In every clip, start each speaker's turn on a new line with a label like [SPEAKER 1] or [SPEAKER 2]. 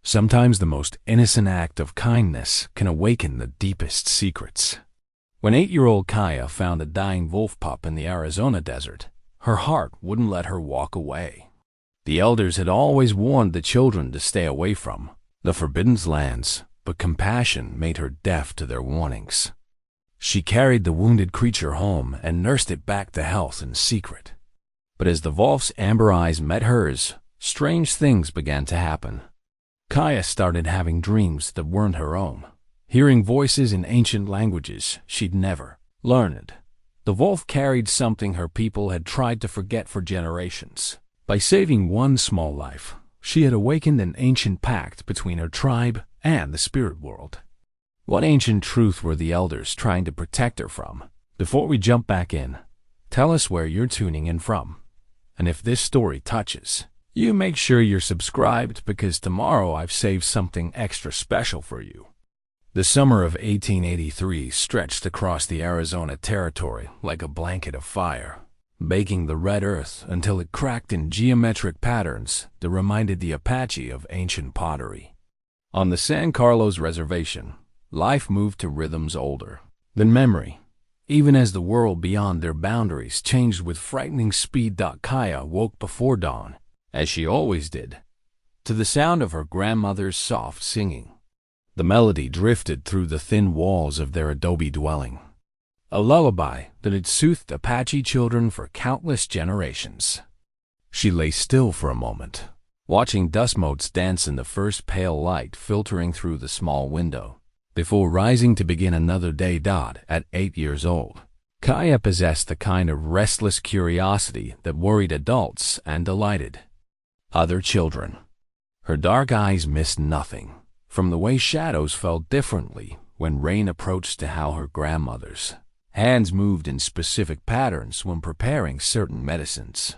[SPEAKER 1] Sometimes the most innocent act of kindness can awaken the deepest secrets. When 8-year-old Kaya found a dying wolf pup in the Arizona desert, her heart wouldn't let her walk away. The elders had always warned the children to stay away from the forbidden lands, but compassion made her deaf to their warnings. She carried the wounded creature home and nursed it back to health in secret. But as the wolf's amber eyes met hers, strange things began to happen. Kaya started having dreams that weren't her own, hearing voices in ancient languages she'd never learned. The wolf carried something her people had tried to forget for generations. By saving one small life, she had awakened an ancient pact between her tribe and the spirit world. What ancient truth were the elders trying to protect her from? Before we jump back in, tell us where you're tuning in from. And if this story touches, you make sure you're subscribed, because tomorrow I've saved something extra special for you. The summer of 1883 stretched across the Arizona territory like a blanket of fire, baking the red earth until it cracked in geometric patterns that reminded the Apache of ancient pottery. On the San Carlos Reservation, life moved to rhythms older than memory. Even as the world beyond their boundaries changed with frightening speed, Kaya woke before dawn, as she always did, to the sound of her grandmother's soft singing. The melody drifted through the thin walls of their adobe dwelling, a lullaby that had soothed Apache children for countless generations. She lay still for a moment, watching dust motes dance in the first pale light filtering through the small window, before rising to begin another day. At 8 years old, Kaya possessed the kind of restless curiosity that worried adults and delighted other children. Her dark eyes missed nothing, from the way shadows fell differently when rain approached to how her grandmother's hands moved in specific patterns when preparing certain medicines.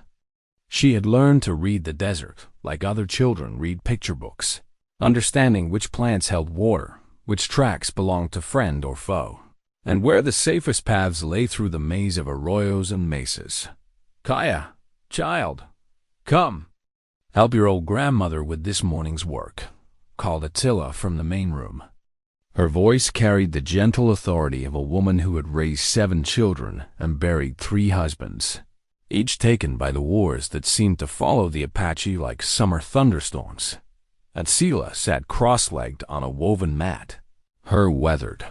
[SPEAKER 1] She had learned to read the desert like other children read picture books, understanding which plants held water, which tracks belonged to friend or foe, and where the safest paths lay through the maze of arroyos and mesas. "Kaya, child, come. Help your old grandmother with this morning's work," called Attila from the main room. Her voice carried the gentle authority of a woman who had raised 7 children and buried 3 husbands, each taken by the wars that seemed to follow the Apache like summer thunderstorms. Attila sat cross-legged on a woven mat, her weathered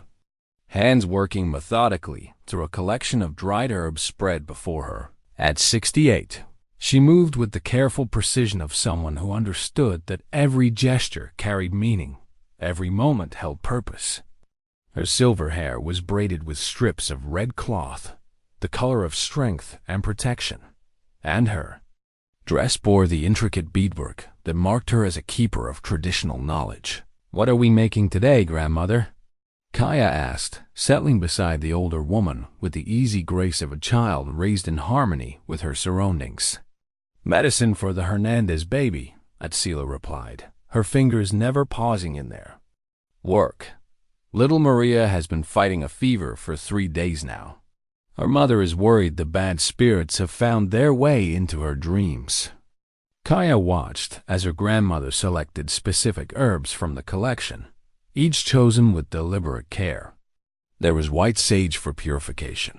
[SPEAKER 1] hands working methodically through a collection of dried herbs spread before her. At 68, she moved with the careful precision of someone who understood that every gesture carried meaning, every moment held purpose. Her silver hair was braided with strips of red cloth, the color of strength and protection, and her dress bore the intricate beadwork that marked her as a keeper of traditional knowledge. "What are we making today, grandmother?" Kaya asked, settling beside the older woman with the easy grace of a child raised in harmony with her surroundings. "Medicine for the Hernandez baby," Attila replied, her fingers never pausing in their work. "Little Maria has been fighting a fever for 3 days now. Her mother is worried the bad spirits have found their way into her dreams." Kaya watched as her grandmother selected specific herbs from the collection, each chosen with deliberate care. There was white sage for purification,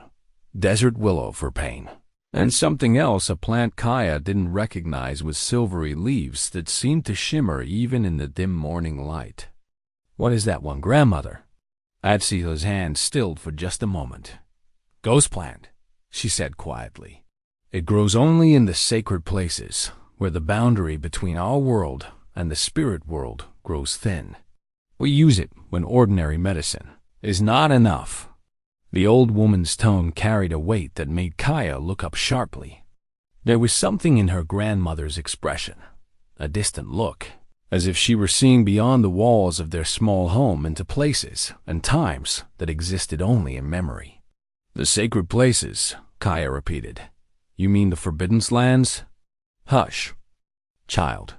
[SPEAKER 1] desert willow for pain, and something else, a plant Kaya didn't recognize, with silvery leaves that seemed to shimmer even in the dim morning light. "What is that one, grandmother?" Attila's hand stilled for just a moment. "Ghost plant," she said quietly. "It grows only in the sacred places, where the boundary between our world and the spirit world grows thin. We use it when ordinary medicine is not enough." The old woman's tone carried a weight that made Kaya look up sharply. There was something in her grandmother's expression, a distant look, as if she were seeing beyond the walls of their small home into places and times that existed only in memory. "The sacred places," Kaya repeated. "You mean the forbidden lands?" "Hush, child."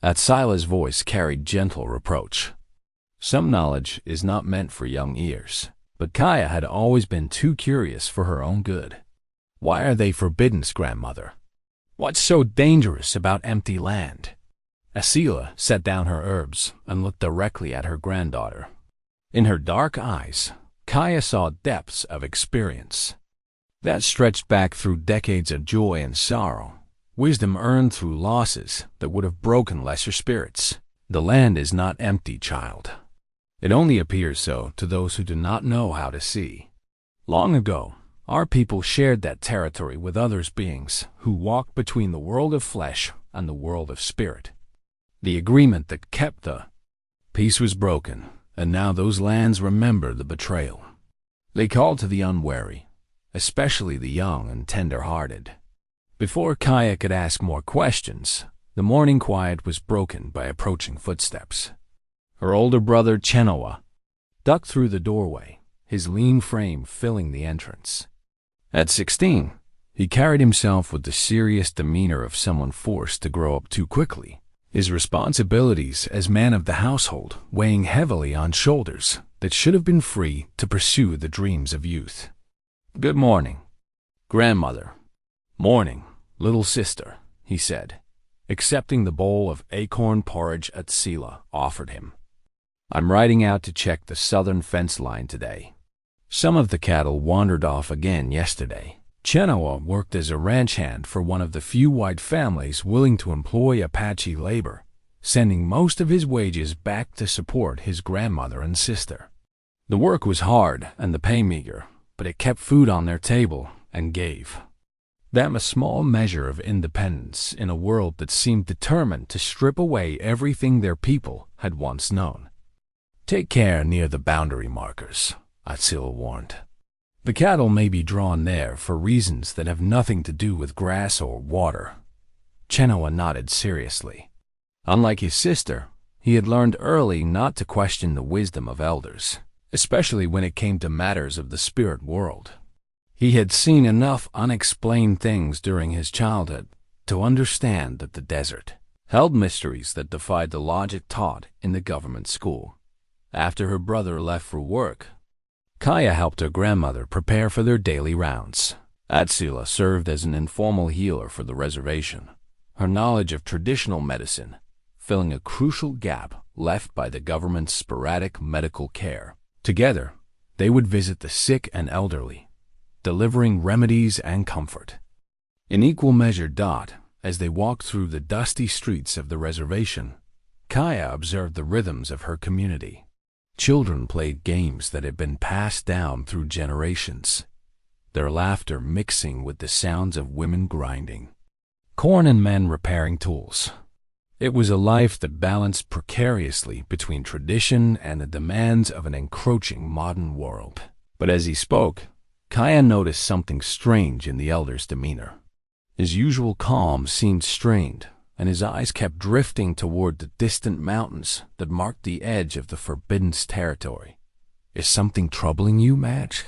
[SPEAKER 1] Attila's voice carried gentle reproach. Some knowledge is not meant for young ears. But Kaya had always been too curious for her own good. "Why are they forbidden, grandmother? What's so dangerous about empty land?" Asila set down her herbs and looked directly at her granddaughter. In her dark eyes, Kaya saw depths of experience that stretched back through decades of joy and sorrow, wisdom earned through losses that would have broken lesser spirits. The land is not empty, child. It only appears so to those who do not know how to see. Long ago, our people shared that territory with other beings who walked between the world of flesh and the world of spirit. The agreement that kept the peace was broken, and now those lands remember the betrayal. They called to the unwary, especially the young and tender-hearted. Before Kaya could ask more questions, the morning quiet was broken by approaching footsteps. Her older brother Chenoa ducked through the doorway, his lean frame filling the entrance. At 16, he carried himself with the serious demeanor of someone forced to grow up too quickly, his responsibilities as man of the household weighing heavily on shoulders that should have been free to pursue the dreams of youth. "Good morning, grandmother." "Morning, little sister," he said, accepting the bowl of acorn porridge Atsila offered him. "I'm riding out to check the southern fence line today. Some of the cattle wandered off again yesterday." Chenoa worked as a ranch hand for one of the few white families willing to employ Apache labor, sending most of his wages back to support his grandmother and sister. The work was hard and the pay meager, but it kept food on their table and gave them a small measure of independence in a world that seemed determined to strip away everything their people had once known. "Take care near the boundary markers," Atsila warned. "The cattle may be drawn there for reasons that have nothing to do with grass or water." Chenoa nodded seriously. Unlike his sister, he had learned early not to question the wisdom of elders, especially when it came to matters of the spirit world. He had seen enough unexplained things during his childhood to understand that the desert held mysteries that defied the logic taught in the government school. After her brother left for work, Kaya helped her grandmother prepare for their daily rounds. Atsila served as an informal healer for the reservation, her knowledge of traditional medicine filling a crucial gap left by the government's sporadic medical care. Together, they would visit the sick and elderly, delivering remedies and comfort. In equal measure, as they walked through the dusty streets of the reservation, Kaya observed the rhythms of her community. Children played games that had been passed down through generations, their laughter mixing with the sounds of women grinding corn and men repairing tools. It was a life that balanced precariously between tradition and the demands of an encroaching modern world. But as he spoke, Kaya noticed something strange in the elder's demeanor. His usual calm seemed strained, and his eyes kept drifting toward the distant mountains that marked the edge of the forbidden's territory. "Is something troubling you, Madge?"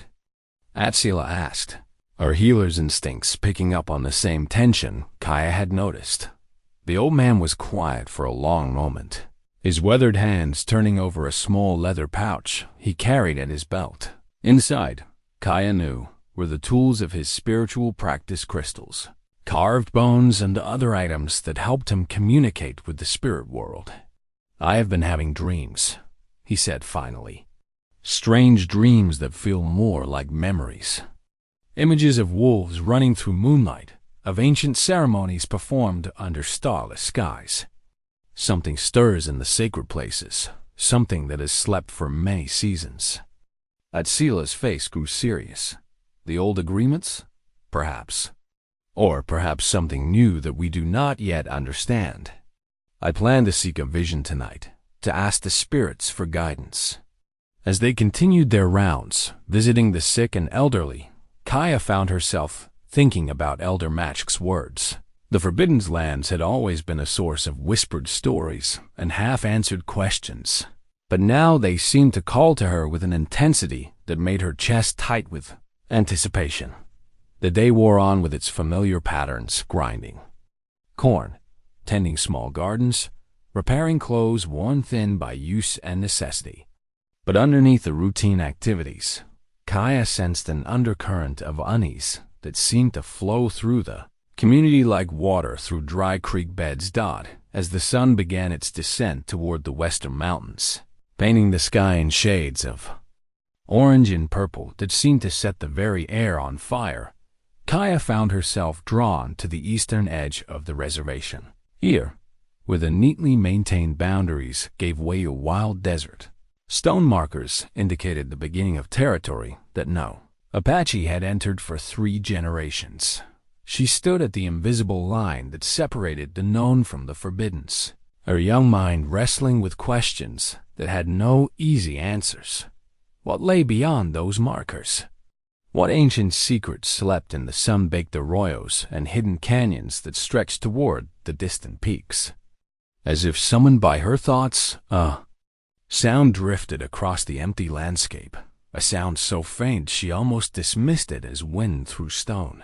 [SPEAKER 1] Atsila asked, her healer's instincts picking up on the same tension Kaya had noticed. The old man was quiet for a long moment, his weathered hands turning over a small leather pouch he carried at his belt. Inside, Kaya knew, were the tools of his spiritual practice crystals, carved bones and other items that helped him communicate with the spirit world. "I have been having dreams," he said finally. "Strange dreams that feel more like memories. Images of wolves running through moonlight, of ancient ceremonies performed under starless skies. Something stirs in the sacred places, something that has slept for many seasons." Atsila's face grew serious. "The old agreements? Perhaps. Or perhaps something new that we do not yet understand. I plan to seek a vision tonight, to ask the spirits for guidance." As they continued their rounds, visiting the sick and elderly, Kaya found herself thinking about Elder Matchk's words. The Forbidden Lands had always been a source of whispered stories and half-answered questions, but now they seemed to call to her with an intensity that made her chest tight with anticipation. The day wore on with its familiar patterns, grinding corn, tending small gardens, repairing clothes worn thin by use and necessity. But underneath the routine activities, Kaya sensed an undercurrent of unease that seemed to flow through the community like water through dry creek beds as the sun began its descent toward the western mountains, painting the sky in shades of orange and purple that seemed to set the very air on fire. Kaya found herself drawn to the eastern edge of the reservation. Here, where the neatly maintained boundaries gave way to wild desert, stone markers indicated the beginning of territory that no Apache had entered for 3 generations. She stood at the invisible line that separated the known from the forbiddens, her young mind wrestling with questions that had no easy answers. What lay beyond those markers? What ancient secrets slept in the sun-baked arroyos and hidden canyons that stretched toward the distant peaks? As if summoned by her thoughts, a sound drifted across the empty landscape, a sound so faint she almost dismissed it as wind through stone.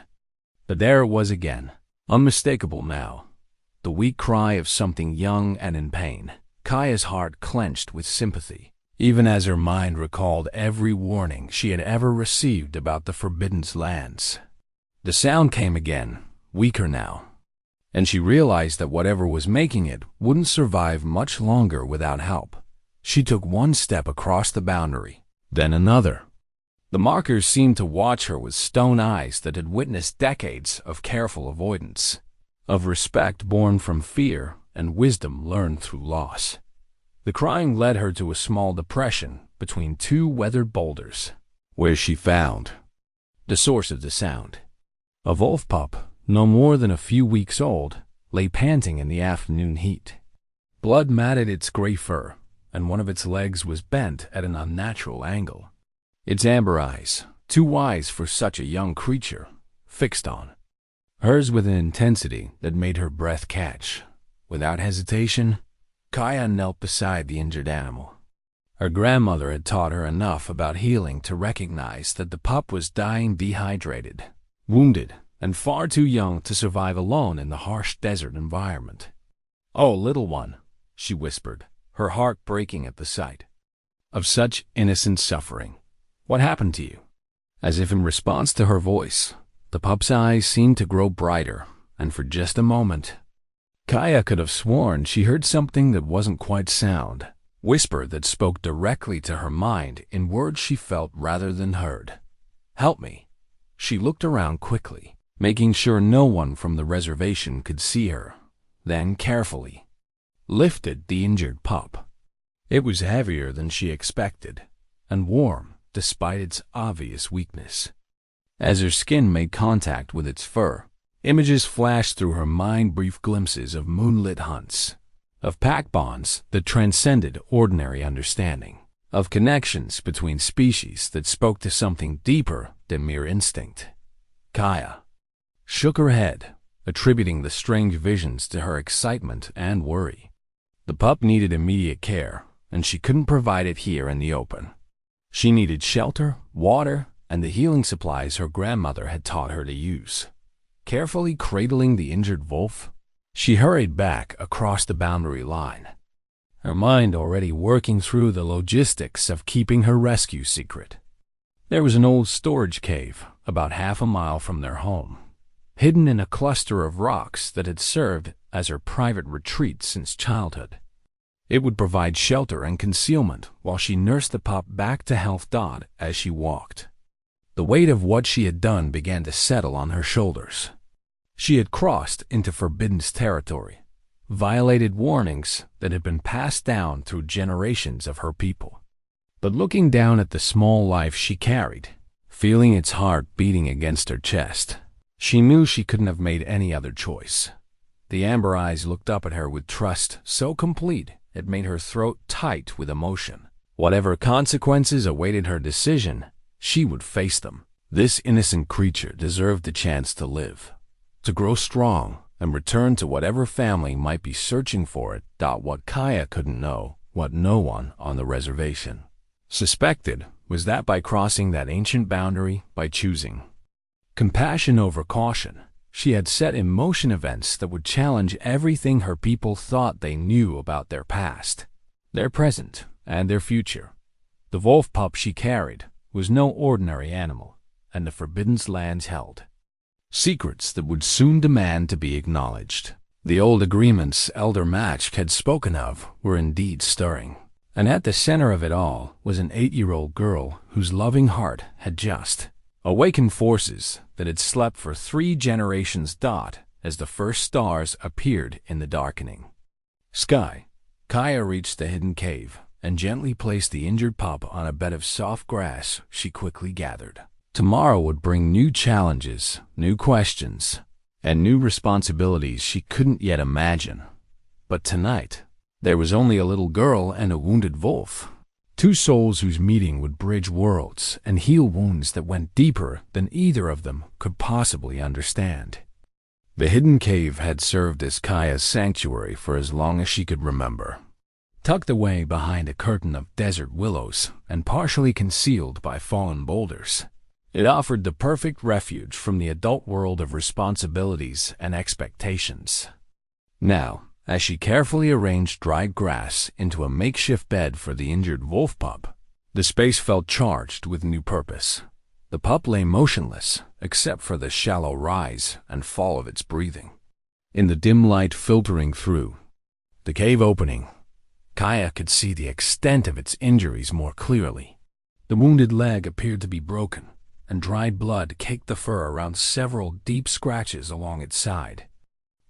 [SPEAKER 1] But there it was again, unmistakable now, the weak cry of something young and in pain. Kaya's heart clenched with sympathy, even as her mind recalled every warning she had ever received about the forbidden lands. The sound came again, weaker now, and she realized that whatever was making it wouldn't survive much longer without help. She took one step across the boundary, then another. The markers seemed to watch her with stone eyes that had witnessed decades of careful avoidance, of respect born from fear and wisdom learned through loss. The crying led her to a small depression between 2 weathered boulders, where she found the source of the sound. A wolf pup, no more than a few weeks old, lay panting in the afternoon heat. Blood matted its gray fur, and one of its legs was bent at an unnatural angle. Its amber eyes, too wise for such a young creature, fixed on hers with an intensity that made her breath catch. Without hesitation, Kaya knelt beside the injured animal. Her grandmother had taught her enough about healing to recognize that the pup was dying dehydrated, wounded, and far too young to survive alone in the harsh desert environment. "Oh, little one," she whispered, her heart breaking at the sight of such innocent suffering. "What happened to you?" As if in response to her voice, the pup's eyes seemed to grow brighter, and for just a moment, Kaya could have sworn she heard something that wasn't quite sound, whisper that spoke directly to her mind in words she felt rather than heard. "Help me." She looked around quickly, making sure no one from the reservation could see her, then carefully lifted the injured pup. It was heavier than she expected, and warm despite its obvious weakness. As her skin made contact with its fur, images flashed through her mind, brief glimpses of moonlit hunts, of pack bonds that transcended ordinary understanding, of connections between species that spoke to something deeper than mere instinct. Kaya shook her head, attributing the strange visions to her excitement and worry. The pup needed immediate care, and she couldn't provide it here in the open. She needed shelter, water, and the healing supplies her grandmother had taught her to use. Carefully cradling the injured wolf, she hurried back across the boundary line, her mind already working through the logistics of keeping her rescue secret. There was an old storage cave about half a mile from their home, hidden in a cluster of rocks that had served as her private retreat since childhood. It would provide shelter and concealment while she nursed the pup back to health. As she walked, the weight of what she had done began to settle on her shoulders. She had crossed into forbidden territory, violated warnings that had been passed down through generations of her people. But looking down at the small life she carried, feeling its heart beating against her chest, she knew she couldn't have made any other choice. The amber eyes looked up at her with trust so complete it made her throat tight with emotion. Whatever consequences awaited her decision, she would face them. This innocent creature deserved the chance to live, to grow strong, and return to whatever family might be searching for it. What Kaya couldn't know, what no one on the reservation suspected, was that by crossing that ancient boundary, by choosing compassion over caution, she had set in motion events that would challenge everything her people thought they knew about their past, their present, and their future. The wolf pup she carried was no ordinary animal, and the forbidden lands held secrets that would soon demand to be acknowledged. The old agreements Elder Match had spoken of were indeed stirring, and at the center of it all was an 8-year-old girl whose loving heart had just awakened forces that had slept for 3 generations. As the first stars appeared in the darkening sky, Kaya reached the hidden cave and gently placed the injured pup on a bed of soft grass she quickly gathered. Tomorrow would bring new challenges, new questions, and new responsibilities she couldn't yet imagine. But tonight, there was only a little girl and a wounded wolf. 2 souls whose meeting would bridge worlds and heal wounds that went deeper than either of them could possibly understand. The hidden cave had served as Kaya's sanctuary for as long as she could remember. Tucked away behind a curtain of desert willows and partially concealed by fallen boulders, it offered the perfect refuge from the adult world of responsibilities and expectations. Now, as she carefully arranged dried grass into a makeshift bed for the injured wolf pup, the space felt charged with new purpose. The pup lay motionless, except for the shallow rise and fall of its breathing. In the dim light filtering through the cave opening, Kaya could see the extent of its injuries more clearly. The wounded leg appeared to be broken, and dried blood caked the fur around several deep scratches along its side.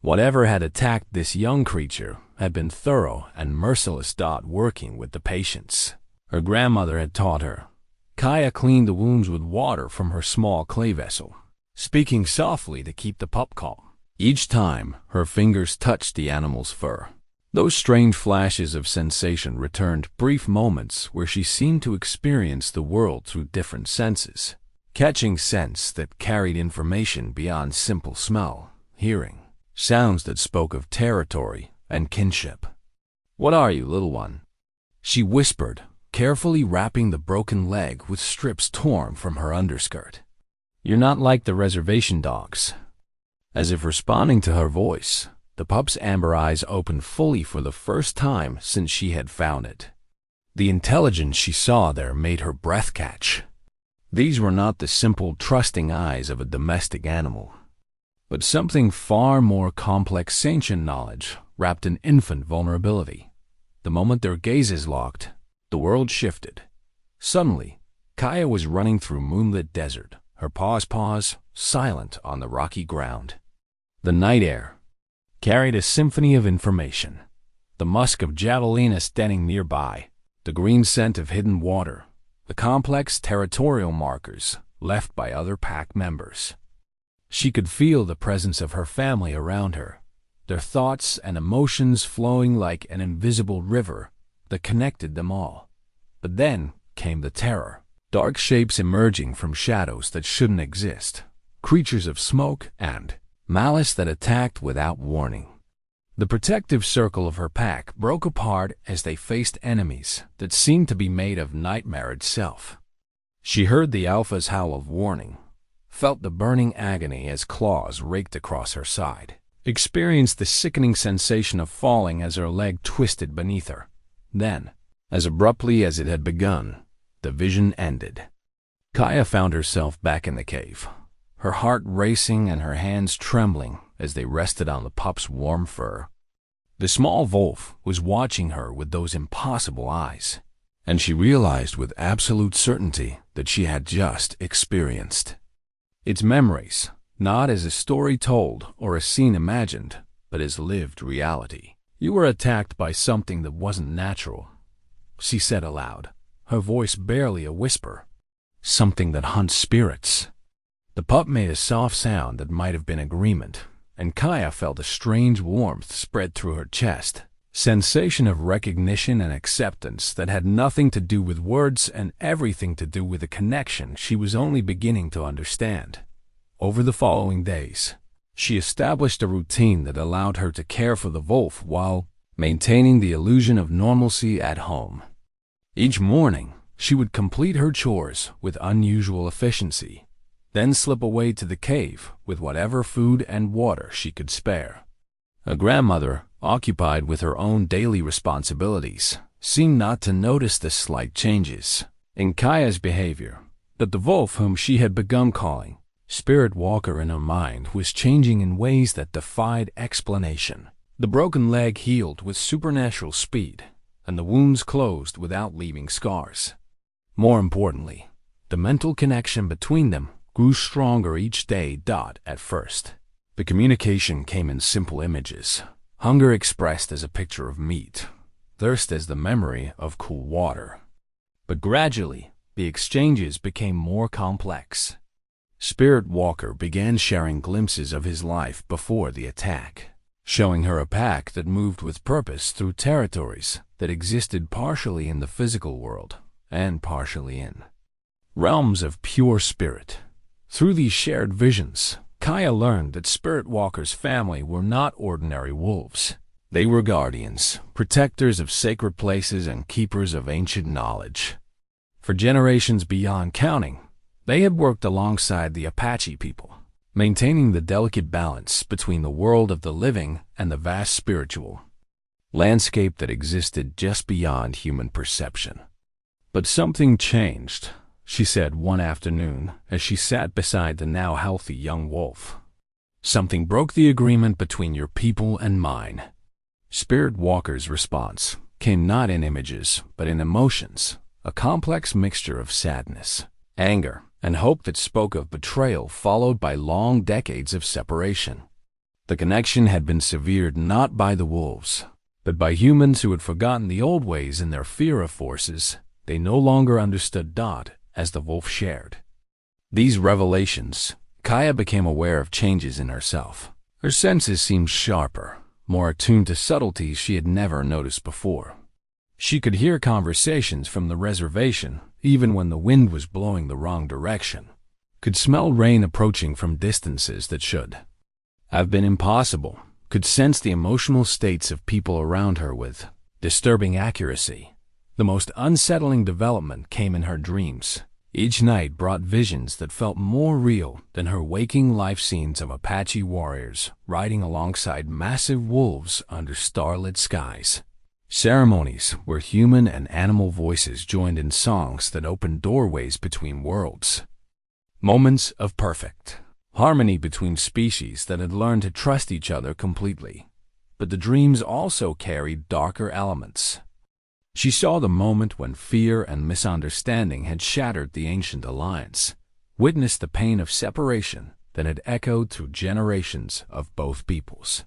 [SPEAKER 1] Whatever had attacked this young creature had been thorough and merciless. Working with the patience her grandmother had taught her, Kaya cleaned the wounds with water from her small clay vessel, speaking softly to keep the pup calm. Each time her fingers touched the animal's fur, those strange flashes of sensation returned, brief moments where she seemed to experience the world through different senses, catching scents that carried information beyond simple smell, hearing sounds that spoke of territory and kinship. "What are you, little one?" she whispered, carefully wrapping the broken leg with strips torn from her underskirt. "You're not like the reservation dogs." As if responding to her voice, the pup's amber eyes opened fully for the first time since she had found it. The intelligence she saw there made her breath catch. These were not the simple, trusting eyes of a domestic animal, but something far more complex, sentient knowledge wrapped in infant vulnerability. The moment their gazes locked, the world shifted. Suddenly, Kaya was running through moonlit desert, her paws silent on the rocky ground. The night air carried a symphony of information. The musk of javelina standing nearby, the green scent of hidden water, the complex territorial markers left by other pack members. She could feel the presence of her family around her, their thoughts and emotions flowing like an invisible river that connected them all. But then came the terror. Dark shapes emerging from shadows that shouldn't exist, creatures of smoke and malice that attacked without warning. The protective circle of her pack broke apart as they faced enemies that seemed to be made of nightmare itself. She heard the alpha's howl of warning, felt the burning agony as claws raked across her side, experienced the sickening sensation of falling as her leg twisted beneath her. Then, as abruptly as it had begun, the vision ended. Kaya found herself back in the cave, her heart racing and her hands trembling as they rested on the pup's warm fur. The small wolf was watching her with those impossible eyes, and she realized with absolute certainty that she had just experienced its memories, not as a story told or a scene imagined, but as lived reality. "You were attacked by something that wasn't natural," she said aloud, her voice barely a whisper. "Something that hunts spirits." The pup made a soft sound that might have been agreement, and Kaya felt a strange warmth spread through her chest, sensation of recognition and acceptance that had nothing to do with words and everything to do with a connection she was only beginning to understand. Over the following days, she established a routine that allowed her to care for the wolf while maintaining the illusion of normalcy at home. Each morning, she would complete her chores with unusual efficiency, then slip away to the cave with whatever food and water she could spare. Her grandmother, occupied with her own daily responsibilities, seemed not to notice the slight changes in Kaya's behavior, but the wolf whom she had begun calling Spirit Walker in her mind was changing in ways that defied explanation. The broken leg healed with supernatural speed, and the wounds closed without leaving scars. More importantly, the mental connection between them grew stronger each day. At first, the communication came in simple images, hunger expressed as a picture of meat, thirst as the memory of cool water. But gradually, the exchanges became more complex. Spirit Walker began sharing glimpses of his life before the attack, showing her a pact that moved with purpose through territories that existed partially in the physical world and partially in realms of pure spirit. Through these shared visions, Kaya learned that Spirit Walker's family were not ordinary wolves. They were guardians, protectors of sacred places and keepers of ancient knowledge. For generations beyond counting, they had worked alongside the Apache people, maintaining the delicate balance between the world of the living and the vast spiritual landscape that existed just beyond human perception. But something changed, she said one afternoon as she sat beside the now healthy young wolf. Something broke the agreement between your people and mine. Spirit Walker's response came not in images, but in emotions, a complex mixture of sadness, anger, and hope that spoke of betrayal followed by long decades of separation. The connection had been severed not by the wolves, but by humans who had forgotten the old ways in their fear of forces they no longer understood. As the wolf shared these revelations, Kaya became aware of changes in herself. Her senses seemed sharper, more attuned to subtleties she had never noticed before. She could hear conversations from the reservation, even when the wind was blowing the wrong direction, could smell rain approaching from distances that should have been impossible, could sense the emotional states of people around her with disturbing accuracy. The most unsettling development came in her dreams. Each night brought visions that felt more real than her waking life scenes of Apache warriors riding alongside massive wolves under starlit skies. Ceremonies where human and animal voices joined in songs that opened doorways between worlds. Moments of perfect harmony between species that had learned to trust each other completely. But the dreams also carried darker elements. She saw the moment when fear and misunderstanding had shattered the ancient alliance, witnessed the pain of separation that had echoed through generations of both peoples.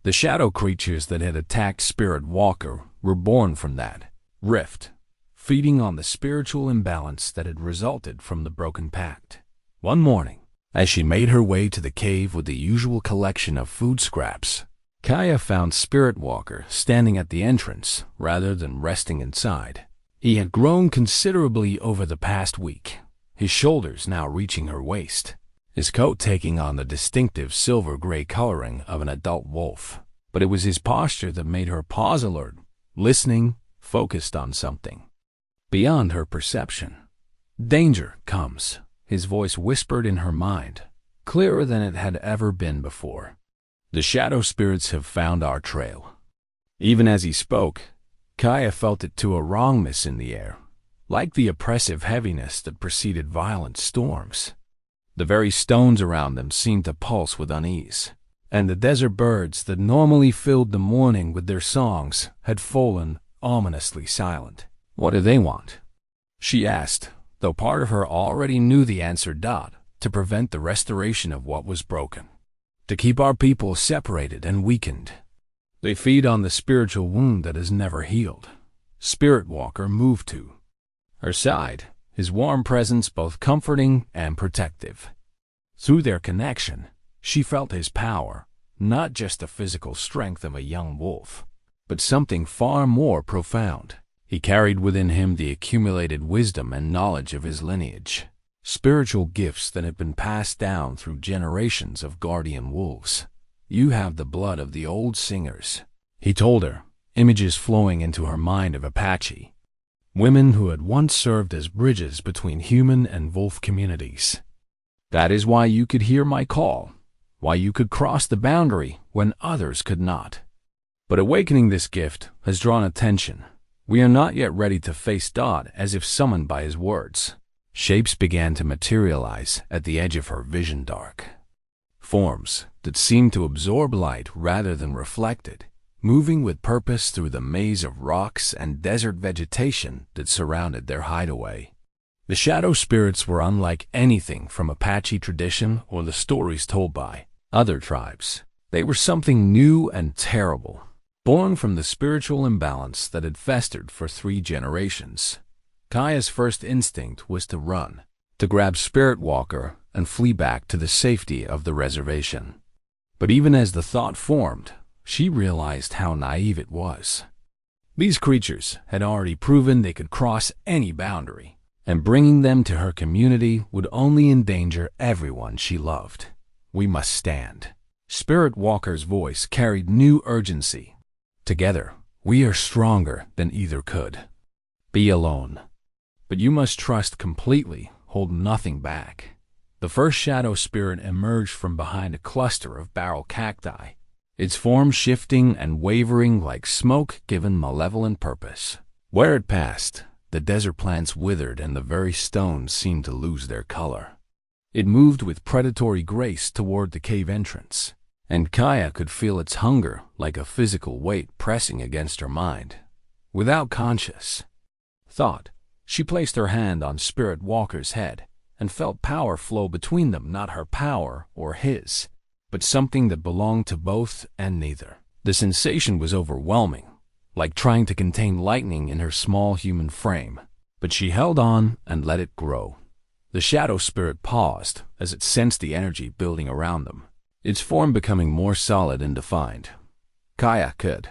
[SPEAKER 1] The shadow creatures that had attacked Spirit Walker were born from that rift, feeding on the spiritual imbalance that had resulted from the broken pact. One morning, as she made her way to the cave with the usual collection of food scraps, Kaya found Spirit Walker standing at the entrance rather than resting inside. He had grown considerably over the past week, his shoulders now reaching her waist, his coat taking on the distinctive silver-gray coloring of an adult wolf. But it was his posture that made her pause, alert, listening, focused on something beyond her perception. "Danger comes," his voice whispered in her mind, clearer than it had ever been before. "The shadow spirits have found our trail." Even as he spoke, Kaya felt it too, a wrongness in the air, like the oppressive heaviness that preceded violent storms. The very stones around them seemed to pulse with unease, and the desert birds that normally filled the morning with their songs had fallen ominously silent. "What do they want?" she asked, though part of her already knew the answer. "To prevent the restoration of what was broken. To keep our people separated and weakened. They feed on the spiritual wound that has never healed." Spirit Walker moved to her side, his warm presence both comforting and protective. Through their connection, she felt his power, not just the physical strength of a young wolf, but something far more profound. He carried within him the accumulated wisdom and knowledge of his lineage, spiritual gifts that had been passed down through generations of guardian wolves. "You have the blood of the old singers," he told her, images flowing into her mind of Apache, women who had once served as bridges between human and wolf communities. "That is why you could hear my call, why you could cross the boundary when others could not. But awakening this gift has drawn attention. We are not yet ready to face God as if summoned by his words." Shapes began to materialize at the edge of her vision dark. Forms that seemed to absorb light rather than reflect it, moving with purpose through the maze of rocks and desert vegetation that surrounded their hideaway. The shadow spirits were unlike anything from Apache tradition or the stories told by other tribes. They were something new and terrible, born from the spiritual imbalance that had festered for 3 generations. Kaya's first instinct was to run, to grab Spirit Walker and flee back to the safety of the reservation. But even as the thought formed, she realized how naive it was. These creatures had already proven they could cross any boundary, and bringing them to her community would only endanger everyone she loved. We must stand. Spirit Walker's voice carried new urgency. Together, we are stronger than either could. Be alone. But you must trust completely, hold nothing back. The first shadow spirit emerged from behind a cluster of barrel cacti, its form shifting and wavering like smoke given malevolent purpose. Where it passed, the desert plants withered and the very stones seemed to lose their color. It moved with predatory grace toward the cave entrance, and Kaya could feel its hunger like a physical weight pressing against her mind. Without conscious thought, she placed her hand on Spirit Walker's head and felt power flow between them, not her power or his, but something that belonged to both and neither. The sensation was overwhelming, like trying to contain lightning in her small human frame, but she held on and let it grow. The shadow spirit paused as it sensed the energy building around them, its form becoming more solid and defined. Kaya could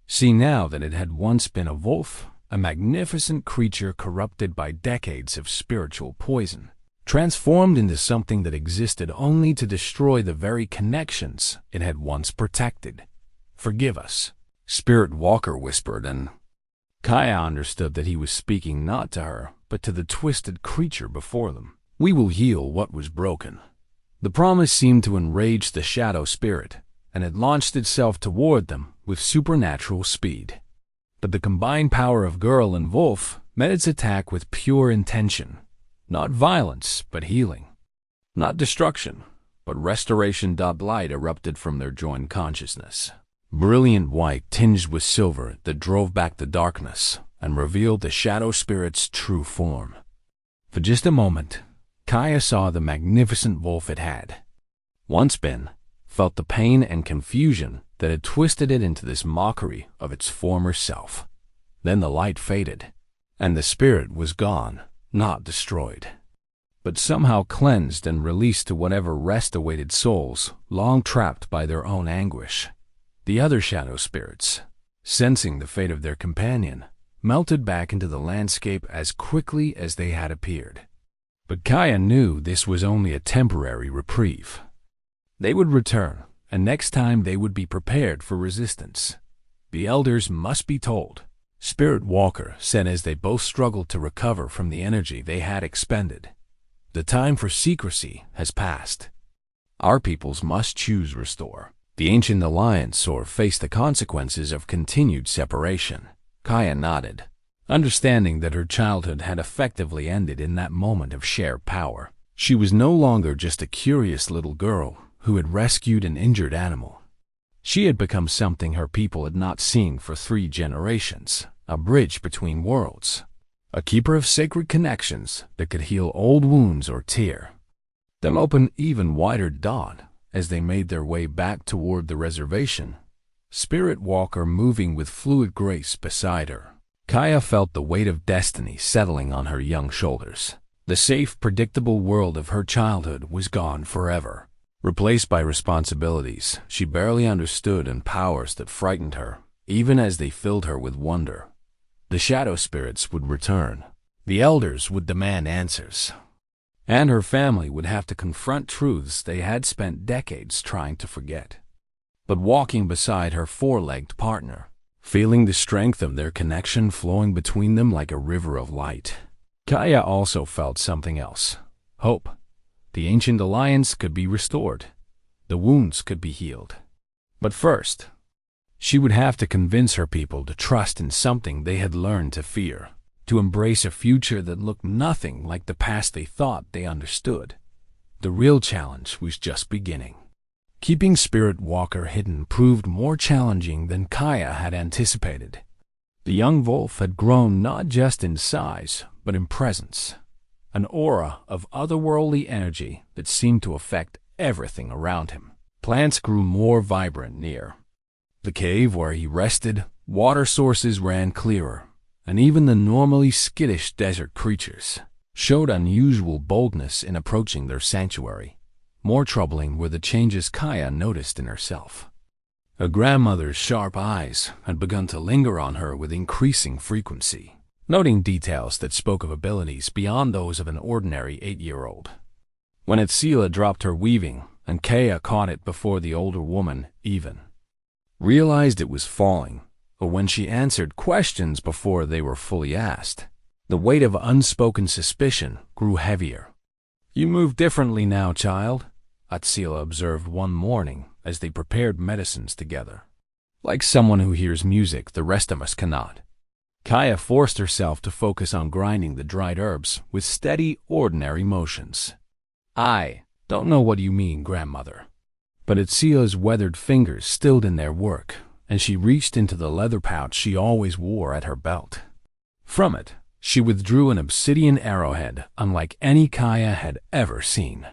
[SPEAKER 1] see now that it had once been a wolf, a magnificent creature corrupted by decades of spiritual poison, transformed into something that existed only to destroy the very connections it had once protected. "Forgive us," Spirit Walker whispered, and Kaya understood that he was speaking not to her, but to the twisted creature before them. "We will heal what was broken." The promise seemed to enrage the shadow spirit, and it launched itself toward them with supernatural speed. But the combined power of girl and wolf met its attack with pure intention. Not violence, but healing. Not destruction, but restoration. Light erupted from their joined consciousness. Brilliant white tinged with silver that drove back the darkness and revealed the shadow spirit's true form. For just a moment, Kaya saw the magnificent wolf it had once been, felt the pain and confusion that had twisted it into this mockery of its former self. Then the light faded, and the spirit was gone, not destroyed, but somehow cleansed and released to whatever rest awaited souls long trapped by their own anguish. The other shadow spirits, sensing the fate of their companion, melted back into the landscape as quickly as they had appeared. But Kaya knew this was only a temporary reprieve. They would return, and next time they would be prepared for resistance. The elders must be told, Spirit Walker said as they both struggled to recover from the energy they had expended. The time for secrecy has passed. Our peoples must choose restore. The ancient alliance or face the consequences of continued separation. Kaya nodded, understanding that her childhood had effectively ended in that moment of shared power. She was no longer just a curious little girl who had rescued an injured animal. She had become something her people had not seen for 3 generations, a bridge between worlds, a keeper of sacred connections that could heal old wounds or tear them open even wider. Dawn, as they made their way back toward the reservation, Spirit Walker moving with fluid grace beside her. Kaya felt the weight of destiny settling on her young shoulders. The safe, predictable world of her childhood was gone forever, replaced by responsibilities she barely understood and powers that frightened her, even as they filled her with wonder. The shadow spirits would return. The elders would demand answers. And her family would have to confront truths they had spent decades trying to forget. But walking beside her 4-legged partner, feeling the strength of their connection flowing between them like a river of light, Kaya also felt something else. Hope. The ancient alliance could be restored. The wounds could be healed. But first, she would have to convince her people to trust in something they had learned to fear. to embrace a future that looked nothing like the past they thought they understood. The real challenge was just beginning. Keeping Spirit Walker hidden proved more challenging than Kaya had anticipated. The young wolf had grown not just in size, but in presence, an aura of otherworldly energy that seemed to affect everything around him. Plants grew more vibrant near the cave where he rested, water sources ran clearer, and even the normally skittish desert creatures showed unusual boldness in approaching their sanctuary. More troubling were the changes Kaya noticed in herself. Her grandmother's sharp eyes had begun to linger on her with increasing frequency, noting details that spoke of abilities beyond those of an ordinary 8-year-old. When Atsila dropped her weaving, and Kaya caught it before the older woman even realized it was falling, or when she answered questions before they were fully asked, the weight of unspoken suspicion grew heavier. "You move differently now, child," Atsila observed one morning as they prepared medicines together. "Like someone who hears music the rest of us cannot." Kaya forced herself to focus on grinding the dried herbs with steady, ordinary motions. "I don't know what you mean, grandmother." But Atsila's weathered fingers stilled in their work, and she reached into the leather pouch she always wore at her belt. From it, she withdrew an obsidian arrowhead unlike any Kaya had ever seen.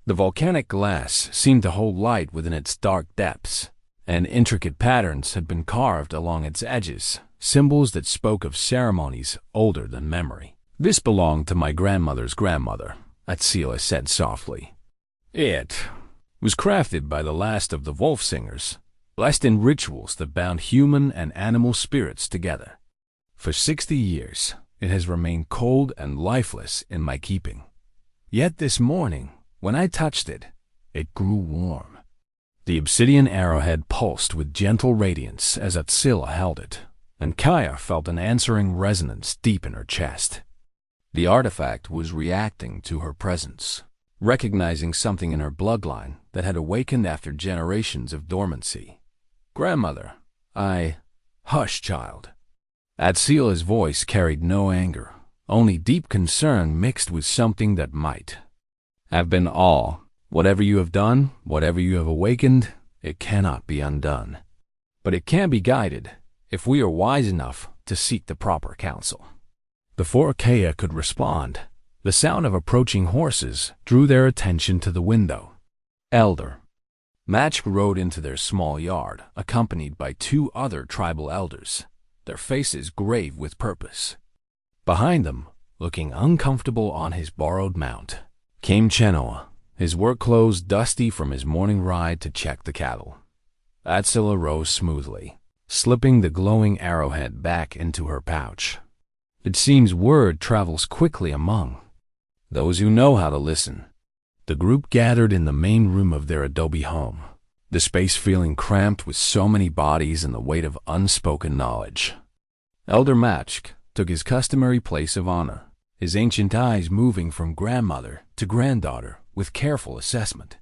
[SPEAKER 1] The volcanic glass seemed to hold light within its dark depths, and intricate patterns had been carved along its edges, symbols that spoke of ceremonies older than memory. "This belonged to my grandmother's grandmother," Atsila said softly. "It was crafted by the last of the wolf singers, blessed in rituals that bound human and animal spirits together. For 60 years, it has remained cold and lifeless in my keeping. Yet this morning, when I touched it, it grew warm." The obsidian arrowhead pulsed with gentle radiance as Atsila held it, and Kaya felt an answering resonance deep in her chest. The artifact was reacting to her presence, recognizing something in her bloodline that had awakened after generations of dormancy. "Grandmother, Hush, child." Atsila's voice carried no anger, only deep concern mixed with something that might have been all. "Whatever you have done, whatever you have awakened, it cannot be undone. But it can be guided, if we are wise enough to seek the proper counsel." Before Kaya could respond, the sound of approaching horses drew their attention to the window. Elder Match rode into their small yard, accompanied by 2 other tribal elders, their faces grave with purpose. Behind them, looking uncomfortable on his borrowed mount, came Chenoa, his work clothes dusty from his morning ride to check the cattle. Atsila rose smoothly, slipping the glowing arrowhead back into her pouch. It seems word travels quickly among those who know how to listen. The group gathered in the main room of their adobe home, the space feeling cramped with so many bodies and the weight of unspoken knowledge. Elder Matchk took his customary place of honor, his ancient eyes moving from grandmother to granddaughter with careful assessment.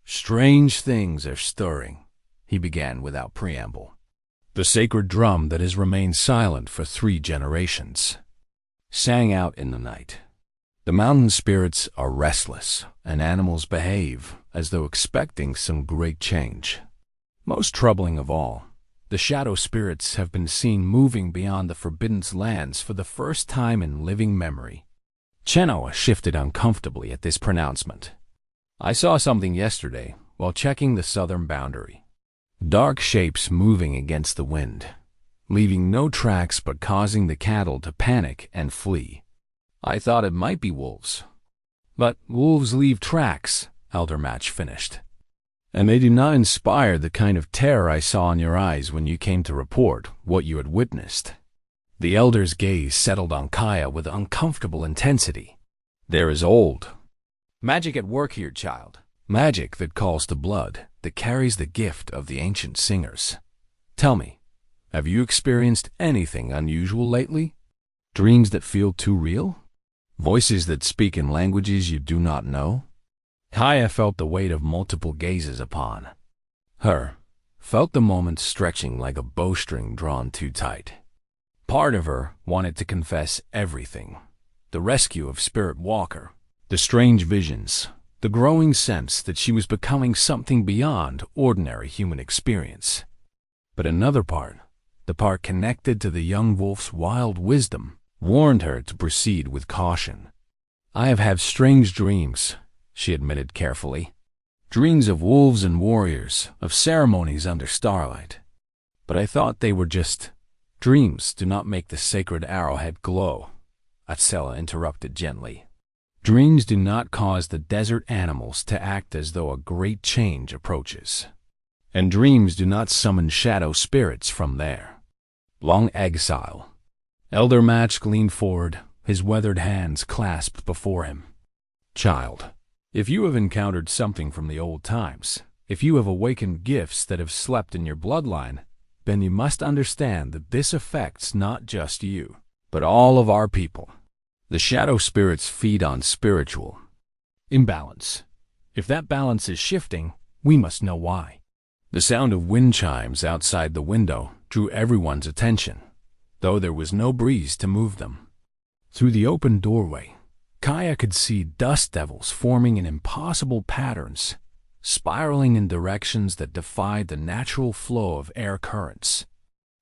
[SPEAKER 1] "Strange things are stirring," he began without preamble. "The sacred drum that has remained silent for 3 generations sang out in the night. The mountain spirits are restless, and animals behave as though expecting some great change. Most troubling of all, the shadow spirits have been seen moving beyond the forbidden lands for the first time in living memory." Chenoa shifted uncomfortably at this pronouncement. "I saw something yesterday while checking the southern boundary. Dark shapes moving against the wind, leaving no tracks but causing the cattle to panic and flee. I thought it might be wolves." "But wolves leave tracks," Elder Match finished. "And they do not inspire the kind of terror I saw in your eyes when you came to report what you had witnessed." The elder's gaze settled on Kaya with uncomfortable intensity. "There is old magic at work here, child. Magic that calls to blood, that carries the gift of the ancient singers. Tell me, have you experienced anything unusual lately? Dreams that feel too real? Voices that speak in languages you do not know?" Kaya felt the weight of multiple gazes upon her, felt the moment stretching like a bowstring drawn too tight. Part of her wanted to confess everything: the rescue of Spirit Walker, the strange visions, the growing sense that she was becoming something beyond ordinary human experience. But another part, the part connected to the young wolf's wild wisdom, warned her to proceed with caution. "I have had strange dreams," she admitted carefully. "Dreams of wolves and warriors, of ceremonies under starlight. But I thought they were just dreams. Do not make the sacred arrowhead glow," Atsela interrupted gently. "Dreams do not cause the desert animals to act as though a great change approaches. And dreams do not summon shadow spirits from their long exile." Elder Match leaned forward, his weathered hands clasped before him. "Child, if you have encountered something from the old times, if you have awakened gifts that have slept in your bloodline, then you must understand that this affects not just you, but all of our people. The shadow spirits feed on spiritual imbalance. If that balance is shifting, we must know why." The sound of wind chimes outside the window drew everyone's attention, though there was no breeze to move them. Through the open doorway, Kaya could see dust devils forming in impossible patterns, spiraling in directions that defied the natural flow of air currents.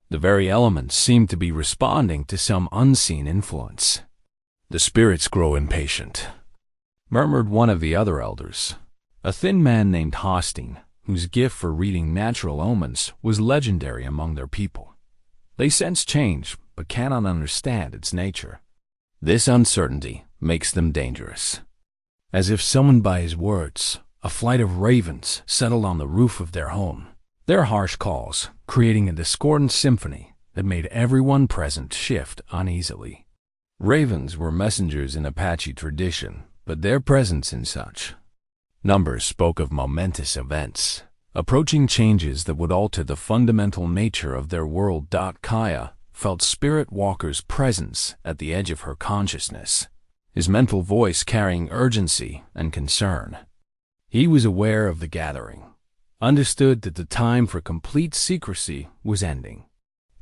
[SPEAKER 1] The very elements seemed to be responding to some unseen influence. "The spirits grow impatient," murmured one of the other elders, a thin man named Hosteen, whose gift for reading natural omens was legendary among their people. "They sense change, but cannot understand its nature. This uncertainty makes them dangerous." As if summoned by his words, a flight of ravens settled on the roof of their home, their harsh calls creating a discordant symphony that made everyone present shift uneasily. Ravens were messengers in Apache tradition, but their presence in such numbers spoke of momentous events, approaching changes that would alter the fundamental nature of their world. Kaya felt Spirit Walker's presence at the edge of her consciousness, his mental voice carrying urgency and concern. He was aware of the gathering, understood that the time for complete secrecy was ending.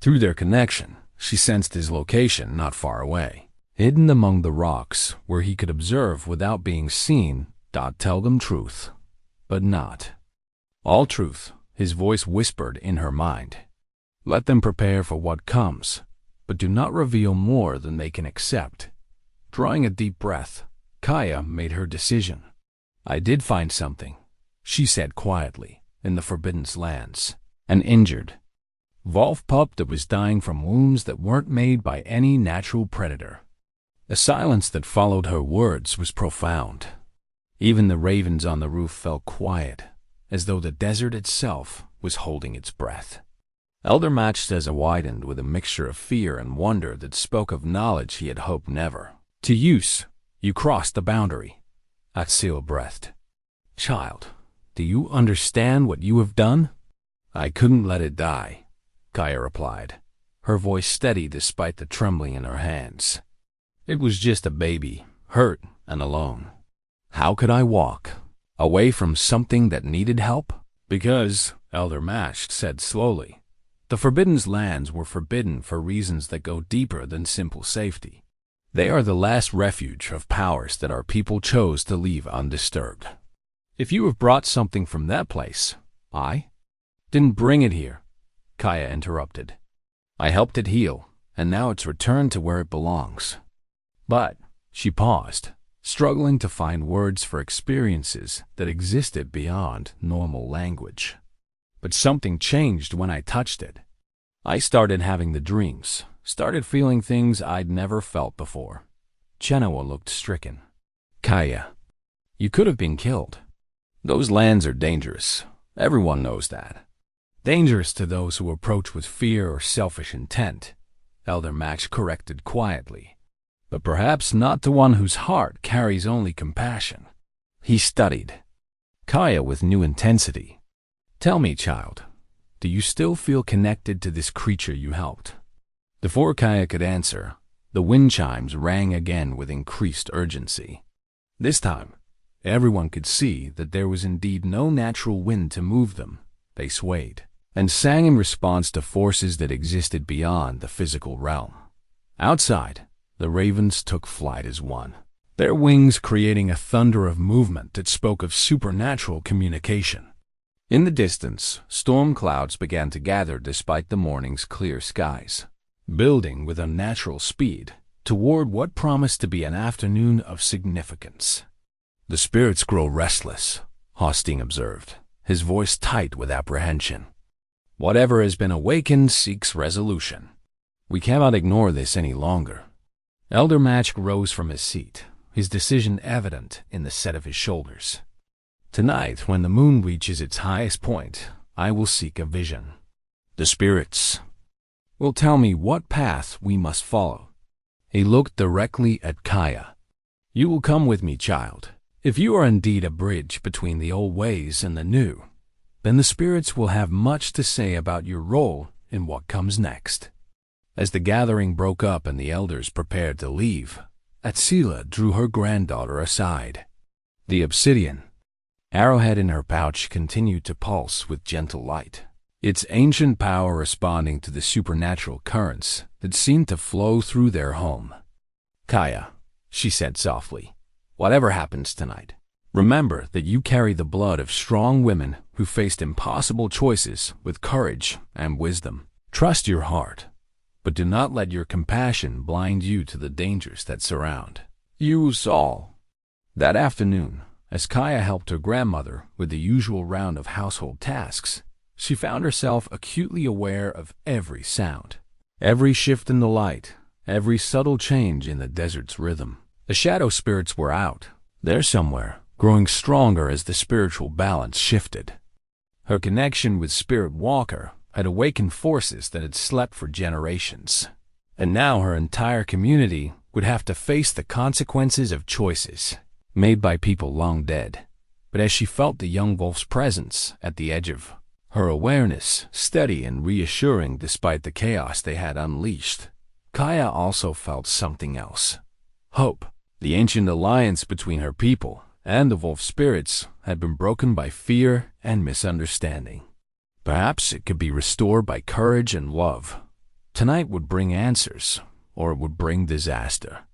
[SPEAKER 1] Through their connection, she sensed his location not far away, hidden among the rocks where he could observe without being seen. "Tell them truth, but not all truth," his voice whispered in her mind. "Let them prepare for what comes, but do not reveal more than they can accept." Drawing a deep breath, Kaya made her decision. "I did find something," she said quietly, "in the Forbidden Lands. An injured wolf pup that was dying from wounds that weren't made by any natural predator." The silence that followed her words was profound. Even the ravens on the roof fell quiet, as though the desert itself was holding its breath. Elder Match's eyes widened with a mixture of fear and wonder that spoke of knowledge he had hoped never to use. "You crossed the boundary," Atsela breathed. "Child, do you understand what you have done?" "I couldn't let it die," Kaya replied, her voice steady despite the trembling in her hands. "It was just a baby, hurt and alone. How could I walk away from something that needed help?" "Because," Elder Match said slowly, "the Forbidden Lands were forbidden for reasons that go deeper than simple safety. They are the last refuge of powers that our people chose to leave undisturbed. If you have brought something from that place, I didn't bring it here," Kaya interrupted. "I helped it heal, and now it's returned to where it belongs." But she paused, struggling to find words for experiences that existed beyond normal language. "But something changed when I touched it. I started having the dreams, started feeling things I'd never felt before." Chenoa looked stricken. "Kaya, you could have been killed. Those lands are dangerous. Everyone knows that. Dangerous to those who approach with fear or selfish intent," Elder Match corrected quietly. "But perhaps not to one whose heart carries only compassion." He studied Kaya with new intensity. "Tell me, child, do you still feel connected to this creature you helped?" Before Kaya could answer, the wind chimes rang again with increased urgency. This time, everyone could see that there was indeed no natural wind to move them. They swayed, and sang in response to forces that existed beyond the physical realm. Outside, the ravens took flight as one, their wings creating a thunder of movement that spoke of supernatural communication. In the distance, storm clouds began to gather despite the morning's clear skies, building with unnatural speed toward what promised to be an afternoon of significance. "The spirits grow restless," Hosting observed, his voice tight with apprehension. "Whatever has been awakened seeks resolution. We cannot ignore this any longer." Elder Match rose from his seat, his decision evident in the set of his shoulders. "Tonight, when the moon reaches its highest point, I will seek a vision. The spirits will tell me what path we must follow." He looked directly at Kaya. "You will come with me, child. If you are indeed a bridge between the old ways and the new, then the spirits will have much to say about your role in what comes next." As the gathering broke up and the elders prepared to leave, Atsila drew her granddaughter aside. The obsidian arrowhead in her pouch continued to pulse with gentle light, its ancient power responding to the supernatural currents that seemed to flow through their home. "Kaya," she said softly, "whatever happens tonight, remember that you carry the blood of strong women who faced impossible choices with courage and wisdom. Trust your heart, but do not let your compassion blind you to the dangers that surround you all." That afternoon, as Kaya helped her grandmother with the usual round of household tasks, she found herself acutely aware of every sound, every shift in the light, every subtle change in the desert's rhythm. The shadow spirits were out, there somewhere, growing stronger as the spiritual balance shifted. Her connection with Spirit Walker had awakened forces that had slept for generations, and now her entire community would have to face the consequences of choices made by people long dead. But as she felt the young wolf's presence at the edge of her awareness, steady and reassuring despite the chaos they had unleashed, Kaya also felt something else. Hope. The ancient alliance between her people and the wolf spirits had been broken by fear and misunderstanding. Perhaps it could be restored by courage and love. Tonight would bring answers, or it would bring disaster.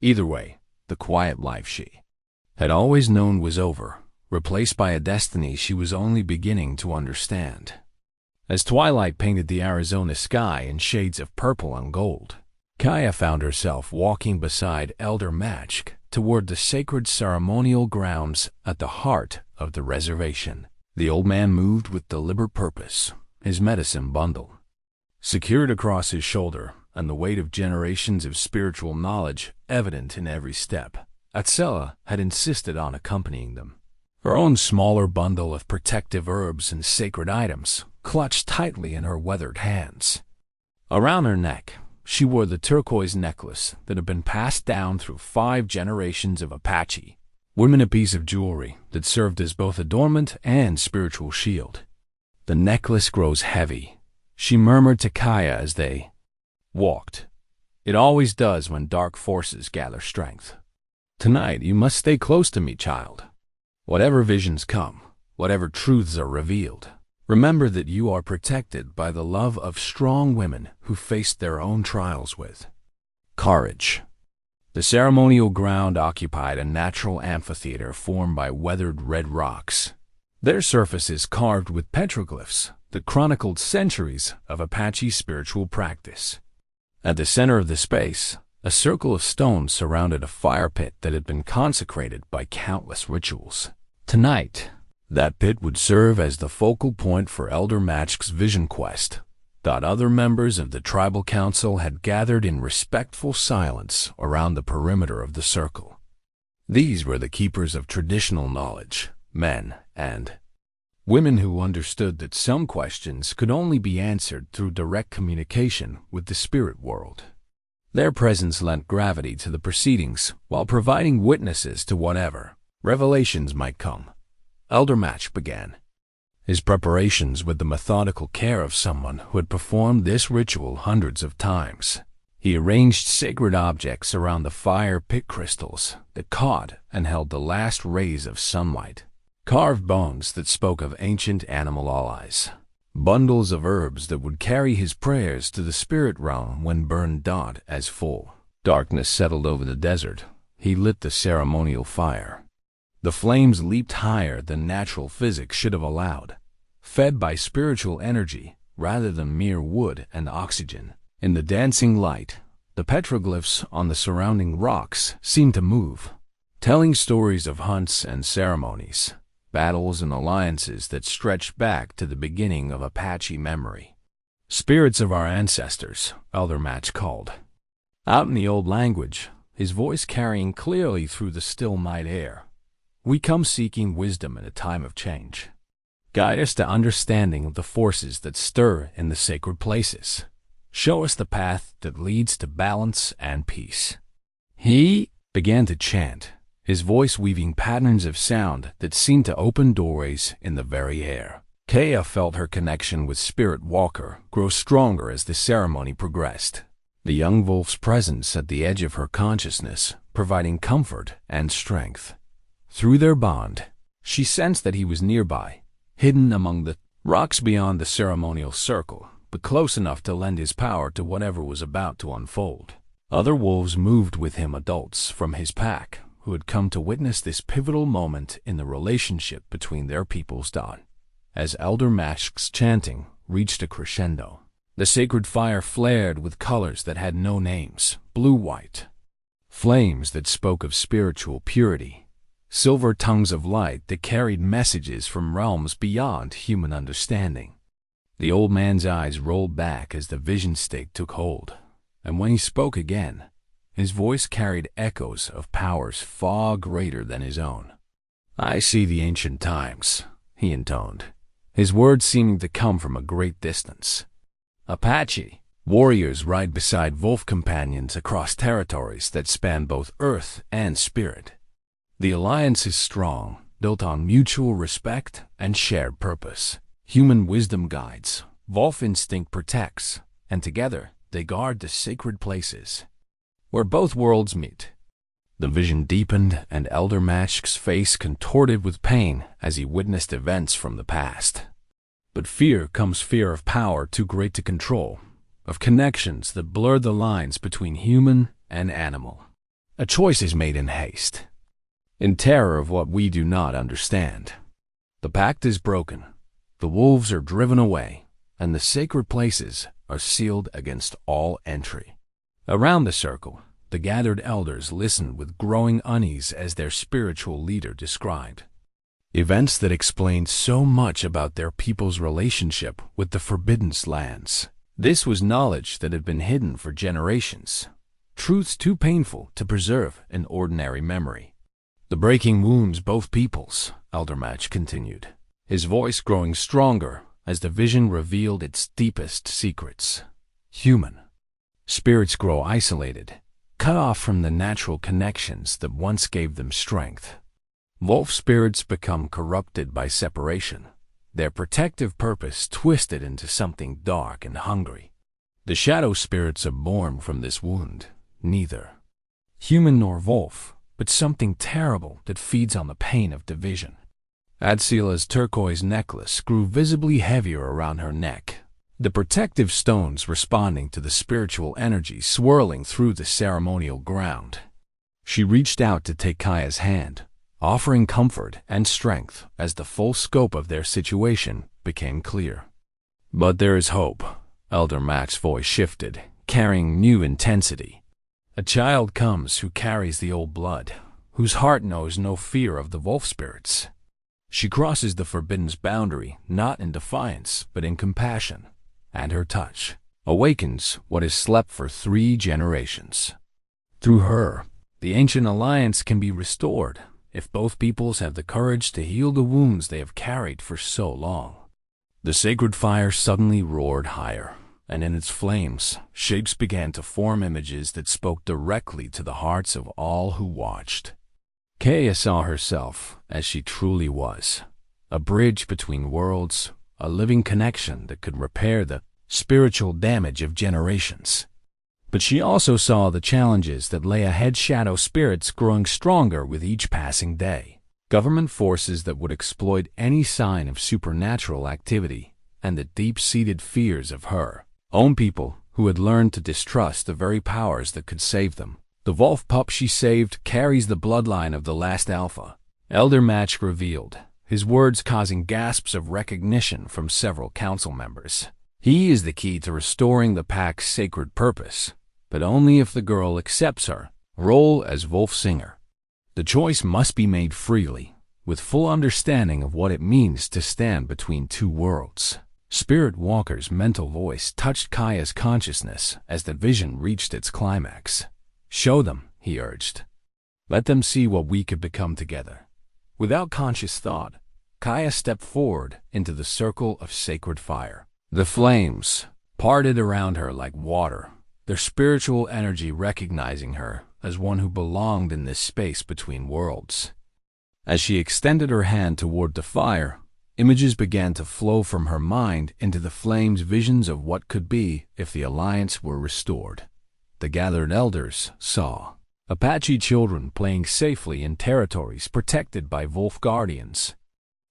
[SPEAKER 1] Either way, the quiet life she had always known was over, replaced by a destiny she was only beginning to understand. As twilight painted the Arizona sky in shades of purple and gold, Kaya found herself walking beside Elder Matchk toward the sacred ceremonial grounds at the heart of the reservation. The old man moved with deliberate purpose, his medicine bundle secured across his shoulder and the weight of generations of spiritual knowledge evident in every step. Atsila had insisted on accompanying them, her own smaller bundle of protective herbs and sacred items clutched tightly in her weathered hands. Around her neck, she wore the turquoise necklace that had been passed down through 5 generations of Apache women, a piece of jewelry that served as both adornment and spiritual shield. "The necklace grows heavy," she murmured to Kaya as they walked. "It always does when dark forces gather strength. Tonight you must stay close to me, child. Whatever visions come, whatever truths are revealed, remember that you are protected by the love of strong women who faced their own trials with courage." The ceremonial ground occupied a natural amphitheater formed by weathered red rocks, their surfaces carved with petroglyphs that chronicled centuries of Apache spiritual practice. At the center of the space, a circle of stones surrounded a fire pit that had been consecrated by countless rituals. Tonight, that pit would serve as the focal point for Elder Matchk's vision quest. Other members of the tribal council had gathered in respectful silence around the perimeter of the circle. These were the keepers of traditional knowledge, men and women who understood that some questions could only be answered through direct communication with the spirit world. Their presence lent gravity to the proceedings while providing witnesses to whatever revelations might come. Elder Match began his preparations with the methodical care of someone who had performed this ritual hundreds of times. He arranged sacred objects around the fire pit crystals that caught and held the last rays of sunlight, carved bones that spoke of ancient animal allies, bundles of herbs that would carry his prayers to the spirit realm when burned. As full darkness settled over the desert, he lit the ceremonial fire. The flames leaped higher than natural physics should have allowed, fed by spiritual energy rather than mere wood and oxygen. In the dancing light, the petroglyphs on the surrounding rocks seemed to move, telling stories of hunts and ceremonies, battles and alliances that stretched back to the beginning of Apache memory. Spirits of our ancestors, Elder Match called out in the old language, his voice carrying clearly through the still night air. We come seeking wisdom in a time of change. Guide us to understanding of the forces that stir in the sacred places. Show us the path that leads to balance and peace. He began to chant, his voice weaving patterns of sound that seemed to open doorways in the very air. Kaya felt her connection with Spirit Walker grow stronger as the ceremony progressed. The young wolf's presence at the edge of her consciousness, providing comfort and strength. Through their bond, she sensed that he was nearby, hidden among the rocks beyond the ceremonial circle, but close enough to lend his power to whatever was about to unfold. Other wolves moved with him, adults from his pack, who had come to witness this pivotal moment in the relationship between their peoples. As Elder Mashk's chanting reached a crescendo, the sacred fire flared with colors that had no names, blue-white. Flames that spoke of spiritual purity, silver tongues of light that carried messages from realms beyond human understanding. The old man's eyes rolled back as the vision stake took hold, and when he spoke again, his voice carried echoes of powers far greater than his own. I see the ancient times, he intoned, his words seeming to come from a great distance. Apache warriors ride beside wolf companions across territories that span both earth and spirit. The alliance is strong, built on mutual respect and shared purpose. Human wisdom guides, wolf instinct protects, and together they guard the sacred places where both worlds meet. The vision deepened, and Elder Mashk's face contorted with pain as he witnessed events from the past. But fear comes fear of power too great to control, of connections that blur the lines between human and animal. A choice is made in haste, in terror of what we do not understand. The pact is broken, the wolves are driven away, and the sacred places are sealed against all entry. Around the circle, the gathered elders listened with growing unease as their spiritual leader described events that explained so much about their people's relationship with the forbidden lands. This was knowledge that had been hidden for generations, truths too painful to preserve in ordinary memory. The breaking wounds both peoples, Elder Match continued, his voice growing stronger as the vision revealed its deepest secrets. Human spirits grow isolated, cut off from the natural connections that once gave them strength. Wolf spirits become corrupted by separation, their protective purpose twisted into something dark and hungry. The shadow spirits are born from this wound, neither human nor wolf, but something terrible that feeds on the pain of division. Adsila's turquoise necklace grew visibly heavier around her neck, the protective stones responding to the spiritual energy swirling through the ceremonial ground. She reached out to take Kaya's hand, offering comfort and strength as the full scope of their situation became clear. But there is hope. Elder Match's voice shifted, carrying new intensity. A child comes who carries the old blood, whose heart knows no fear of the wolf spirits. She crosses the forbidden's boundary, not in defiance, but in compassion, and her touch awakens what has slept for 3 generations. Through her, the ancient alliance can be restored, if both peoples have the courage to heal the wounds they have carried for so long. The sacred fire suddenly roared higher, and in its flames, shapes began to form, images that spoke directly to the hearts of all who watched. Kaya saw herself as she truly was, a bridge between worlds, a living connection that could repair the spiritual damage of generations. But she also saw the challenges that lay ahead, shadow spirits growing stronger with each passing day. Government forces that would exploit any sign of supernatural activity, and the deep-seated fears of her own people who had learned to distrust the very powers that could save them. The wolf pup she saved carries the bloodline of the last alpha, Elder Match revealed, his words causing gasps of recognition from several council members. He is the key to restoring the pack's sacred purpose, but only if the girl accepts her role as Wolf Singer. The choice must be made freely, with full understanding of what it means to stand between two worlds. Spirit Walker's mental voice touched Kaya's consciousness as the vision reached its climax. "Show them," he urged. "Let them see what we could become together." Without conscious thought, Kaya stepped forward into the circle of sacred fire. The flames parted around her like water, their spiritual energy recognizing her as one who belonged in this space between worlds. As she extended her hand toward the fire, images began to flow from her mind into the flames, visions of what could be if the alliance were restored. The gathered elders saw Apache children playing safely in territories protected by wolf guardians,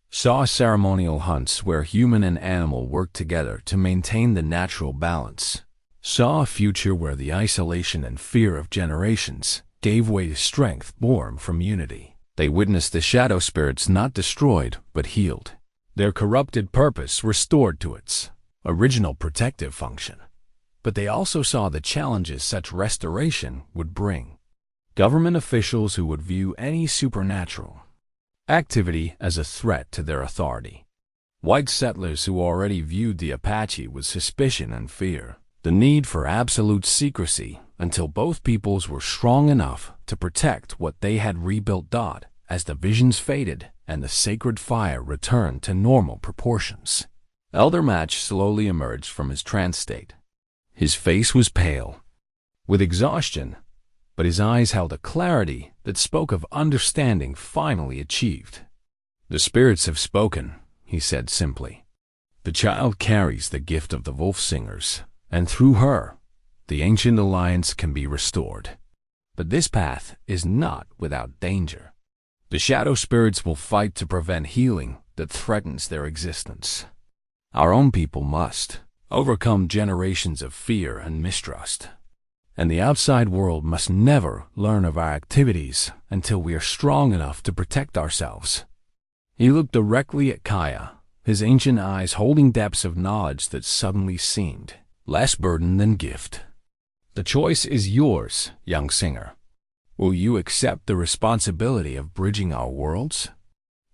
[SPEAKER 1] saw ceremonial hunts where human and animal worked together to maintain the natural balance, saw a future where the isolation and fear of generations gave way to strength born from unity. They witnessed the shadow spirits not destroyed but healed, their corrupted purpose restored to its original protective function. But they also saw the challenges such restoration would bring. Government officials who would view any supernatural activity as a threat to their authority. White settlers who already viewed the Apache with suspicion and fear. The need for absolute secrecy until both peoples were strong enough to protect what they had rebuilt. As the visions faded and the sacred fire returned to normal proportions, Elder Match slowly emerged from his trance state. His face was pale with exhaustion, but his eyes held a clarity that spoke of understanding finally achieved. "The spirits have spoken," he said simply. "The child carries the gift of the wolf singers, and through her, the ancient alliance can be restored. But this path is not without danger. The shadow spirits will fight to prevent healing that threatens their existence. Our own people must overcome generations of fear and mistrust. And the outside world must never learn of our activities until we are strong enough to protect ourselves." He looked directly at Kaya, his ancient eyes holding depths of knowledge that suddenly seemed less burden than gift. "The choice is yours, young singer. Will you accept the responsibility of bridging our worlds?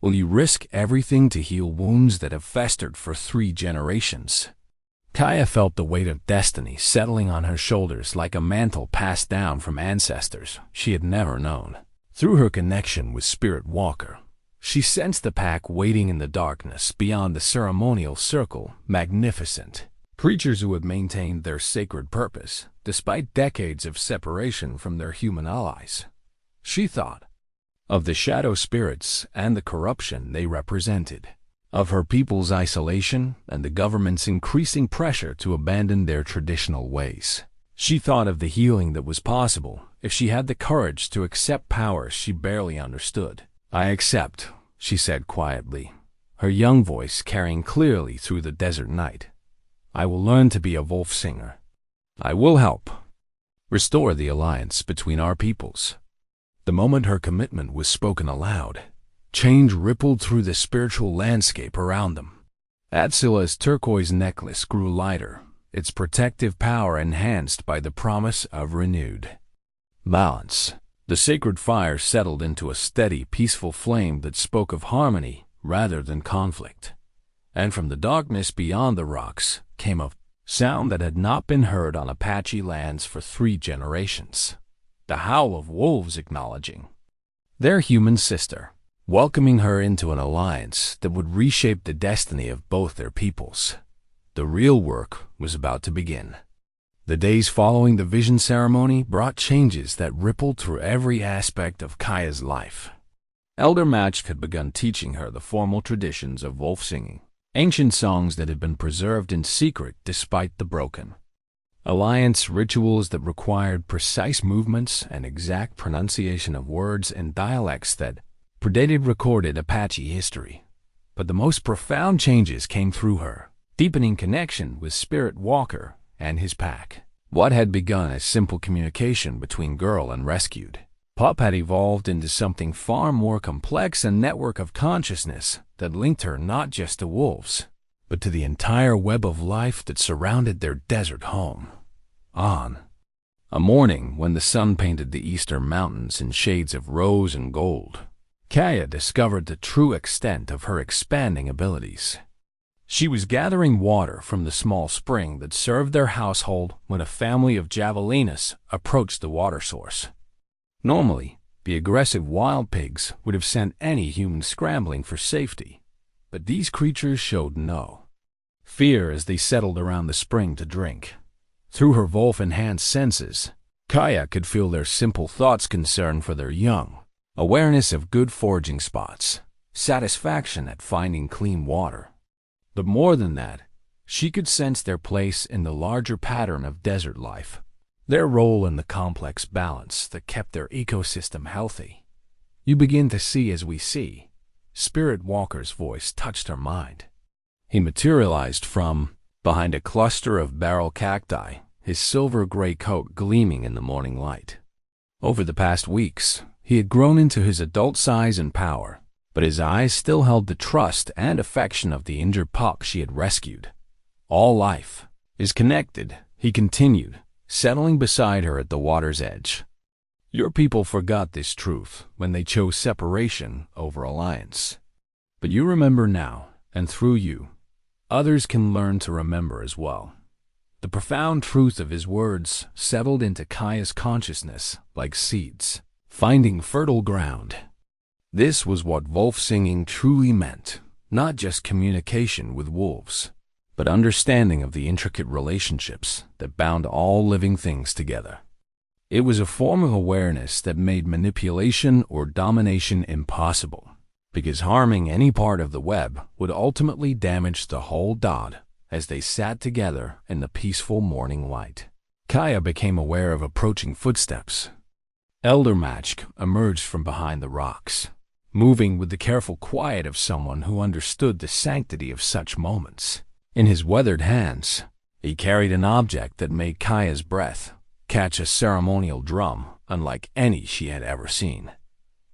[SPEAKER 1] Will you risk everything to heal wounds that have festered for 3 generations? Kaya felt the weight of destiny settling on her shoulders like a mantle passed down from ancestors she had never known. Through her connection with Spirit Walker, she sensed the pack waiting in the darkness beyond the ceremonial circle, magnificent. Creatures who had maintained their sacred purpose, despite decades of separation from their human allies. She thought of the shadow spirits and the corruption they represented, of her people's isolation and the government's increasing pressure to abandon their traditional ways. She thought of the healing that was possible if she had the courage to accept powers she barely understood. "I accept," she said quietly, her young voice carrying clearly through the desert night. "I will learn to be a wolf singer. I will help restore the alliance between our peoples." The moment her commitment was spoken aloud, change rippled through the spiritual landscape around them. Atzila's turquoise necklace grew lighter, its protective power enhanced by the promise of renewed balance. The sacred fire settled into a steady, peaceful flame that spoke of harmony rather than conflict. And from the darkness beyond the rocks came a sound that had not been heard on Apache lands for 3 generations. The howl of wolves acknowledging their human sister, welcoming her into an alliance that would reshape the destiny of both their peoples. The real work was about to begin. The days following the vision ceremony brought changes that rippled through every aspect of Kaya's life. Elder Match had begun teaching her the formal traditions of wolf singing, ancient songs that had been preserved in secret despite the broken alliance, rituals that required precise movements and exact pronunciation of words in dialects that predated recorded Apache history. But the most profound changes came through her. deepening connection with Spirit Walker and his pack. What had begun as simple communication between girl and rescued pup had evolved into something far more complex, a network of consciousness that linked her not just to wolves, but to the entire web of life that surrounded their desert home. On a morning when the sun painted the eastern mountains in shades of rose and gold, Kaya discovered the true extent of her expanding abilities. She was gathering water from the small spring that served their household when a family of javelinas approached the water source. Normally, the aggressive wild pigs would have sent any human scrambling for safety, but these creatures showed no fear as they settled around the spring to drink. Through her wolf-enhanced senses, Kaya could feel their simple thoughts, concern for their young, awareness of good foraging spots, satisfaction at finding clean water. But more than that, she could sense their place in the larger pattern of desert life, their role in the complex balance that kept their ecosystem healthy. "You begin to see as we see." Spirit Walker's voice touched her mind. He materialized from behind a cluster of barrel cacti, his silver-gray coat gleaming in the morning light. Over the past weeks, he had grown into his adult size and power, but his eyes still held the trust and affection of the injured pup she had rescued. "All life is connected," he continued, settling beside her at the water's edge. "Your people forgot this truth when they chose separation over alliance. But you remember now, and through you, others can learn to remember as well." The profound truth of his words settled into Kaya's consciousness like seeds, finding fertile ground. This was what wolf singing truly meant, not just communication with wolves, but understanding of the intricate relationships that bound all living things together. It was a form of awareness that made manipulation or domination impossible, because harming any part of the web would ultimately damage the whole dot. As they sat together in the peaceful morning light, Kaya became aware of approaching footsteps. Elder Match emerged from behind the rocks, moving with the careful quiet of someone who understood the sanctity of such moments. In his weathered hands, he carried an object that made Kaya's breath catch, a ceremonial drum unlike any she had ever seen.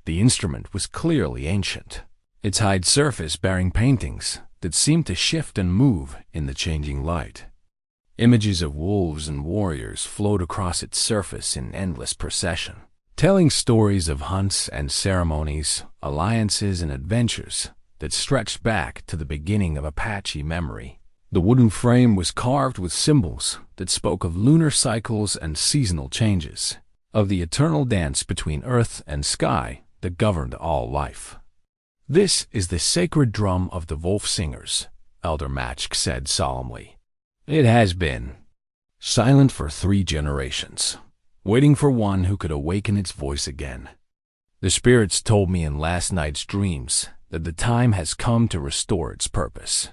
[SPEAKER 1] The instrument was clearly ancient, its hide surface bearing paintings that seemed to shift and move in the changing light. Images of wolves and warriors flowed across its surface in endless procession, telling stories of hunts and ceremonies, alliances and adventures that stretched back to the beginning of Apache memory. The wooden frame was carved with symbols that spoke of lunar cycles and seasonal changes, of the eternal dance between earth and sky that governed all life. "This is the sacred drum of the wolf singers," Elder Match said solemnly. "It has been silent for 3 generations, waiting for one who could awaken its voice again. The spirits told me in last night's dreams that the time has come to restore its purpose."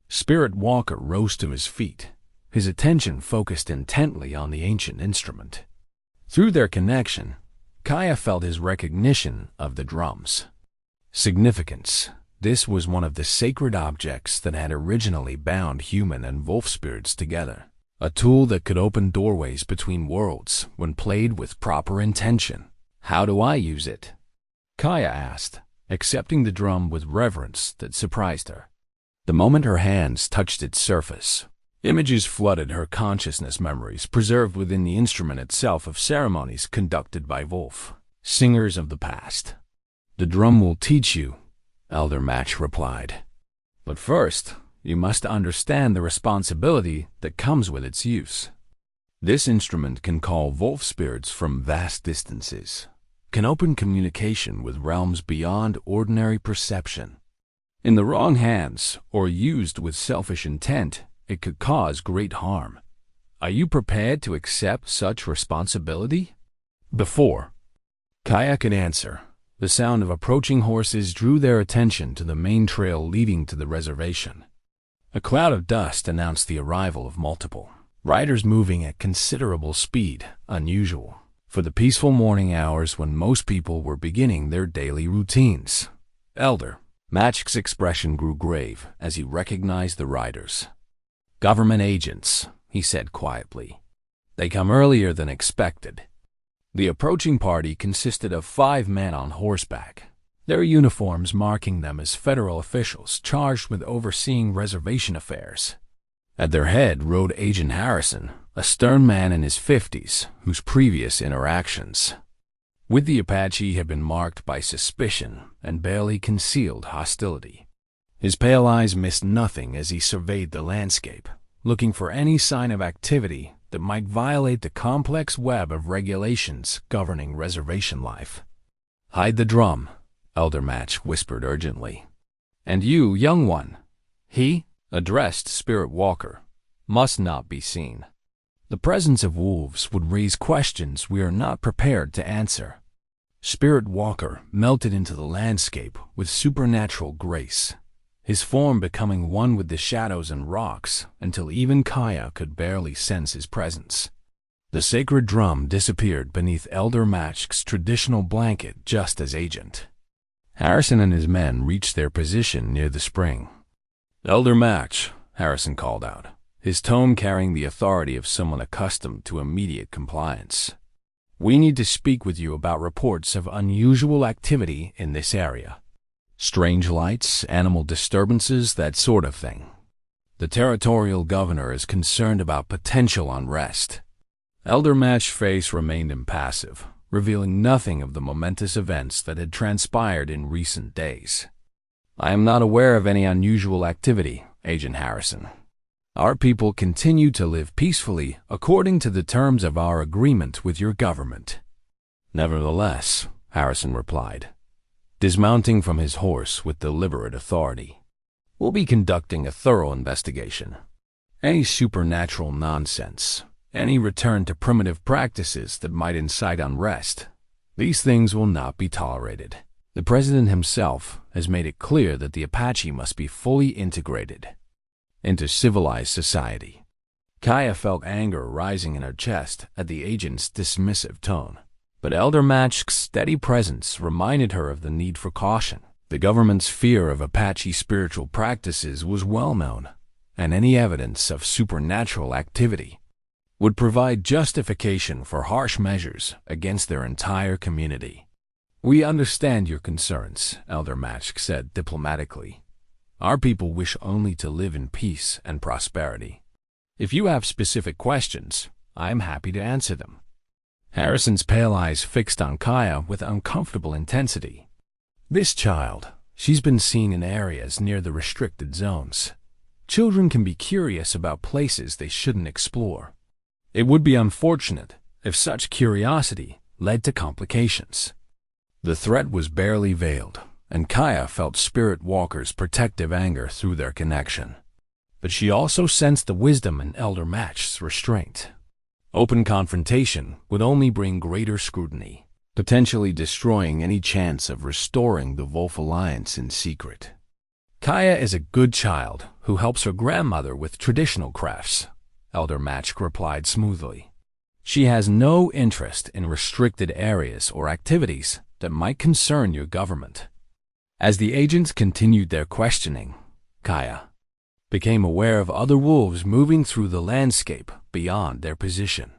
[SPEAKER 1] Spirit Walker rose to his feet, his attention focused intently on the ancient instrument. Through their connection, Kaya felt his recognition of the drum's significance. This was one of the sacred objects that had originally bound human and wolf spirits together, a tool that could open doorways between worlds when played with proper intention. "How do I use it?" Kaya asked, accepting the drum with reverence that surprised her. The moment her hands touched its surface, images flooded her consciousness, memories preserved within the instrument itself of ceremonies conducted by wolf singers of the past. "The drum will teach you," Elder Match replied. "But first, you must understand the responsibility that comes with its use. This instrument can call wolf spirits from vast distances, can open communication with realms beyond ordinary perception. In the wrong hands, or used with selfish intent, it could cause great harm. Are you prepared to accept such responsibility?" Before Kaya could answer, the sound of approaching horses drew their attention to the main trail leading to the reservation. A cloud of dust announced the arrival of multiple riders moving at considerable speed, unusual for the peaceful morning hours when most people were beginning their daily routines. Elder Match's expression grew grave as he recognized the riders. "Government agents," he said quietly. "They come earlier than expected." The approaching party consisted of 5 men on horseback, their uniforms marking them as federal officials charged with overseeing reservation affairs. At their head rode Agent Harrison, a stern man in his 50s, whose previous interactions with the Apache had been marked by suspicion and barely concealed hostility. His pale eyes missed nothing as he surveyed the landscape, looking for any sign of activity that might violate the complex web of regulations governing reservation life. "Hide the drum," Elder Match whispered urgently. "And you, young one," he addressed Spirit Walker, "must not be seen. The presence of wolves would raise questions we are not prepared to answer." Spirit Walker melted into the landscape with supernatural grace, his form becoming one with the shadows and rocks until even Kaya could barely sense his presence. The sacred drum disappeared beneath Elder Match's traditional blanket just as Agent Harrison and his men reached their position near the spring. "Elder Match," Harrison called out, his tone carrying the authority of someone accustomed to immediate compliance. "We need to speak with you about reports of unusual activity in this area. Strange lights, animal disturbances, that sort of thing. The territorial governor is concerned about potential unrest." Elder Match's face remained impassive, revealing nothing of the momentous events that had transpired in recent days. "I am not aware of any unusual activity, Agent Harrison. Our people continue to live peacefully according to the terms of our agreement with your government." "Nevertheless," Harrison replied, dismounting from his horse with deliberate authority, "we'll be conducting a thorough investigation. Any supernatural nonsense, any return to primitive practices that might incite unrest, these things will not be tolerated. The President himself has made it clear that the Apache must be fully integrated into civilized society." Kaya felt anger rising in her chest at the agent's dismissive tone, but Elder Match's steady presence reminded her of the need for caution. The government's fear of Apache spiritual practices was well known, and any evidence of supernatural activity would provide justification for harsh measures against their entire community. "We understand your concerns," Elder Match said diplomatically. "Our people wish only to live in peace and prosperity. If you have specific questions, I am happy to answer them." Harrison's pale eyes fixed on Kaya with uncomfortable intensity. "This child, she's been seen in areas near the restricted zones. Children can be curious about places they shouldn't explore. It would be unfortunate if such curiosity led to complications." The threat was barely veiled, and Kaya felt Spirit Walker's protective anger through their connection. But she also sensed the wisdom in Elder Match's restraint. Open confrontation would only bring greater scrutiny, potentially destroying any chance of restoring the Wolf Alliance in secret. "Kaya is a good child who helps her grandmother with traditional crafts," Elder Match replied smoothly. "She has no interest in restricted areas or activities that might concern your government." As the agents continued their questioning, Kaya became aware of other wolves moving through the landscape beyond their position.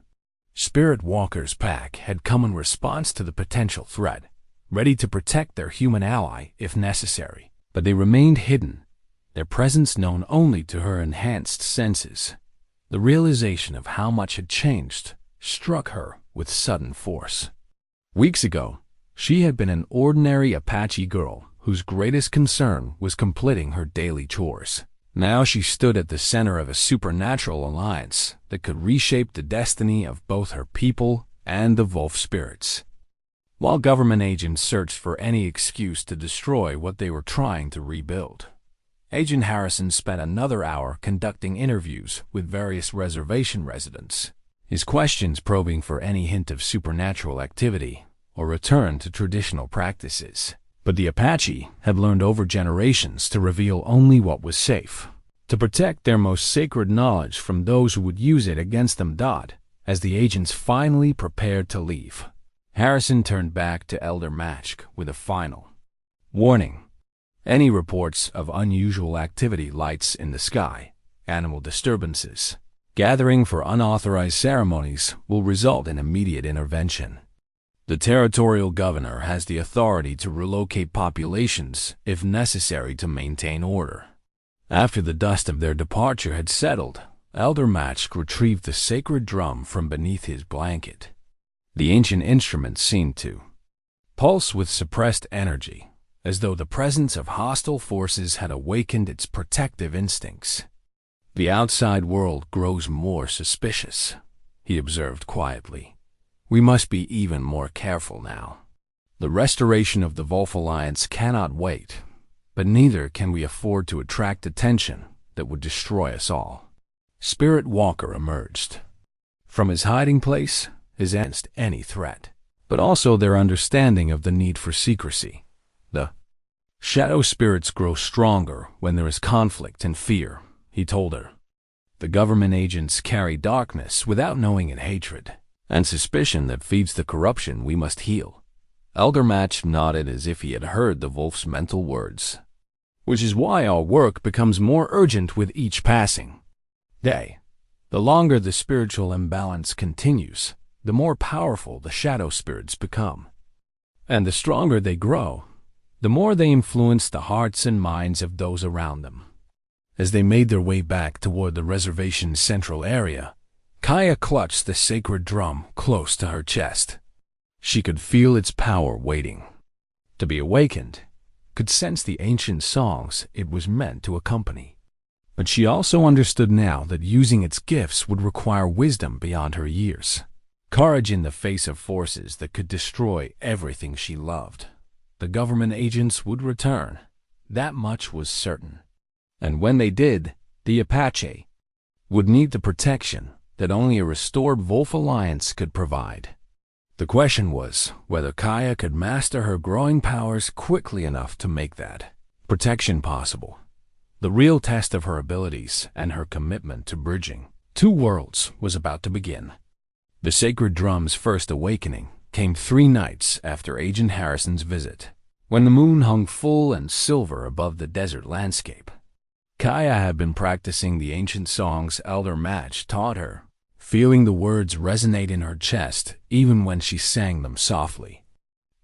[SPEAKER 1] Spirit Walker's pack had come in response to the potential threat, ready to protect their human ally if necessary, but they remained hidden, their presence known only to her enhanced senses. The realization of how much had changed struck her with sudden force. Weeks ago, she had been an ordinary Apache girl whose greatest concern was completing her daily chores. Now she stood at the center of a supernatural alliance that could reshape the destiny of both her people and the Wolf spirits. While government agents searched for any excuse to destroy what they were trying to rebuild, Agent Harrison spent another hour conducting interviews with various reservation residents, his questions probing for any hint of supernatural activity or return to traditional practices. But the Apache had learned over generations to reveal only what was safe, to protect their most sacred knowledge from those who would use it against them. As the agents finally prepared to leave, Harrison turned back to Elder Match with a final warning. "Any reports of unusual activity lights in the sky, animal disturbances. Gathering for unauthorized ceremonies will result in immediate intervention. The territorial governor has the authority to relocate populations if necessary to maintain order. After the dust of their departure had settled, Elder Match retrieved the sacred drum from beneath his blanket. The ancient instrument seemed to pulse with suppressed energy, as though the presence of hostile forces had awakened its protective instincts. "The outside world grows more suspicious," he observed quietly. "We must be even more careful now. The restoration of the Wolf Alliance cannot wait, but neither can we afford to attract attention that would destroy us all." Spirit Walker emerged. From his hiding place, his against any threat, but also their understanding of the need for secrecy. The shadow spirits grow stronger when there is conflict and fear, he told her. The government agents carry darkness without knowing it hatred, and suspicion that feeds the corruption we must heal. Elder Match nodded as if he had heard the wolf's mental words. "Which is why our work becomes more urgent with each passing day. The longer the spiritual imbalance continues, the more powerful the shadow spirits become. And the stronger they grow, the more they influence the hearts and minds of those around them." As they made their way back toward the reservation's central area, Kaya clutched the sacred drum close to her chest. She could feel its power waiting to be awakened, could sense the ancient songs it was meant to accompany. But she also understood now that using its gifts would require wisdom beyond her years, courage in the face of forces that could destroy everything she loved. The government agents would return, that much was certain. And when they did, the Apache would need the protection that only a restored Wolf Alliance could provide. The question was whether Kaya could master her growing powers quickly enough to make that protection possible. The real test of her abilities and her commitment to bridging two worlds was about to begin. The sacred drum's first awakening came 3 nights after Agent Harrison's visit, when the moon hung full and silver above the desert landscape. Kaya had been practicing the ancient songs Elder Match taught her, feeling the words resonate in her chest even when she sang them softly.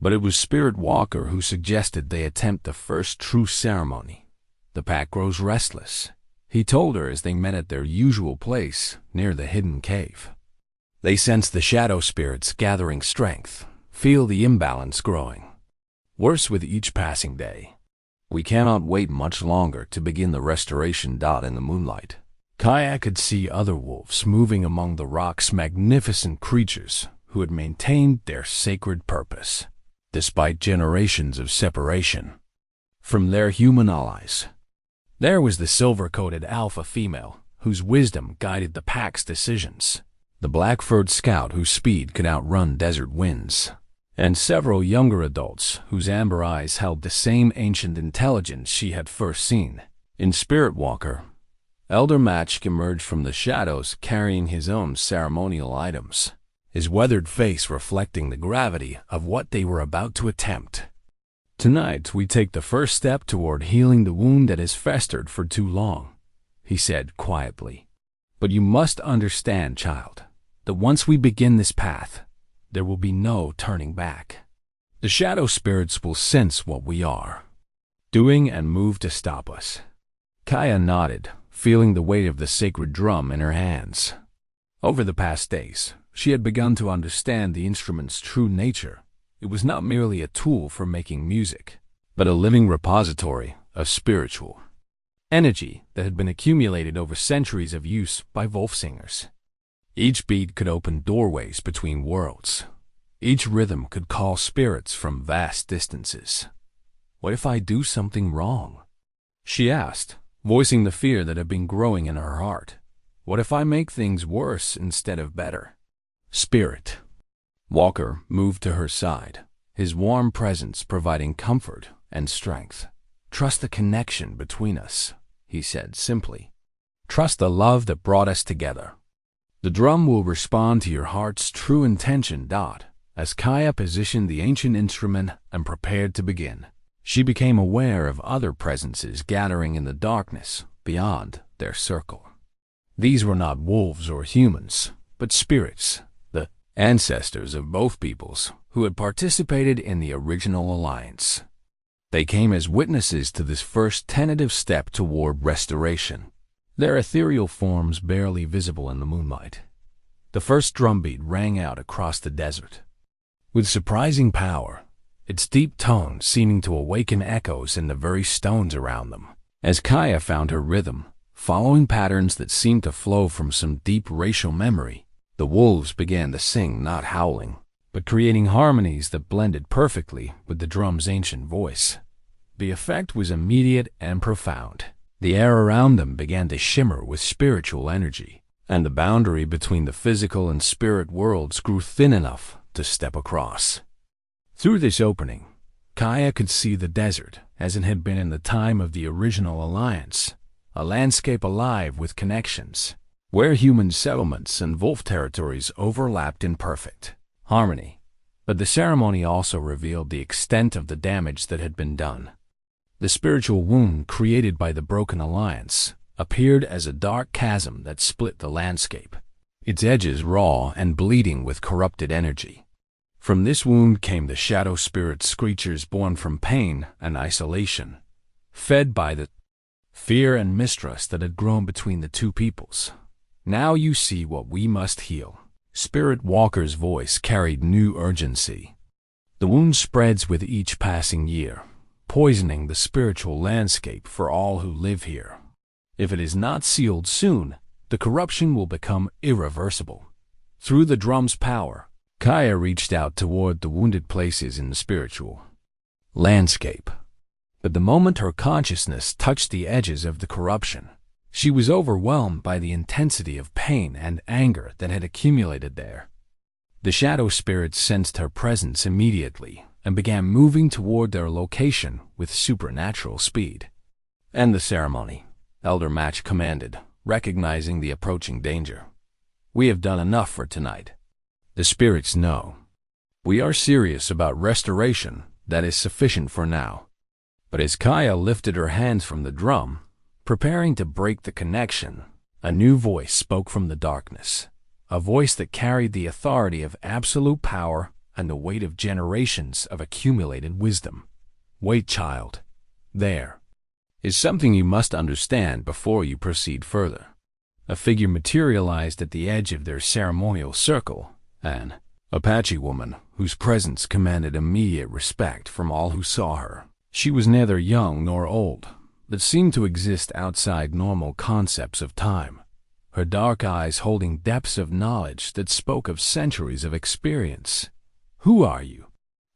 [SPEAKER 1] But it was Spirit Walker who suggested they attempt the first true ceremony. "The pack grows restless," he told her as they met at their usual place near the hidden cave. "They sense the shadow spirits gathering strength, feel the imbalance growing. Worse with each passing day. We cannot wait much longer to begin the restoration." In the moonlight, Kaya could see other wolves moving among the rocks, magnificent creatures who had maintained their sacred purpose, despite generations of separation from their human allies. There was the silver-coated alpha female, whose wisdom guided the pack's decisions, the black-furred scout whose speed could outrun desert winds, and several younger adults whose amber eyes held the same ancient intelligence she had first seen. In Spirit Walker, Elder Match emerged from the shadows carrying his own ceremonial items, his weathered face reflecting the gravity of what they were about to attempt. "Tonight we take the first step toward healing the wound that has festered for too long," he said quietly. "But you must understand, child, that once we begin this path, there will be no turning back. The shadow spirits will sense what we are doing and move to stop us." Kaya nodded, feeling the weight of the sacred drum in her hands. Over the past days, she had begun to understand the instrument's true nature. It was not merely a tool for making music, but a living repository of spiritual energy that had been accumulated over centuries of use by wolf singers. Each beat could open doorways between worlds. Each rhythm could call spirits from vast distances. "What if I do something wrong?" she asked, voicing the fear that had been growing in her heart. "What if I make things worse instead of better?" Spirit Walker moved to her side, his warm presence providing comfort and strength. "Trust the connection between us," he said simply. "Trust the love that brought us together. The drum will respond to your heart's true intention." As Kaya positioned the ancient instrument and prepared to begin, she became aware of other presences gathering in the darkness beyond their circle. These were not wolves or humans, but spirits, the ancestors of both peoples, who had participated in the original alliance. They came as witnesses to this first tentative step toward restoration, their ethereal forms barely visible in the moonlight. The first drumbeat rang out across the desert. With surprising power, its deep tone seeming to awaken echoes in the very stones around them. As Kaya found her rhythm, following patterns that seemed to flow from some deep racial memory, the wolves began to sing, not howling, but creating harmonies that blended perfectly with the drum's ancient voice. The effect was immediate and profound. The air around them began to shimmer with spiritual energy, and the boundary between the physical and spirit worlds grew thin enough to step across. Through this opening, Kaya could see the desert as it had been in the time of the original alliance, a landscape alive with connections, where human settlements and wolf territories overlapped in perfect harmony. But the ceremony also revealed the extent of the damage that had been done. The spiritual wound created by the broken alliance appeared as a dark chasm that split the landscape, its edges raw and bleeding with corrupted energy. From this wound came the shadow spirit creatures born from pain and isolation, fed by the fear and mistrust that had grown between the two peoples. Now you see what we must heal. Spirit Walker's voice carried new urgency. The wound spreads with each passing year, poisoning the spiritual landscape for all who live here. If it is not sealed soon, the corruption will become irreversible. Through the drum's power, Kaya reached out toward the wounded places in the spiritual landscape. But the moment her consciousness touched the edges of the corruption, she was overwhelmed by the intensity of pain and anger that had accumulated there. The shadow spirits sensed her presence immediately and began moving toward their location with supernatural speed. "End the ceremony," Elder Match commanded, recognizing the approaching danger. "We have done enough for tonight." The spirits know. "We are serious about restoration. That is sufficient for now." But as Kaya lifted her hands from the drum, preparing to break the connection, a new voice spoke from the darkness, a voice that carried the authority of absolute power and the weight of generations of accumulated wisdom. "Wait, child. There is something you must understand before you proceed further." A figure materialized at the edge of their ceremonial circle, an Apache woman whose presence commanded immediate respect from all who saw her. She was neither young nor old, but seemed to exist outside normal concepts of time, her dark eyes holding depths of knowledge that spoke of centuries of experience. "Who are you?"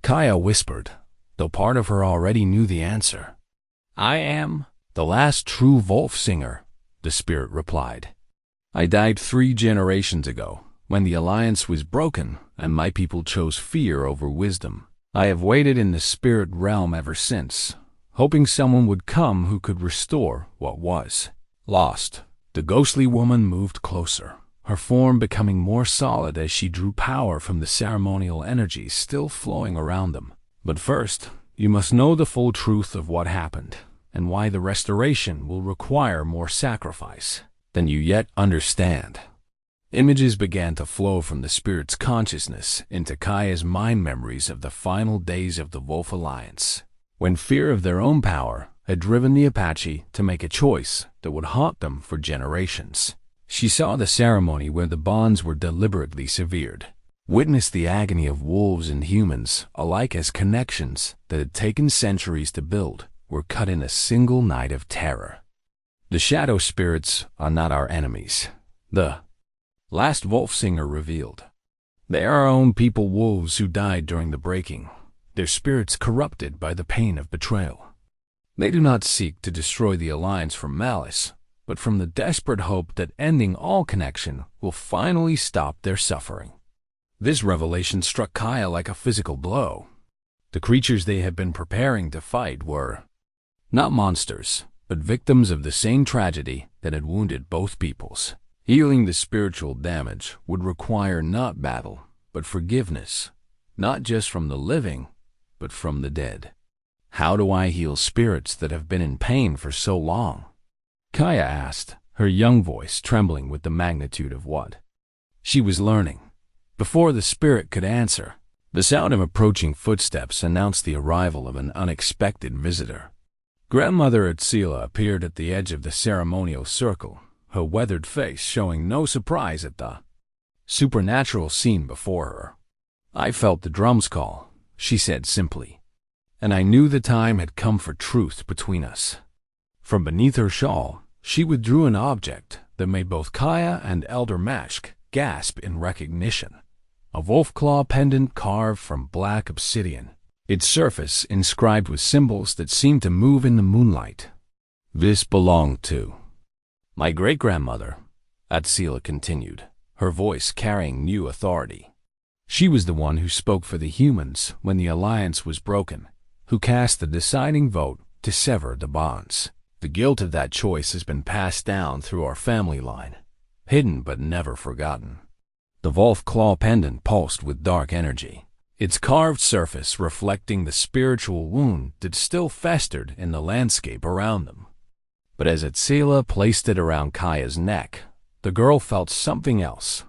[SPEAKER 1] Kaya whispered, though part of her already knew the answer. "I am the last true wolf singer," the spirit replied. "I died 3 generations ago, when the alliance was broken and my people chose fear over wisdom. I have waited in the spirit realm ever since, hoping someone would come who could restore what was lost." The ghostly woman moved closer, her form becoming more solid as she drew power from the ceremonial energies still flowing around them. "But first, you must know the full truth of what happened, and why the restoration will require more sacrifice than you yet understand." Images began to flow from the spirit's consciousness into Kaya's mind memories of the final days of the Wolf Alliance, when fear of their own power had driven the Apache to make a choice that would haunt them for generations. She saw the ceremony where the bonds were deliberately severed, witnessed the agony of wolves and humans alike as connections that had taken centuries to build were cut in a single night of terror. "The shadow spirits are not our enemies," the last wolf singer revealed. "They are our own people wolves who died during the breaking, their spirits corrupted by the pain of betrayal. They do not seek to destroy the alliance from malice, but from the desperate hope that ending all connection will finally stop their suffering." This revelation struck Kaya like a physical blow. The creatures they had been preparing to fight were not monsters, but victims of the same tragedy that had wounded both peoples. Healing the spiritual damage would require not battle, but forgiveness, not just from the living, but from the dead. "How do I heal spirits that have been in pain for so long?" Kaya asked, her young voice trembling with the magnitude of what she was learning. Before the spirit could answer, the sound of approaching footsteps announced the arrival of an unexpected visitor. Grandmother Atsila appeared at the edge of the ceremonial circle, her weathered face showing no surprise at the supernatural scene before her. "I felt the drums call," she said simply, "and I knew the time had come for truth between us." From beneath her shawl, she withdrew an object that made both Kaya and Elder Mashk gasp in recognition. A wolf claw pendant carved from black obsidian, its surface inscribed with symbols that seemed to move in the moonlight. "This belonged to my great-grandmother," Atsila continued, her voice carrying new authority. "She was the one who spoke for the humans when the alliance was broken, who cast the deciding vote to sever the bonds. The guilt of that choice has been passed down through our family line, hidden but never forgotten." The wolf claw pendant pulsed with dark energy, its carved surface reflecting the spiritual wound that still festered in the landscape around them. But as Atsila placed it around Kaya's neck, the girl felt something else,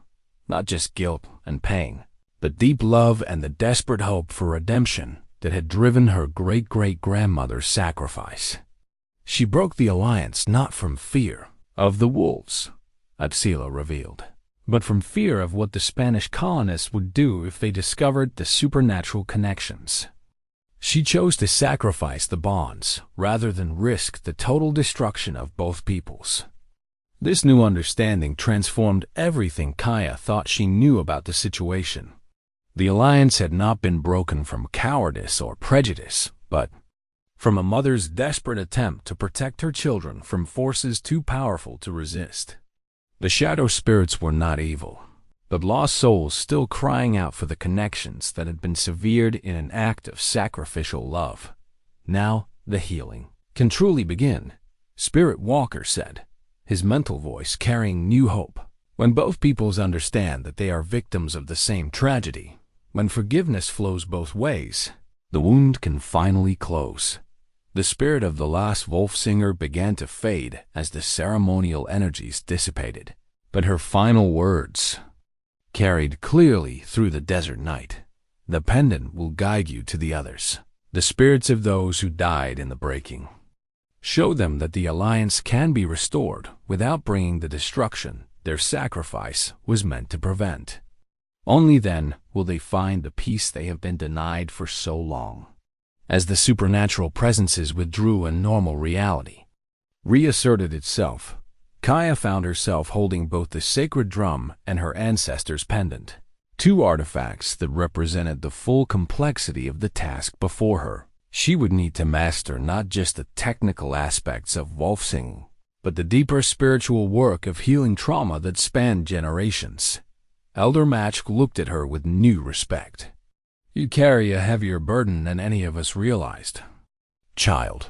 [SPEAKER 1] not just guilt and pain, but deep love and the desperate hope for redemption that had driven her great-great-grandmother's sacrifice. She broke the alliance not from fear of the wolves, Atsila revealed, but from fear of what the Spanish colonists would do if they discovered the supernatural connections. She chose to sacrifice the bonds rather than risk the total destruction of both peoples. This new understanding transformed everything Kaya thought she knew about the situation. The alliance had not been broken from cowardice or prejudice, but from a mother's desperate attempt to protect her children from forces too powerful to resist. The shadow spirits were not evil, but lost souls still crying out for the connections that had been severed in an act of sacrificial love. Now the healing can truly begin, Spirit Walker said, his mental voice carrying new hope. When both peoples understand that they are victims of the same tragedy, when forgiveness flows both ways, the wound can finally close. The spirit of the last wolf singer began to fade as the ceremonial energies dissipated, but her final words carried clearly through the desert night. "The pendant will guide you to the others, the spirits of those who died in the breaking. Show them that the alliance can be restored without bringing the destruction their sacrifice was meant to prevent. Only then will they find the peace they have been denied for so long." As the supernatural presences withdrew and normal reality reasserted itself, Kaya found herself holding both the sacred drum and her ancestor's pendant, two artifacts that represented the full complexity of the task before her. She would need to master not just the technical aspects of wolf singing, but the deeper spiritual work of healing trauma that spanned generations. Elder Match looked at her with new respect. "You carry a heavier burden than any of us realized, child.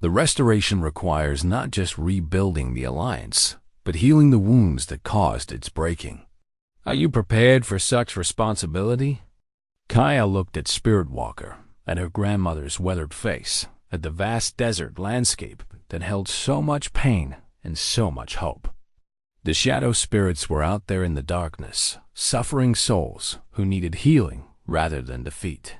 [SPEAKER 1] The restoration requires not just rebuilding the alliance, but healing the wounds that caused its breaking. Are you prepared for such responsibility?" Kaya looked at Spirit Walker, at her grandmother's weathered face, at the vast desert landscape that held so much pain and so much hope. The shadow spirits were out there in the darkness, suffering souls who needed healing rather than defeat.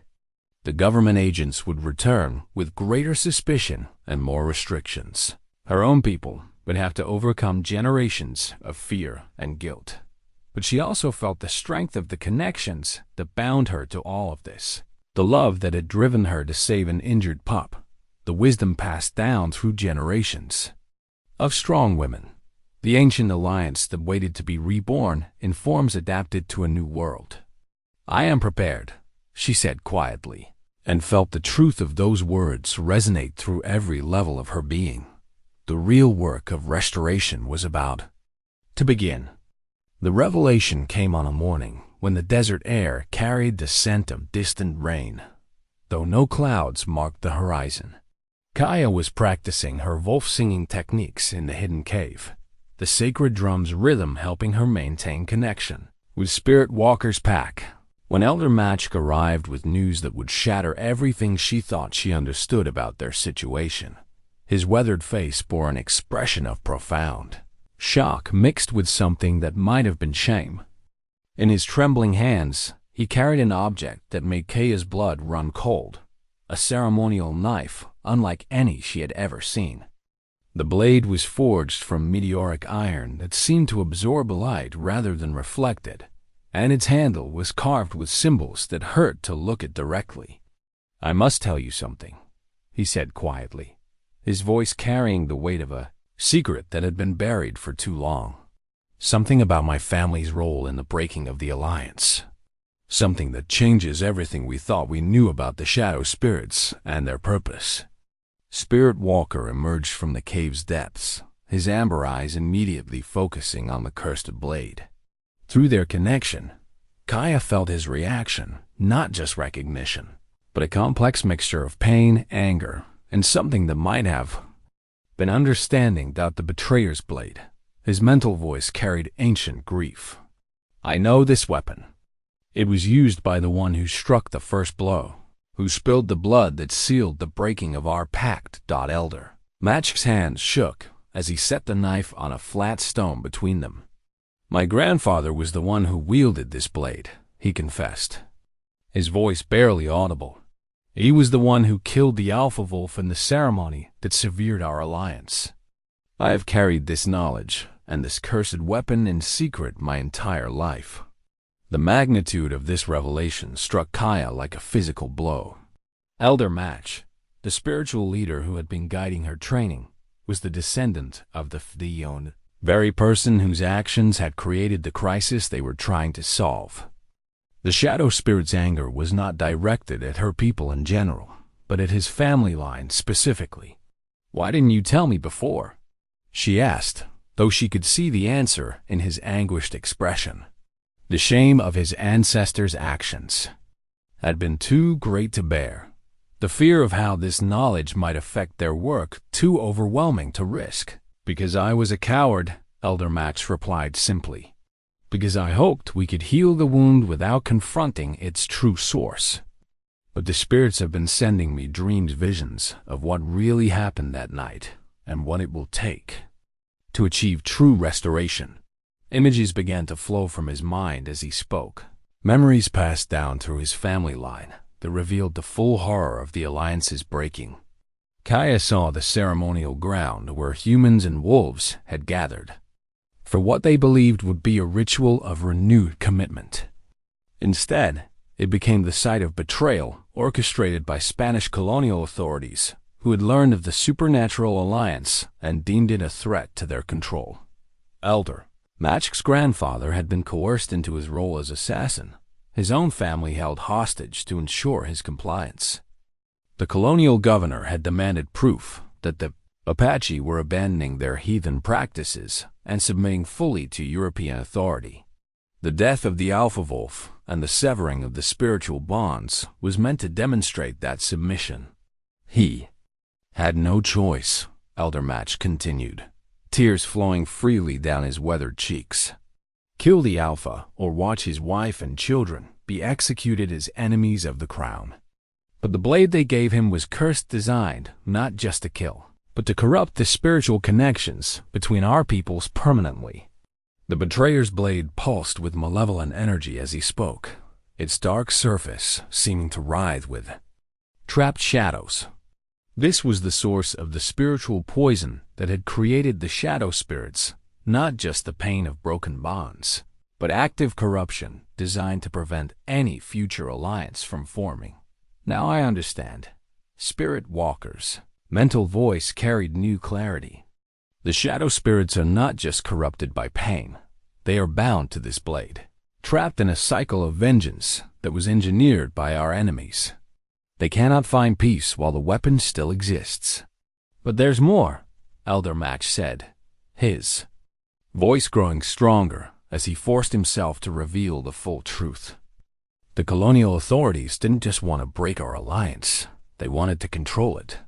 [SPEAKER 1] The government agents would return with greater suspicion and more restrictions. Her own people would have to overcome generations of fear and guilt. But she also felt the strength of the connections that bound her to all of this. The love that had driven her to save an injured pup. The wisdom passed down through generations of strong women. The ancient alliance that waited to be reborn in forms adapted to a new world. "I am prepared," she said quietly, and felt the truth of those words resonate through every level of her being. The real work of restoration was about to begin. The revelation came on a morning when the desert air carried the scent of distant rain, though no clouds marked the horizon. Kaya was practicing her wolf singing techniques in the hidden cave, the sacred drum's rhythm helping her maintain connection with Spirit Walker's pack. When Elder Matchk arrived with news that would shatter everything she thought she understood about their situation, his weathered face bore an expression of profound shock mixed with something that might have been shame. In his trembling hands, he carried an object that made Kaya's blood run cold, a ceremonial knife unlike any she had ever seen. The blade was forged from meteoric iron that seemed to absorb light rather than reflect it, and its handle was carved with symbols that hurt to look at directly. "I must tell you something," he said quietly, his voice carrying the weight of a secret that had been buried for too long. "Something about my family's role in the breaking of the Alliance. Something that changes everything we thought we knew about the shadow spirits and their purpose." Spirit Walker emerged from the cave's depths, his amber eyes immediately focusing on the cursed blade. Through their connection, Kaya felt his reaction, not just recognition, but a complex mixture of pain, anger, and something that might have been understanding that the betrayer's blade. His mental voice carried ancient grief. "I know this weapon. It was used by the one who struck the first blow, who spilled the blood that sealed the breaking of our pact. Elder." Match's hands shook as he set the knife on a flat stone between them. "My grandfather was the one who wielded this blade," he confessed, his voice barely audible. "He was the one who killed the Alpha Wolf in the ceremony that severed our alliance. I have carried this knowledge and this cursed weapon in secret my entire life." The magnitude of this revelation struck Kaya like a physical blow. Elder Match, the spiritual leader who had been guiding her training, was the descendant of the Fdion, very person whose actions had created the crisis they were trying to solve. The shadow spirit's anger was not directed at her people in general, but at his family line specifically. "Why didn't you tell me before?" she asked, though she could see the answer in his anguished expression. The shame of his ancestors' actions had been too great to bear. The fear of how this knowledge might affect their work too overwhelming to risk. "Because I was a coward," Elder Max replied simply. "Because I hoped we could heal the wound without confronting its true source. But the spirits have been sending me dreamed visions of what really happened that night and what it will take to achieve true restoration." Images began to flow from his mind as he spoke. Memories passed down through his family line that revealed the full horror of the Alliance's breaking. Kaya saw the ceremonial ground where humans and wolves had gathered for what they believed would be a ritual of renewed commitment. Instead, it became the site of betrayal orchestrated by Spanish colonial authorities who had learned of the supernatural alliance and deemed it a threat to their control. Elder Match's grandfather had been coerced into his role as assassin, his own family held hostage to ensure his compliance. The colonial governor had demanded proof that the Apache were abandoning their heathen practices and submitting fully to European authority. The death of the Alpha Wolf and the severing of the spiritual bonds was meant to demonstrate that submission. He had no choice, Elder Match continued, tears flowing freely down his weathered cheeks. Kill the Alpha or watch his wife and children be executed as enemies of the crown. But the blade they gave him was cursed, designed not just to kill, but to corrupt the spiritual connections between our peoples permanently. The betrayer's blade pulsed with malevolent energy as he spoke, its dark surface seeming to writhe with trapped shadows. This was the source of the spiritual poison that had created the shadow spirits, not just the pain of broken bonds, but active corruption designed to prevent any future alliance from forming. Now I understand. Spirit walkers. Mental voice carried new clarity. The shadow spirits are not just corrupted by pain. They are bound to this blade, trapped in a cycle of vengeance that was engineered by our enemies. They cannot find peace while the weapon still exists. But there's more, Elder Max said, his voice growing stronger as he forced himself to reveal the full truth. The colonial authorities didn't just want to break our alliance, they wanted to control it.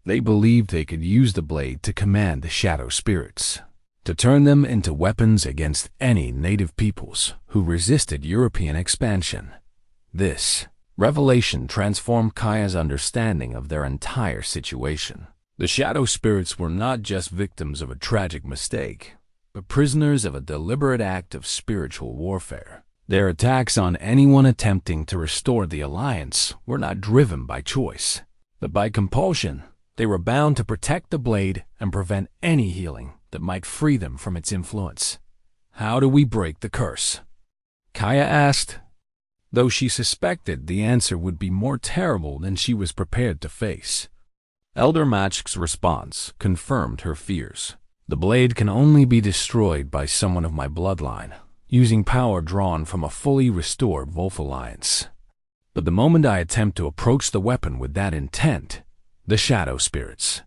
[SPEAKER 1] They believed they could use the blade to command the shadow spirits, to turn them into weapons against any native peoples who resisted European expansion. This revelation transformed Kaya's understanding of their entire situation. The shadow spirits were not just victims of a tragic mistake. but prisoners of a deliberate act of spiritual warfare. Their attacks on anyone attempting to restore the alliance were not driven by choice, but by compulsion. They were bound to protect the blade and prevent any healing that might free them from its influence. How do we break the curse? Kaya asked, though she suspected the answer would be more terrible than she was prepared to face. Elder Machk's response confirmed her fears. The blade can only be destroyed by someone of my bloodline, using power drawn from a fully restored Wolf Alliance. But the moment I attempt to approach the weapon with that intent, the shadow spirits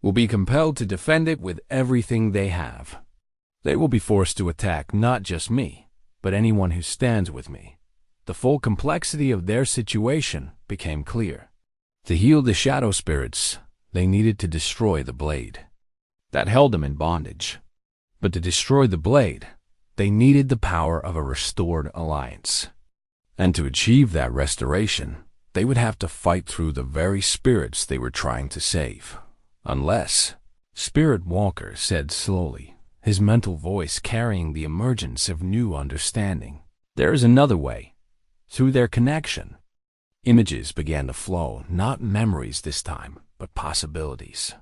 [SPEAKER 1] will be compelled to defend it with everything they have. They will be forced to attack not just me, but anyone who stands with me. The full complexity of their situation became clear. To heal the shadow spirits, they needed to destroy the blade that held them in bondage. But to destroy the blade, they needed the power of a restored alliance. And to achieve that restoration, they would have to fight through the very spirits they were trying to save. Unless, Spirit Walker said slowly, his mental voice carrying the emergence of new understanding, there is another way. Through their connection, images began to flow, not memories this time, but possibilities.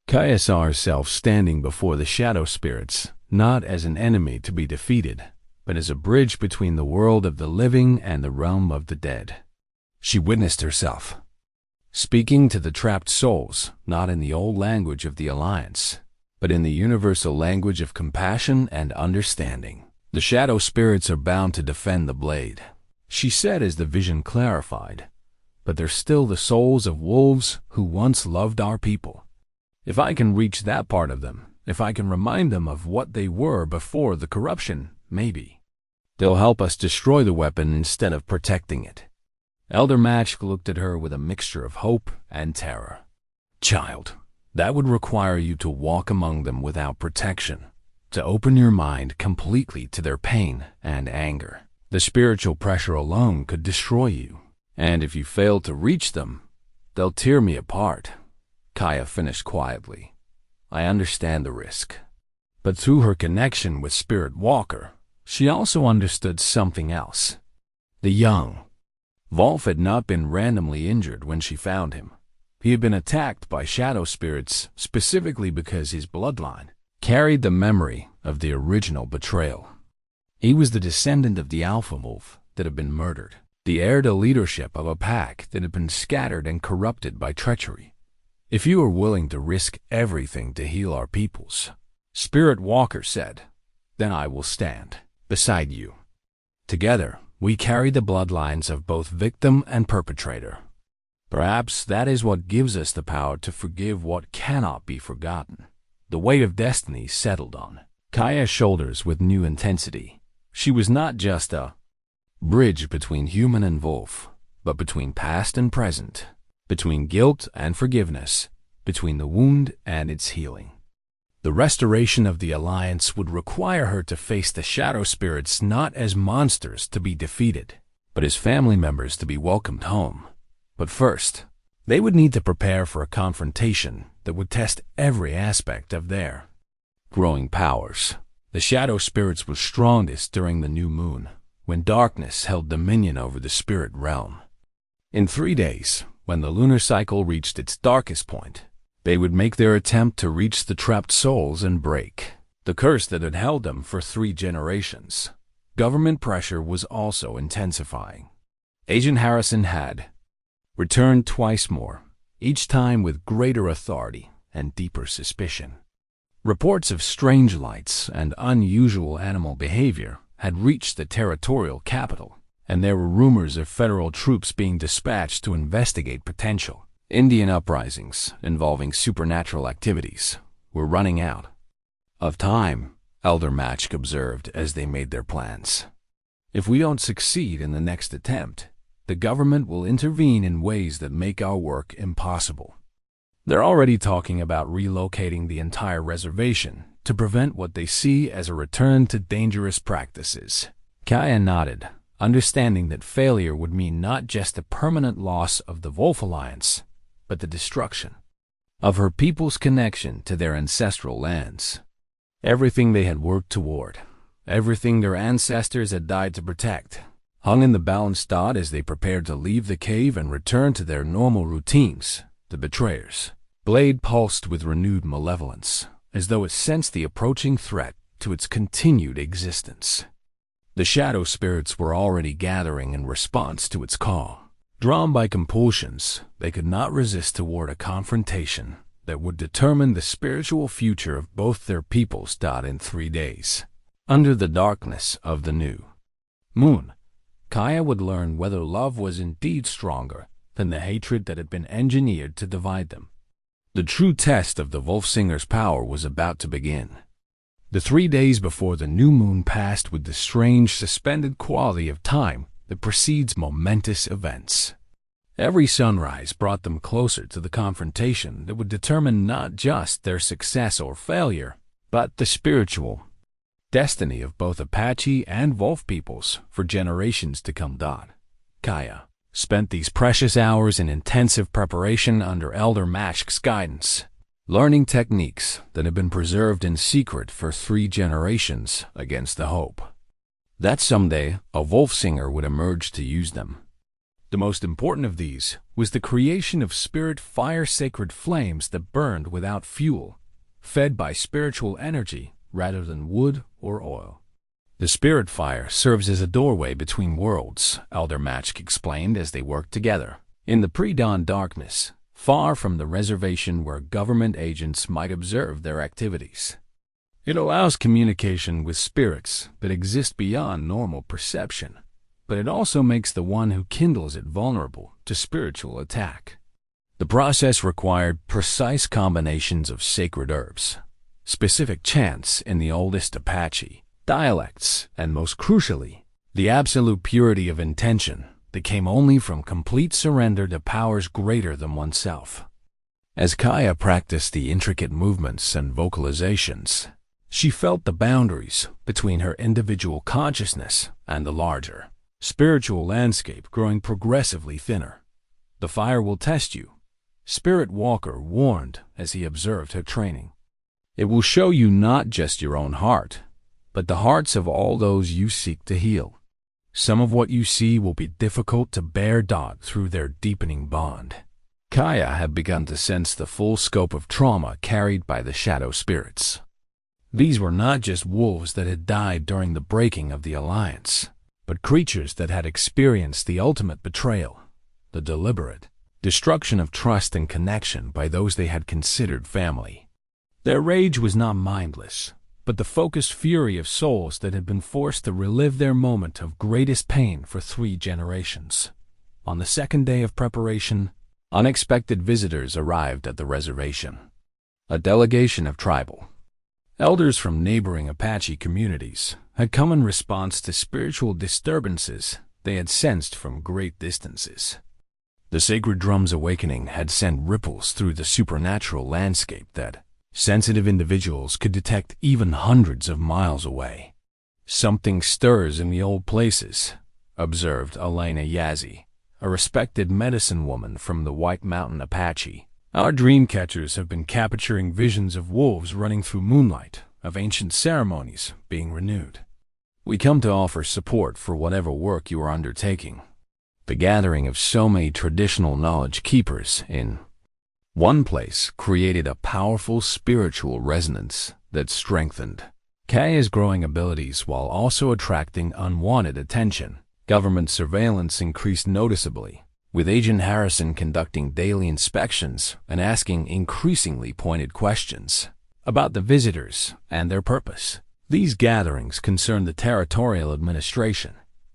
[SPEAKER 1] Kaya saw herself standing before the shadow spirits, not as an enemy to be defeated, but as a bridge between the world of the living and the realm of the dead. She witnessed herself speaking to the trapped souls, not in the old language of the Alliance, but in the universal language of compassion and understanding. The shadow spirits are bound to defend the blade, she said as the vision clarified, but they're still the souls of wolves who once loved our people. If I can reach that part of them, if I can remind them of what they were before the corruption, maybe they'll help us destroy the weapon instead of protecting it. Elder Machk looked at her with a mixture of hope and terror. Child, that would require you to walk among them without protection, to open your mind completely to their pain and anger. The spiritual pressure alone could destroy you, and if you fail to reach them, they'll tear me apart. Kaya finished quietly. I understand the risk. But through her connection with Spirit Walker, she also understood something else. The young Wolf had not been randomly injured when she found him. He had been attacked by shadow spirits specifically because his bloodline carried the memory of the original betrayal. He was the descendant of the Alpha Wolf that had been murdered, the heir to leadership of a pack that had been scattered and corrupted by treachery. If you are willing to risk everything to heal our peoples, Spirit Walker said, then I will stand beside you. Together, we carry the bloodlines of both victim and perpetrator. Perhaps that is what gives us the power to forgive what cannot be forgotten. The weight of destiny settled on Kaya's shoulders with new intensity. She was not just a bridge between human and wolf, but between past and present, between guilt and forgiveness, between the wound and its healing. The restoration of the Alliance would require her to face the shadow spirits not as monsters to be defeated, but as family members to be welcomed home. But first, they would need to prepare for a confrontation that would test every aspect of their growing powers. The shadow spirits were strongest during the new moon, when darkness held dominion over the spirit realm. In 3 days, when the lunar cycle reached its darkest point, they would make their attempt to reach the trapped souls and break the curse that had held them for 3 generations. Government pressure was also intensifying. Agent Harrison had returned twice more, each time with greater authority and deeper suspicion. Reports of strange lights and unusual animal behavior had reached the territorial capital, and there were rumors of federal troops being dispatched to investigate potential Indian uprisings involving supernatural activities were running out of time, Elder Machk observed as they made their plans. If we don't succeed in the next attempt, the government will intervene in ways that make our work impossible. They're already talking about relocating the entire reservation to prevent what they see as a return to dangerous practices. Kaya nodded, understanding that failure would mean not just the permanent loss of the Wolf Alliance, but the destruction of her people's connection to their ancestral lands. Everything they had worked toward, everything their ancestors had died to protect, hung in the balanced dot as they prepared to leave the cave and return to their normal routines. The betrayers' blade pulsed with renewed malevolence, as though it sensed the approaching threat to its continued existence. The shadow spirits were already gathering in response to its call. Drawn by compulsions, they could not resist toward a confrontation that would determine the spiritual future of both their peoples. In 3 days, under the darkness of the new moon, Kaya would learn whether love was indeed stronger than the hatred that had been engineered to divide them. The true test of the Wolfsinger's power was about to begin. The 3 days before the new moon passed with the strange suspended quality of time that precedes momentous events. Every sunrise brought them closer to the confrontation that would determine not just their success or failure, but the spiritual destiny of both Apache and Wolf peoples for generations to come. Kaya spent these precious hours in intensive preparation under Elder Mashk's guidance, learning techniques that had been preserved in secret for 3 generations against the hope that someday a Wolfsinger would emerge to use them. The most important of these was the creation of spirit fire sacred flames that burned without fuel, fed by spiritual energy rather than wood or oil. The spirit fire serves as a doorway between worlds, Elder Mashk explained as they worked together. In the pre-dawn darkness, far from the reservation where government agents might observe their activities. It allows communication with spirits that exist beyond normal perception, but it also makes the one who kindles it vulnerable to spiritual attack. The process required precise combinations of sacred herbs, specific chants in the oldest Apache dialects, and most crucially, the absolute purity of intention that came only from complete surrender to powers greater than oneself. As Kaya practiced the intricate movements and vocalizations, she felt the boundaries between her individual consciousness and the larger spiritual landscape growing progressively thinner. "The fire will test you," Spirit Walker warned as he observed her training. "It will show you not just your own heart, but the hearts of all those you seek to heal. Some of what you see will be difficult to bear through their deepening bond." Kaya had begun to sense the full scope of trauma carried by the shadow spirits. These were not just wolves that had died during the breaking of the alliance, but creatures that had experienced the ultimate betrayal, the deliberate destruction of trust and connection by those they had considered family. Their rage was not mindless, but the focused fury of souls that had been forced to relive their moment of greatest pain for 3 generations. On the 2nd day of preparation, unexpected visitors arrived at the reservation. A delegation of tribal elders from neighboring Apache communities had come in response to spiritual disturbances they had sensed from great distances. The sacred drum's awakening had sent ripples through the supernatural landscape that sensitive individuals could detect even hundreds of miles away. "Something stirs in the old places," observed Elena Yazzie, a respected medicine woman from the White Mountain Apache. "Our dream catchers have been capturing visions of wolves running through moonlight, of ancient ceremonies being renewed. We come to offer support for whatever work you are undertaking." The gathering of so many traditional knowledge keepers in one place created a powerful spiritual resonance that strengthened Kaya's growing abilities while also attracting unwanted attention. Government surveillance increased noticeably, with Agent Harrison conducting daily inspections and asking increasingly pointed questions about the visitors and their purpose. These gatherings concerned the territorial administration.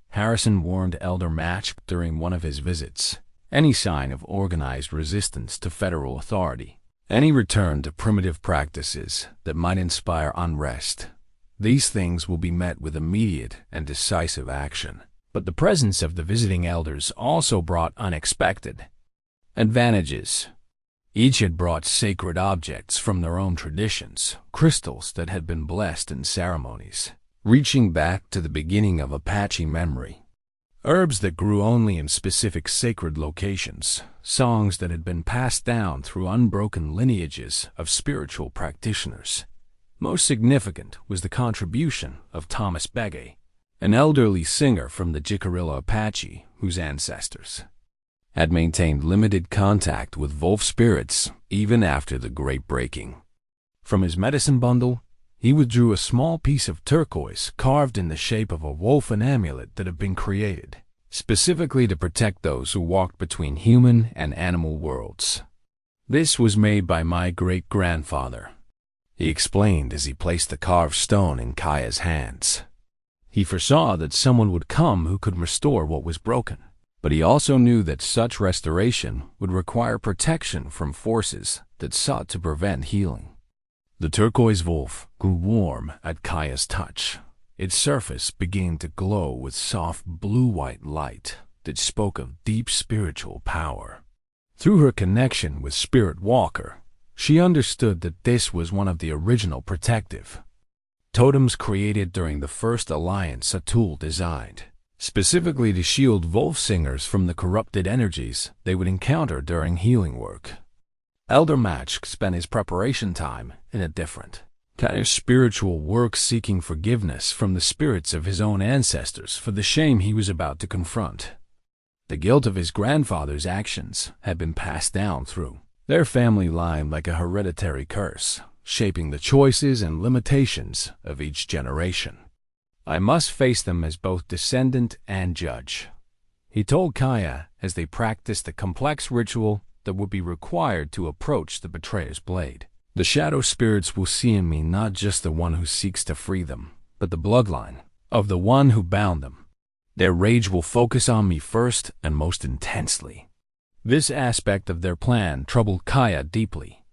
[SPEAKER 1] Harrison warned Elder Mashk during one of his visits. Any sign of organized resistance to federal authority, any return to primitive practices that might inspire unrest, these things will be met with immediate and decisive action. But the presence of the visiting elders also brought unexpected advantages. Each had brought sacred objects from their own traditions, crystals that had been blessed in ceremonies, reaching back to the beginning of Apache memory. Herbs that grew only in specific sacred locations, songs that had been passed down through unbroken lineages of spiritual practitioners. Most significant was the contribution of Thomas Begay, an elderly singer from the Jicarilla Apache whose ancestors had maintained limited contact with wolf spirits even after the Great Breaking. From his medicine bundle, he withdrew a small piece of turquoise carved in the shape of a wolf, an amulet that had been created specifically to protect those who walked between human and animal worlds. This was made by my great-grandfather, he explained as he placed the carved stone in Kaya's hands. He foresaw that someone would come who could restore what was broken, but he also knew that such restoration would require protection from forces that sought to prevent healing. The turquoise wolf grew warm at Kaya's touch. Its surface began to glow with soft blue-white light that spoke of deep spiritual power. Through her connection with Spirit Walker, she understood that this was one of the original protective totems created during the first alliance Atul designed, specifically to shield wolf singers from the corrupted energies they would encounter during healing work. Elder Match spent his preparation time in a different kind of spiritual work, seeking forgiveness from the spirits of his own ancestors for the shame he was about to confront. The guilt of his grandfather's actions had been passed down through their family line like a hereditary curse, shaping the choices and limitations of each generation. I must face them as both descendant and judge, he told Kaya as they practiced the complex ritual that would be required to approach the betrayer's blade. The shadow spirits will see in me not just the one who seeks to free them, but the bloodline of the one who bound them. Their rage will focus on me first and most intensely. This aspect of their plan troubled Kaya deeply.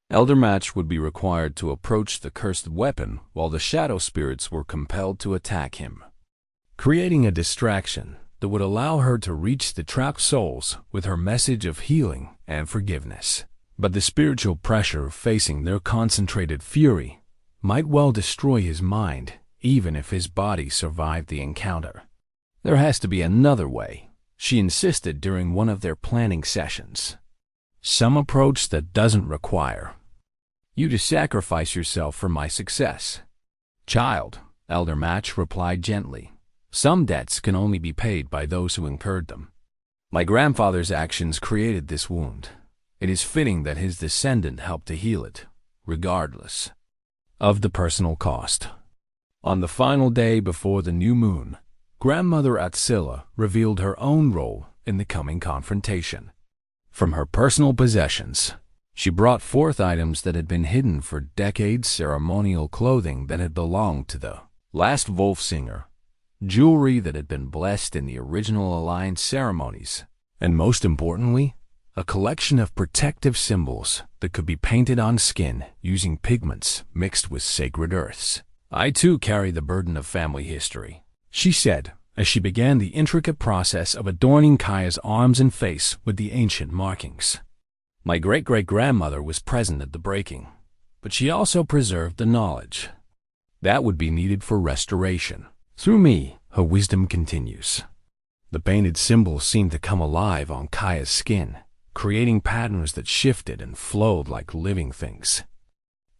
[SPEAKER 1] Elder Match would be required to approach the cursed weapon while the shadow spirits were compelled to attack him, creating a distraction that would allow her to reach the trapped souls with her message of healing and forgiveness. But the spiritual pressure of facing their concentrated fury might well destroy his mind, even if his body survived the encounter. There has to be another way, she insisted during one of their planning sessions. Some approach that doesn't require you to sacrifice yourself for my success. Child, Elder Match replied gently. Some debts can only be paid by those who incurred them. My grandfather's actions created this wound. It is fitting that his descendant help to heal it, regardless of the personal cost. On the final day before the new moon, Grandmother Atsila revealed her own role in the coming confrontation. From her personal possessions, she brought forth items that had been hidden for decades, ceremonial clothing that had belonged to the last wolf singer, jewelry that had been blessed in the original alliance ceremonies, and most importantly, a collection of protective symbols that could be painted on skin using pigments mixed with sacred earths. I too carry the burden of family history, she said, as she began the intricate process of adorning Kaya's arms and face with the ancient markings. My great-great-grandmother was present at the breaking, but she also preserved the knowledge that would be needed for restoration. Through me, her wisdom continues. The painted symbols seemed to come alive on Kaya's skin, creating patterns that shifted and flowed like living things.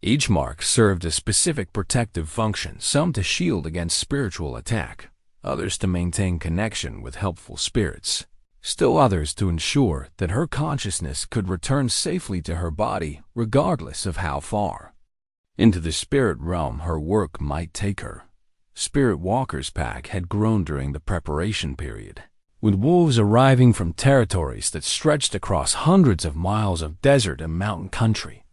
[SPEAKER 1] Each mark served a specific protective function, some to shield against spiritual attack, others to maintain connection with helpful spirits, still others to ensure that her consciousness could return safely to her body regardless of how far into the spirit realm her work might take her. Spirit Walker's pack had grown during the preparation period, with wolves arriving from territories that stretched across hundreds of miles of desert and mountain country.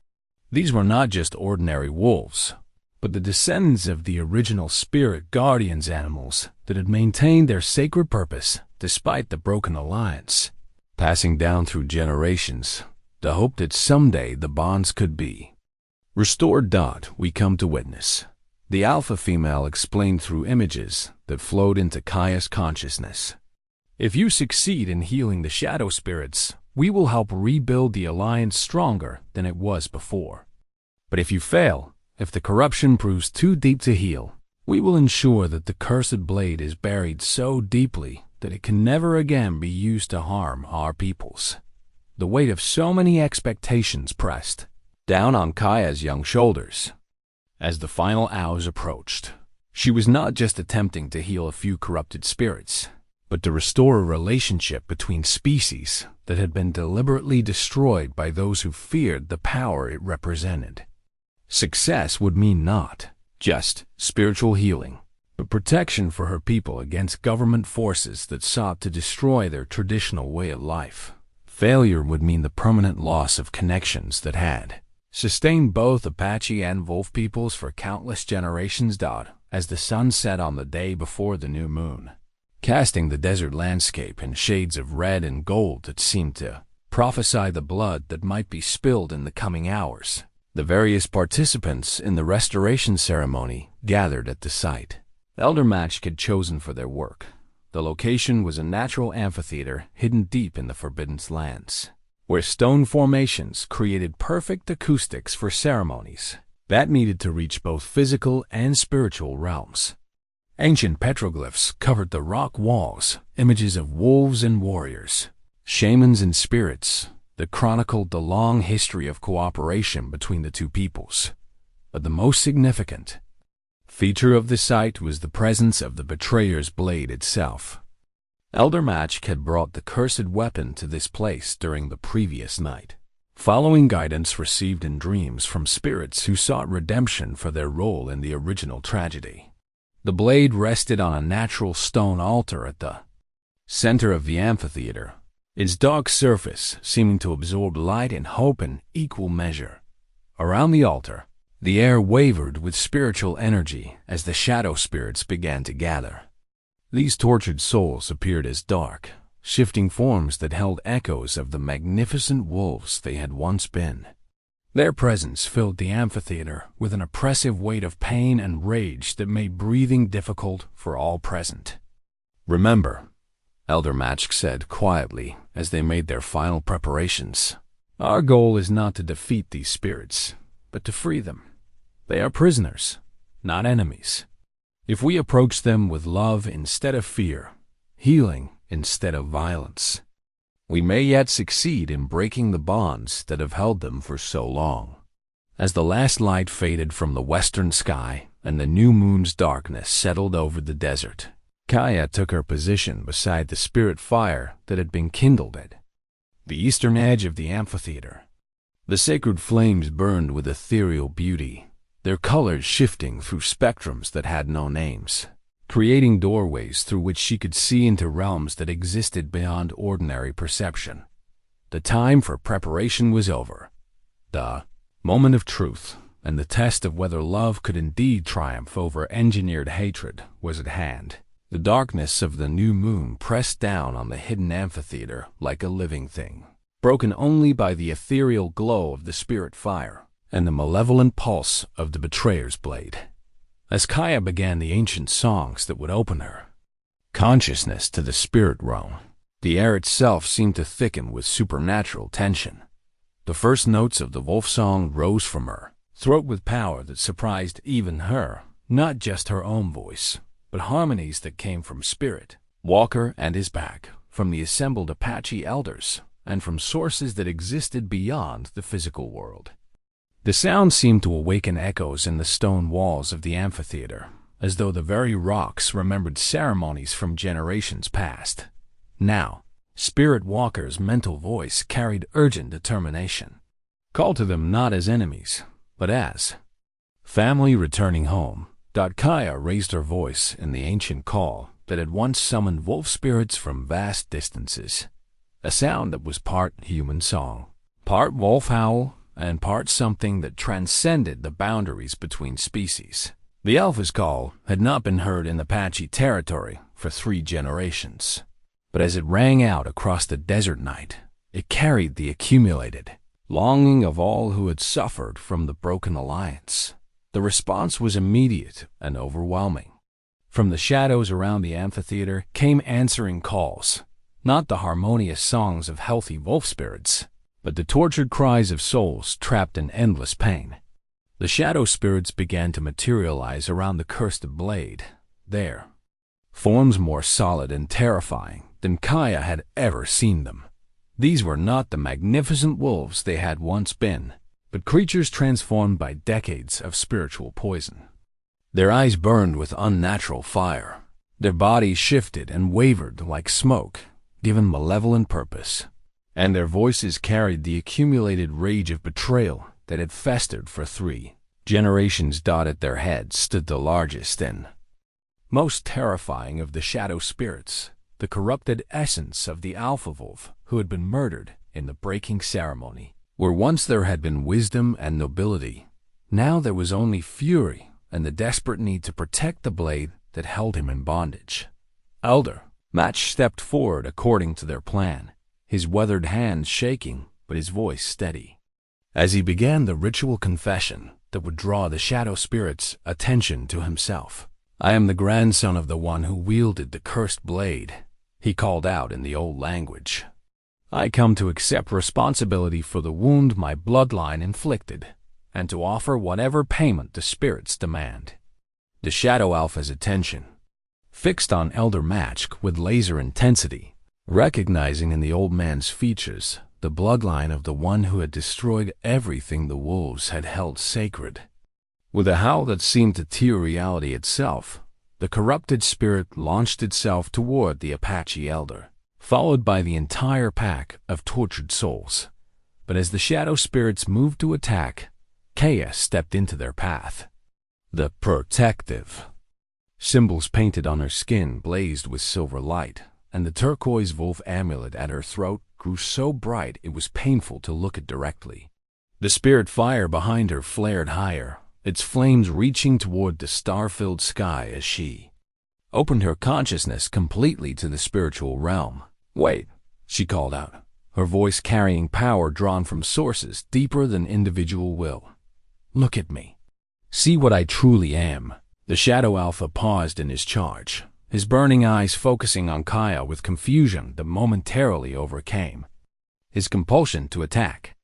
[SPEAKER 1] These were not just ordinary wolves, but the descendants of the original spirit guardians animals that had maintained their sacred purpose despite the broken alliance, passing down through generations the hope that someday the bonds could be restored. We come to witness, the alpha female explained through images that flowed into Kaya's consciousness. If you succeed in healing the shadow spirits, we will help rebuild the alliance stronger than it was before. But if you fail, if the corruption proves too deep to heal, we will ensure that the cursed blade is buried so deeply that it can never again be used to harm our peoples. The weight of so many expectations pressed down on Kaya's young shoulders. As the final hours approached, she was not just attempting to heal a few corrupted spirits, but to restore a relationship between species that had been deliberately destroyed by those who feared the power it represented. Success would mean not just spiritual healing, but protection for her people against government forces that sought to destroy their traditional way of life. Failure would mean the permanent loss of connections that had sustained both Apache and Wolf peoples for countless generations. As the sun set on the day before the new moon, casting the desert landscape in shades of red and gold that seemed to prophesy the blood that might be spilled in the coming hours, the various participants in the restoration ceremony gathered at the site Elder Match had chosen for their work. The location was a natural amphitheater hidden deep in the Forbidden Lands, where stone formations created perfect acoustics for ceremonies that needed to reach both physical and spiritual realms. Ancient petroglyphs covered the rock walls, images of wolves and warriors, shamans and spirits, that chronicled the long history of cooperation between the two peoples. But the most significant feature of the site was the presence of the betrayer's blade itself. Elder Match had brought the cursed weapon to this place during the previous night, following guidance received in dreams from spirits who sought redemption for their role in the original tragedy. The blade rested on a natural stone altar at the center of the amphitheater, its dark surface seeming to absorb light and hope in equal measure. Around the altar, the air wavered with spiritual energy as the shadow spirits began to gather. These tortured souls appeared as dark, shifting forms that held echoes of the magnificent wolves they had once been. Their presence filled the amphitheater with an oppressive weight of pain and rage that made breathing difficult for all present. "Remember," Elder Match said quietly as they made their final preparations, "our goal is not to defeat these spirits, but to free them. They are prisoners, not enemies. If we approach them with love instead of fear, healing instead of violence, we may yet succeed in breaking the bonds that have held them for so long." As the last light faded from the western sky and the new moon's darkness settled over the desert, Kaya took her position beside the spirit fire that had been kindled at the eastern edge of the amphitheater. The sacred flames burned with ethereal beauty, their colors shifting through spectrums that had no names, creating doorways through which she could see into realms that existed beyond ordinary perception. The time for preparation was over. The moment of truth and the test of whether love could indeed triumph over engineered hatred was at hand. The darkness of the new moon pressed down on the hidden amphitheater like a living thing, broken only by the ethereal glow of the spirit fire and the malevolent pulse of the betrayer's blade. As Kaya began the ancient songs that would open her consciousness to the spirit realm, the air itself seemed to thicken with supernatural tension. The first notes of the wolf song rose from her throat with power that surprised even her, not just her own voice, but harmonies that came from Spirit, Walker and his pack, from the assembled Apache elders, and from sources that existed beyond the physical world. The sound seemed to awaken echoes in the stone walls of the amphitheater, as though the very rocks remembered ceremonies from generations past. Now, Spirit Walker's mental voice carried urgent determination. Called to them not as enemies, but as family returning home. Kaya raised her voice in the ancient call that had once summoned wolf spirits from vast distances, a sound that was part human song, part wolf howl, and part something that transcended the boundaries between species. The Alpha's call had not been heard in Apache territory for 3 generations, but as it rang out across the desert night, it carried the accumulated longing of all who had suffered from the broken alliance. The response was immediate and overwhelming. From the shadows around the amphitheater came answering calls, not the harmonious songs of healthy wolf spirits, but the tortured cries of souls trapped in endless pain. The shadow spirits began to materialize around the cursed blade, there, forms more solid and terrifying than Kaya had ever seen them. These were not the magnificent wolves they had once been, but but creatures transformed by decades of spiritual poison. Their eyes burned with unnatural fire. Their bodies shifted and wavered like smoke, given malevolent purpose. And their voices carried the accumulated rage of betrayal that had festered for 3 generations. At their heads stood the largest and most terrifying of the shadow spirits, the corrupted essence of the Alpha Wolf who had been murdered in the breaking ceremony. Where once there had been wisdom and nobility, now there was only fury and the desperate need to protect the blade that held him in bondage. Elder Match stepped forward according to their plan, his weathered hands shaking but his voice steady. As he began the ritual confession that would draw the shadow spirit's attention to himself. "I am the grandson of the one who wielded the cursed blade," he called out in the old language. "I come to accept responsibility for the wound my bloodline inflicted, and to offer whatever payment the spirits demand." The Shadow Alpha's attention fixed on Elder Match with laser intensity, recognizing in the old man's features the bloodline of the one who had destroyed everything the wolves had held sacred. With a howl that seemed to tear reality itself, the corrupted spirit launched itself toward the Apache elder, followed by the entire pack of tortured souls. But as the shadow spirits moved to attack, chaos stepped into their path. The protective symbols painted on her skin blazed with silver light, and the turquoise wolf amulet at her throat grew so bright it was painful to look at directly. The spirit fire behind her flared higher, its flames reaching toward the star-filled sky as she opened her consciousness completely to the spiritual realm. "Wait," she called out, her voice carrying power drawn from sources deeper than individual will. "Look at me. See what I truly am." The Shadow Alpha paused in his charge, his burning eyes focusing on Kaya with confusion that momentarily overcame his compulsion to attack.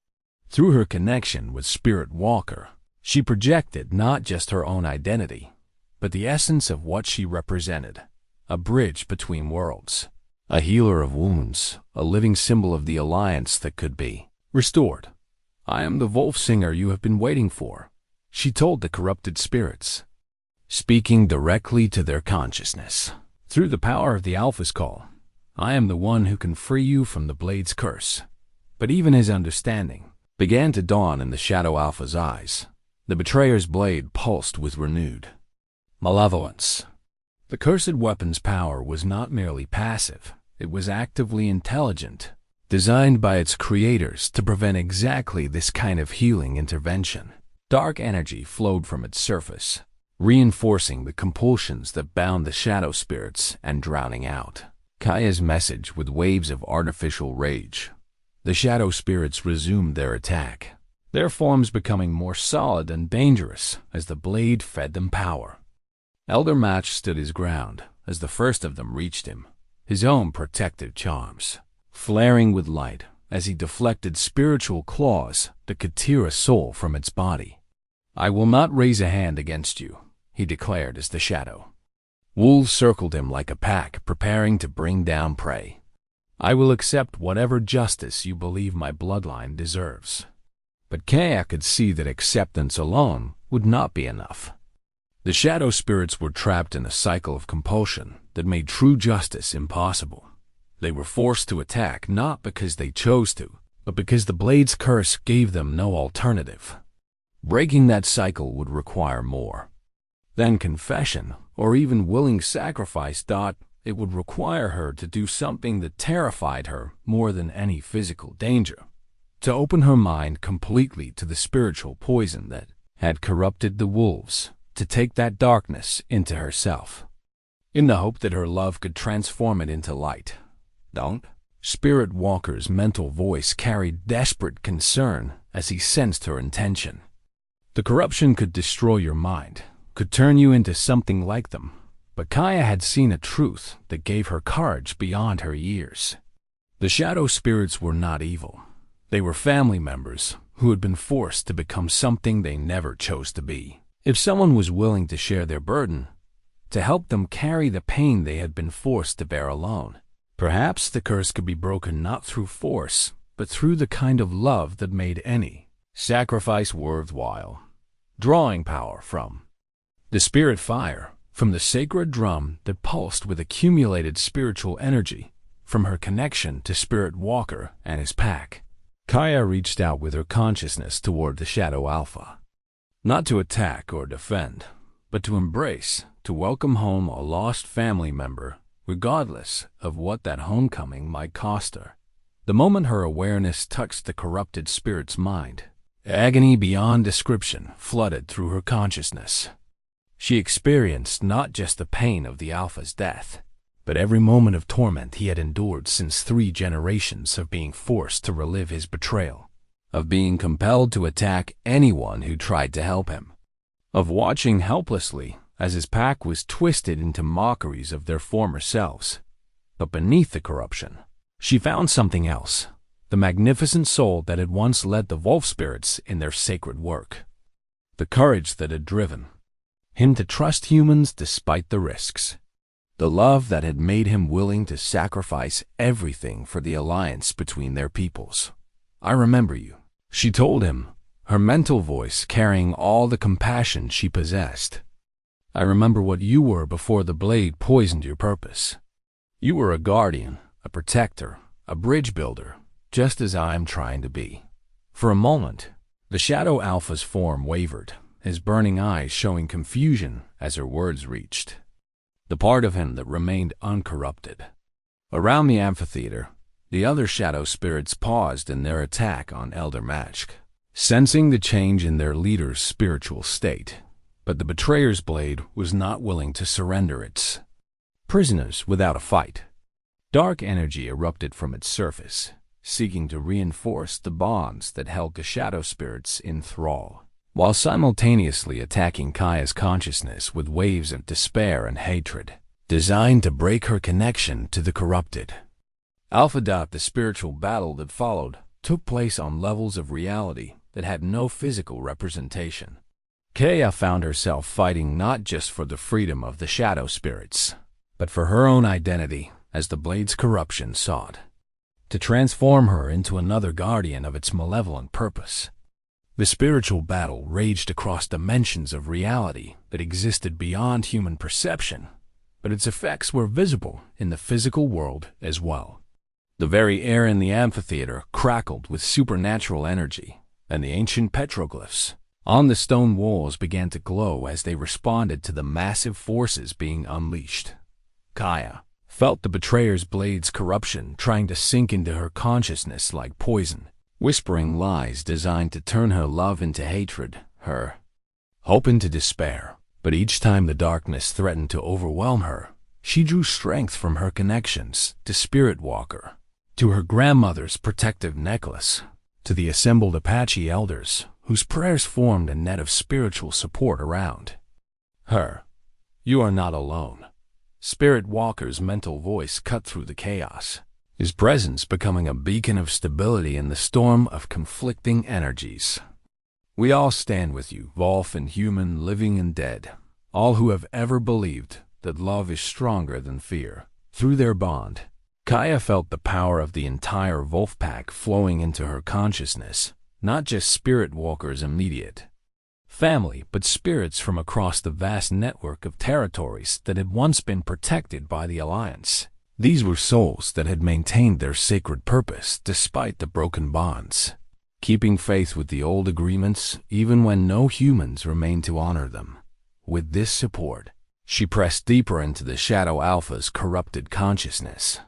[SPEAKER 1] Through her connection with Spirit Walker, she projected not just her own identity, but the essence of what she represented, a bridge between worlds, a healer of wounds, a living symbol of the alliance that could be restored. "I am the wolf singer you have been waiting for," she told the corrupted spirits, speaking directly to their consciousness. "Through the power of the Alpha's call, I am the one who can free you from the blade's curse." But even his understanding began to dawn in the Shadow Alpha's eyes. The betrayer's blade pulsed with renewed malevolence. The cursed weapon's power was not merely passive, it was actively intelligent, designed by its creators to prevent exactly this kind of healing intervention. Dark energy flowed from its surface, reinforcing the compulsions that bound the shadow spirits and drowning out Kaya's message with waves of artificial rage. The shadow spirits resumed their attack, their forms becoming more solid and dangerous as the blade fed them power. Elder Match stood his ground as the first of them reached him, his own protective charms flaring with light as he deflected spiritual claws that could tear a soul from its body. "I will not raise a hand against you," he declared as the shadow. Wolves circled him like a pack preparing to bring down prey. "I will accept whatever justice you believe my bloodline deserves." But Kaya could see that acceptance alone would not be enough. The shadow spirits were trapped in a cycle of compulsion that made true justice impossible. They were forced to attack not because they chose to, but because the blade's curse gave them no alternative. Breaking that cycle would require more than confession or even willing sacrifice. It would require her to do something that terrified her more than any physical danger, to open her mind completely to the spiritual poison that had corrupted the wolves, to take that darkness into herself, in the hope that her love could transform it into light. "Don't?" Spirit Walker's mental voice carried desperate concern as he sensed her intention. "The corruption could destroy your mind, could turn you into something like them." But Kaya had seen a truth that gave her courage beyond her years. The shadow spirits were not evil. They were family members who had been forced to become something they never chose to be. If someone was willing to share their burden, to help them carry the pain they had been forced to bear alone, perhaps the curse could be broken not through force, but through the kind of love that made any Sacrifice worthwhile. Drawing power from the spirit fire, from the sacred drum that pulsed with accumulated spiritual energy, from her connection to Spirit Walker and his pack. Kaya reached out with her consciousness toward the Shadow Alpha. Not to attack or defend, but to embrace, to welcome home a lost family member, regardless of what that homecoming might cost her. The moment her awareness touched the corrupted spirit's mind, agony beyond description flooded through her consciousness. She experienced not just the pain of the Alpha's death, but every moment of torment he had endured since 3 generations of being forced to relive his betrayal, of being compelled to attack anyone who tried to help him, of watching helplessly as his pack was twisted into mockeries of their former selves. But beneath the corruption, she found something else, the magnificent soul that had once led the wolf spirits in their sacred work, the courage that had driven him to trust humans despite the risks, the love that had made him willing to sacrifice everything for the alliance between their peoples. "I remember you," she told him, her mental voice carrying all the compassion she possessed. "I remember what you were before the blade poisoned your purpose. You were a guardian, a protector, a bridge builder, just as I am trying to be." For a moment, the Shadow Alpha's form wavered, his burning eyes showing confusion as her words reached the part of him that remained uncorrupted. Around the amphitheater, the other shadow spirits paused in their attack on Elder Machk, sensing the change in their leader's spiritual state. But the betrayer's blade was not willing to surrender its prisoners without a fight. Dark energy erupted from its surface, seeking to reinforce the bonds that held the shadow spirits in thrall, while simultaneously attacking Kaya's consciousness with waves of despair and hatred, designed to break her connection to the corrupted. Alpha Dot, the spiritual battle that followed, took place on levels of reality that had no physical representation. Kaya found herself fighting not just for the freedom of the shadow spirits, but for her own identity as the blade's corruption sought to transform her into another guardian of its malevolent purpose. The spiritual battle raged across dimensions of reality that existed beyond human perception, but its effects were visible in the physical world as well. The very air in the amphitheater crackled with supernatural energy, and the ancient petroglyphs on the stone walls began to glow as they responded to the massive forces being unleashed. Kaya felt the betrayer's blade's corruption trying to sink into her consciousness like poison, whispering lies designed to turn her love into hatred, her hope into despair. But each time the darkness threatened to overwhelm her, she drew strength from her connections to Spirit Walker, to her grandmother's protective necklace, to the assembled Apache elders whose prayers formed a net of spiritual support around her. "You are not alone." Spirit Walker's mental voice cut through the chaos, his presence becoming a beacon of stability in the storm of conflicting energies. "We all stand with you, Wolf and human, living and dead, all who have ever believed that love is stronger than fear." Through their bond, Kaya felt the power of the entire Wolf Pack flowing into her consciousness, not just Spirit Walker's immediate family, but spirits from across the vast network of territories that had once been protected by the Alliance. These were souls that had maintained their sacred purpose despite the broken bonds, keeping faith with the old agreements even when no humans remained to honor them. With this support, she pressed deeper into the Shadow Alpha's corrupted consciousness,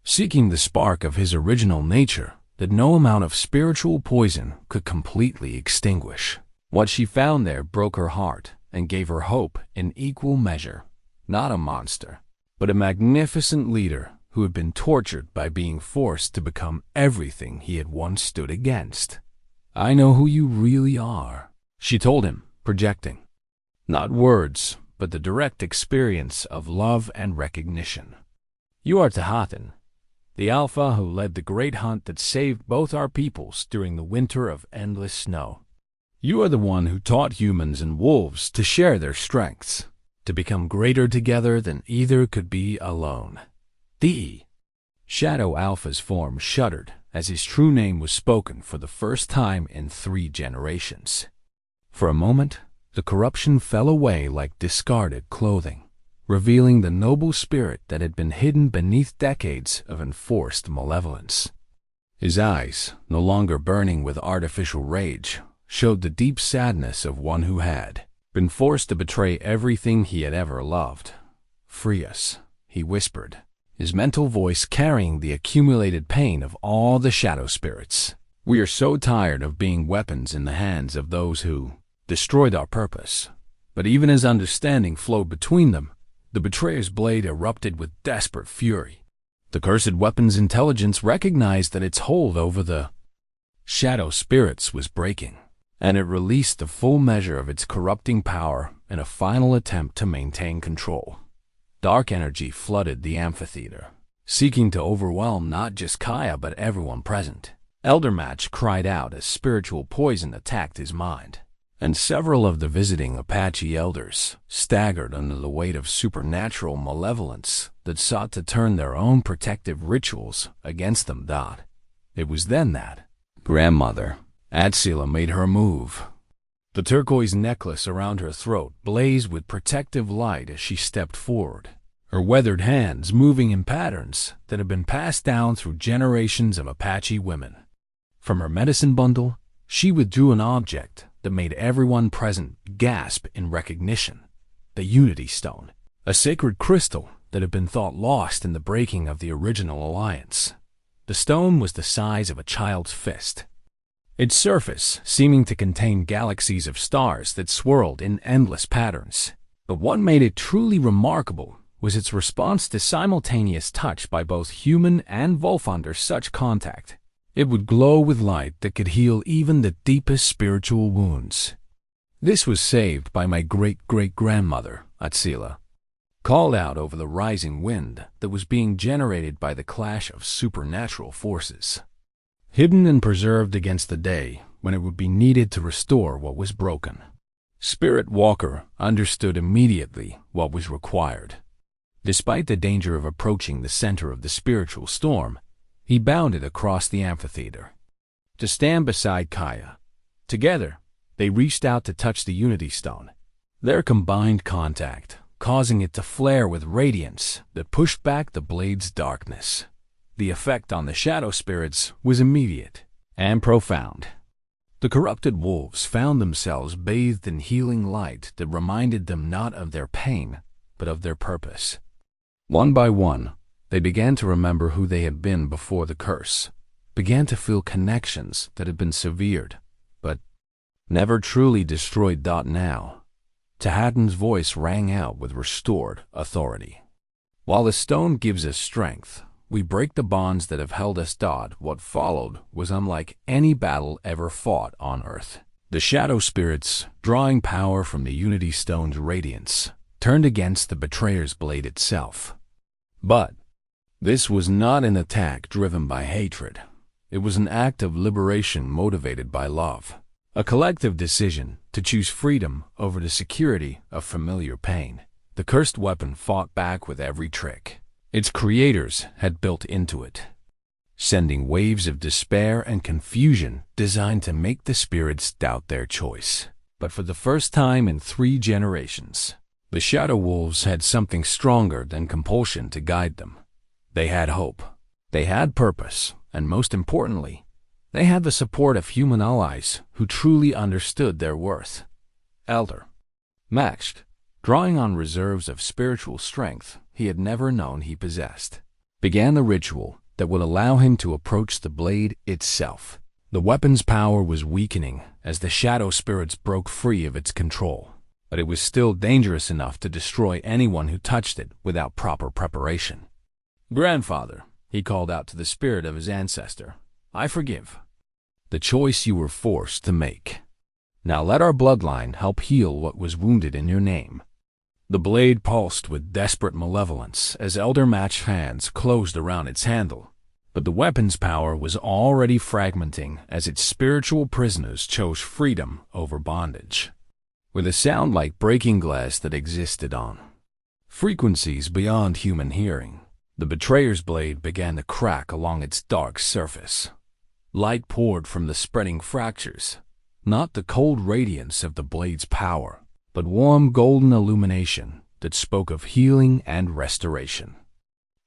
[SPEAKER 1] seeking the spark of his original nature that no amount of spiritual poison could completely extinguish. What she found there broke her heart and gave her hope in equal measure. Not a monster, but a magnificent leader who had been tortured by being forced to become everything he had once stood against. "I know who you really are," she told him, projecting not words, but the direct experience of love and recognition. "You are Tahathan, the Alpha who led the great hunt that saved both our peoples during the winter of endless snow. You are the one who taught humans and wolves to share their strengths, to become greater together than either could be alone." The Shadow Alpha's form shuddered as his true name was spoken for the first time in 3 generations. For a moment, the corruption fell away like discarded clothing, revealing the noble spirit that had been hidden beneath decades of enforced malevolence. His eyes, no longer burning with artificial rage, showed the deep sadness of one who had been forced to betray everything he had ever loved. "Free us," he whispered, his mental voice carrying the accumulated pain of all the shadow spirits. "We are so tired of being weapons in the hands of those who destroyed our purpose." But even as understanding flowed between them, the betrayer's blade erupted with desperate fury. The cursed weapon's intelligence recognized that its hold over the shadow spirits was breaking, and it released the full measure of its corrupting power in a final attempt to maintain control. Dark energy flooded the amphitheater, seeking to overwhelm not just Kaya but everyone present. Elder Match cried out as spiritual poison attacked his mind, and several of the visiting Apache elders staggered under the weight of supernatural malevolence that sought to turn their own protective rituals against them. It was then that grandmother Atsila made her move. The turquoise necklace around her throat blazed with protective light as she stepped forward, her weathered hands moving in patterns that had been passed down through generations of Apache women. From her medicine bundle, she withdrew an object that made everyone present gasp in recognition: the Unity Stone, a sacred crystal that had been thought lost in the breaking of the original alliance. The stone was the size of a child's fist, its surface seeming to contain galaxies of stars that swirled in endless patterns. But what made it truly remarkable was its response to simultaneous touch by both human and Wolf under such contact. It would glow with light that could heal even the deepest spiritual wounds. "This was saved by my great-great-grandmother," Atsila called out over the rising wind that was being generated by the clash of supernatural forces, hidden and preserved against the day when it would be needed to restore what was broken. Spirit Walker understood immediately what was required. Despite the danger of approaching the center of the spiritual storm, he bounded across the amphitheater to stand beside Kaya. Together, they reached out to touch the Unity Stone, their combined contact causing it to flare with radiance that pushed back the blade's darkness. The effect on the shadow spirits was immediate and profound. The corrupted wolves found themselves bathed in healing light that reminded them not of their pain, but of their purpose. One by one, they began to remember who they had been before the curse, began to feel connections that had been severed, but never truly destroyed. Now, Tahatan's voice rang out with restored authority. "While the stone gives us strength, we break the bonds that have held us. What followed was unlike any battle ever fought on Earth. The shadow spirits, drawing power from the Unity Stone's radiance, turned against the betrayer's blade itself. But this was not an attack driven by hatred. It was an act of liberation motivated by love, a collective decision to choose freedom over the security of familiar pain. The cursed weapon fought back with every trick its creators had built into it, sending waves of despair and confusion designed to make the spirits doubt their choice. But for the first time in 3 generations, the Shadow Wolves had something stronger than compulsion to guide them. They had hope, they had purpose, and most importantly, they had the support of human allies who truly understood their worth. Elder Matched, drawing on reserves of spiritual strength he had never known he possessed, began the ritual that would allow him to approach the blade itself. The weapon's power was weakening as the shadow spirits broke free of its control, but it was still dangerous enough to destroy anyone who touched it without proper preparation. "Grandfather," he called out to the spirit of his ancestor, "I forgive the choice you were forced to make. Now let our bloodline help heal what was wounded in your name." The blade pulsed with desperate malevolence as Elder Match's hands closed around its handle, but the weapon's power was already fragmenting as its spiritual prisoners chose freedom over bondage. With a sound like breaking glass that existed on frequencies beyond human hearing, the betrayer's blade began to crack along its dark surface, Light poured from the spreading fractures, not the cold radiance of the blade's power, but warm golden illumination that spoke of healing and restoration.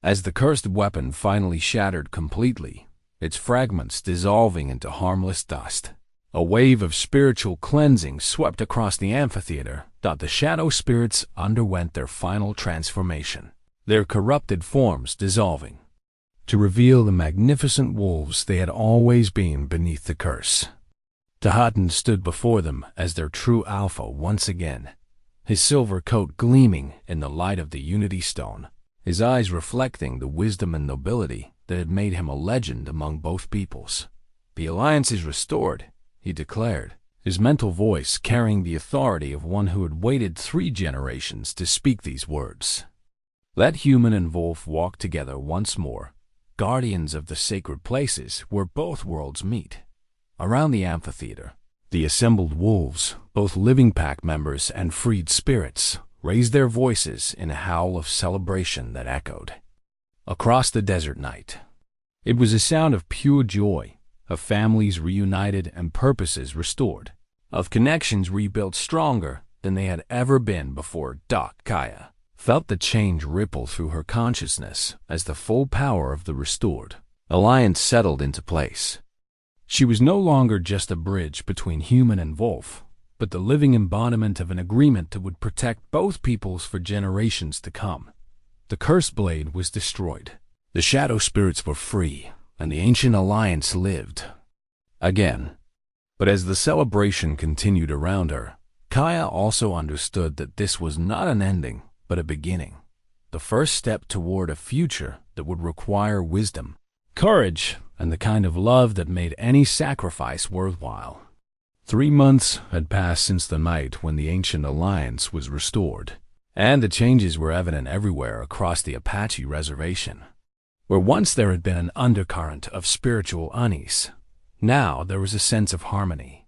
[SPEAKER 1] As the cursed weapon finally shattered completely, its fragments dissolving into harmless dust, a wave of spiritual cleansing swept across the amphitheater. The shadow spirits underwent their final transformation, their corrupted forms dissolving, to reveal the magnificent wolves they had always been beneath the curse. Tahatan stood before them as their true alpha once again, his silver coat gleaming in the light of the Unity Stone, his eyes reflecting the wisdom and nobility that had made him a legend among both peoples. "The alliance is restored," he declared, his mental voice carrying the authority of one who had waited 3 generations to speak these words. Let human and wolf walk together once more, guardians of the sacred places where both worlds meet. Around the amphitheater, the assembled wolves, both living pack members and freed spirits, raised their voices in a howl of celebration that echoed across the desert night. It was a sound of pure joy, of families reunited and purposes restored, of connections rebuilt stronger than they had ever been before. Kaya felt the change ripple through her consciousness as the full power of the restored alliance settled into place. She was no longer just a bridge between human and wolf, but the living embodiment of an agreement that would protect both peoples for generations to come. The cursed blade was destroyed. The shadow spirits were free, and the ancient alliance lived again. But as the celebration continued around her, Kaya also understood that this was not an ending, but a beginning, the first step toward a future that would require wisdom, courage, and the kind of love that made any sacrifice worthwhile. 3 months had passed since the night when the ancient alliance was restored, and the changes were evident everywhere across the Apache reservation. Where once there had been an undercurrent of spiritual unease, now there was a sense of harmony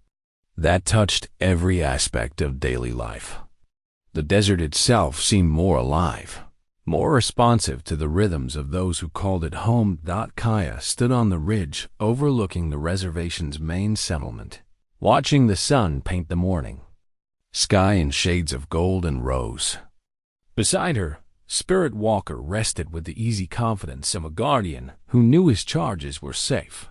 [SPEAKER 1] that touched every aspect of daily life. The desert itself seemed more alive, more responsive to the rhythms of those who called it home. Kaya stood on the ridge overlooking the reservation's main settlement, watching the sun paint the morning sky in shades of gold and rose. Beside her, Spirit Walker rested with the easy confidence of a guardian who knew his charges were safe.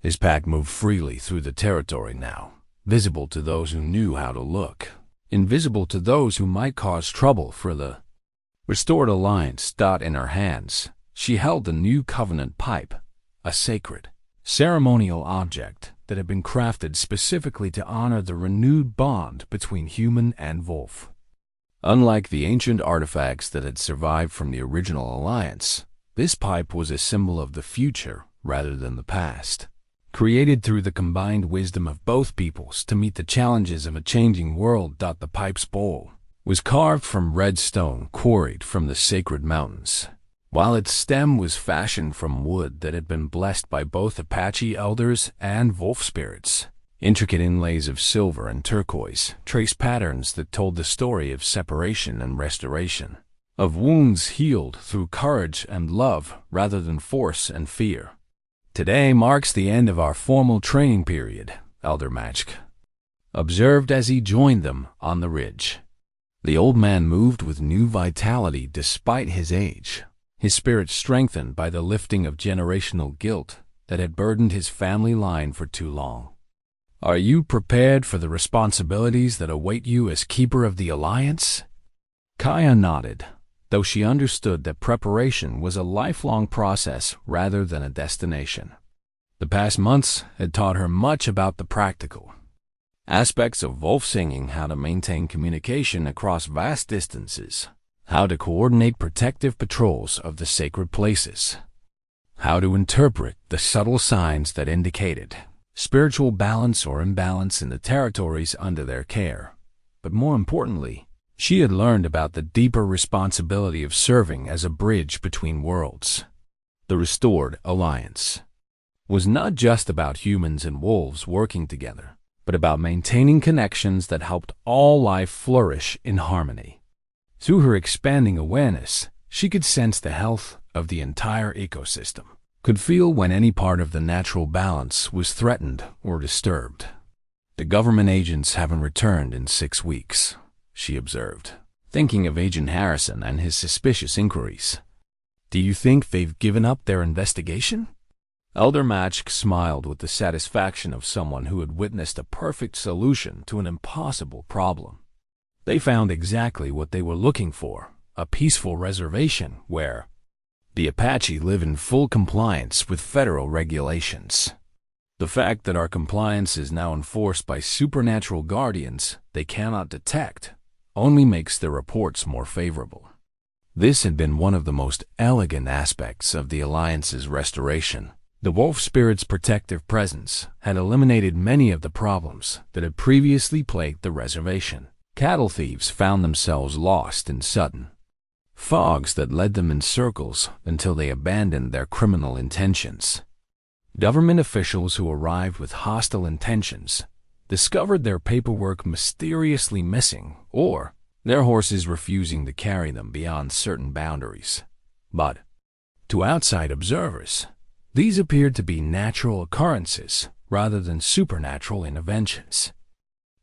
[SPEAKER 1] His pack moved freely through the territory now, visible to those who knew how to look, invisible to those who might cause trouble for the restored alliance. In her hands, she held the new covenant pipe, a sacred, ceremonial object that had been crafted specifically to honor the renewed bond between human and wolf. Unlike the ancient artifacts that had survived from the original alliance, this pipe was a symbol of the future rather than the past, created through the combined wisdom of both peoples to meet the challenges of a changing world. The pipe's bowl was carved from red stone quarried from the sacred mountains, while its stem was fashioned from wood that had been blessed by both Apache elders and wolf spirits. Intricate inlays of silver and turquoise traced patterns that told the story of separation and restoration, of wounds healed through courage and love rather than force and fear. "Today marks the end of our formal training period," Elder Machk observed as he joined them on the ridge. The old man moved with new vitality despite his age, his spirit strengthened by the lifting of generational guilt that had burdened his family line for too long. "Are you prepared for the responsibilities that await you as Keeper of the Alliance?" Kaya nodded, though she understood that preparation was a lifelong process rather than a destination. The past months had taught her much about the practical aspects of wolf singing, how to maintain communication across vast distances, how to coordinate protective patrols of the sacred places, how to interpret the subtle signs that indicated spiritual balance or imbalance in the territories under their care. But more importantly, she had learned about the deeper responsibility of serving as a bridge between worlds. The restored alliance was not just about humans and wolves working together, but about maintaining connections that helped all life flourish in harmony. Through her expanding awareness, she could sense the health of the entire ecosystem, could feel when any part of the natural balance was threatened or disturbed. "The government agents haven't returned in 6 weeks," she observed, thinking of Agent Harrison and his suspicious inquiries. "Do you think they've given up their investigation?" Elder Match smiled with the satisfaction of someone who had witnessed a perfect solution to an impossible problem. They found exactly what they were looking for, a peaceful reservation where the Apache live in full compliance with federal regulations. The fact that our compliance is now enforced by supernatural guardians they cannot detect only makes their reports more favorable. This had been one of the most elegant aspects of the Alliance's restoration. The wolf spirit's protective presence had eliminated many of the problems that had previously plagued the reservation. Cattle thieves found themselves lost in sudden fogs that led them in circles until they abandoned their criminal intentions. Government officials who arrived with hostile intentions discovered their paperwork mysteriously missing or their horses refusing to carry them beyond certain boundaries. But to outside observers, these appeared to be natural occurrences rather than supernatural interventions.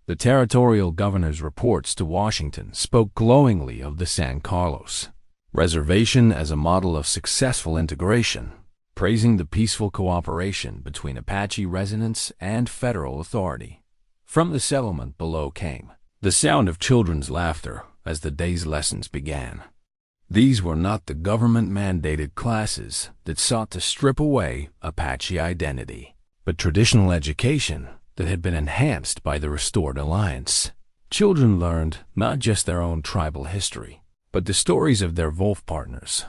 [SPEAKER 1] The territorial governor's reports to Washington spoke glowingly of the San Carlos reservation as a model of successful integration, praising the peaceful cooperation between Apache residents and federal authority. From the settlement below came the sound of children's laughter as the day's lessons began. These were not the government-mandated classes that sought to strip away Apache identity, but traditional education that had been enhanced by the restored alliance. Children learned not just their own tribal history, but the stories of their wolf partners,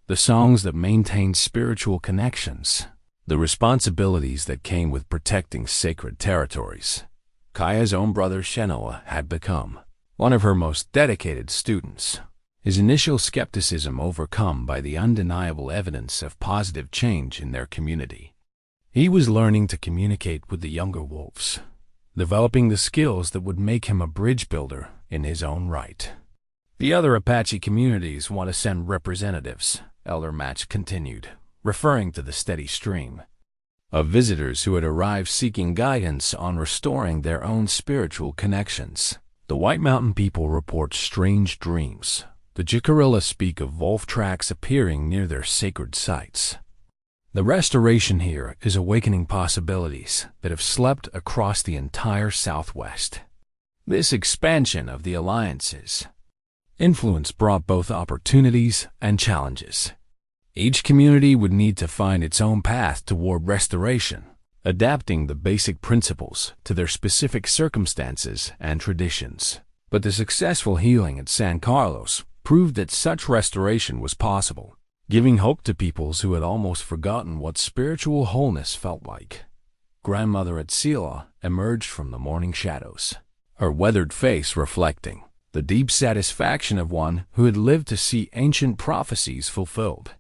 [SPEAKER 1] the songs that maintained spiritual connections, the responsibilities that came with protecting sacred territories. Kaya's own brother Shenoa had become one of her most dedicated students, his initial skepticism overcome by the undeniable evidence of positive change in their community. He was learning to communicate with the younger wolves, developing the skills that would make him a bridge builder in his own right. "The other Apache communities want to send representatives," Elder Match continued, referring to the steady stream of visitors who had arrived seeking guidance on restoring their own spiritual connections. "The White Mountain people report strange dreams. The Jicarilla speak of wolf tracks appearing near their sacred sites. The restoration here is awakening possibilities that have slept across the entire Southwest." This expansion of the Alliance's influence brought both opportunities and challenges. Each community would need to find its own path toward restoration, adapting the basic principles to their specific circumstances and traditions. But the successful healing at San Carlos proved that such restoration was possible, giving hope to peoples who had almost forgotten what spiritual wholeness felt like. Grandmother Atsila emerged from the morning shadows, her weathered face reflecting the deep satisfaction of one who had lived to see ancient prophecies fulfilled.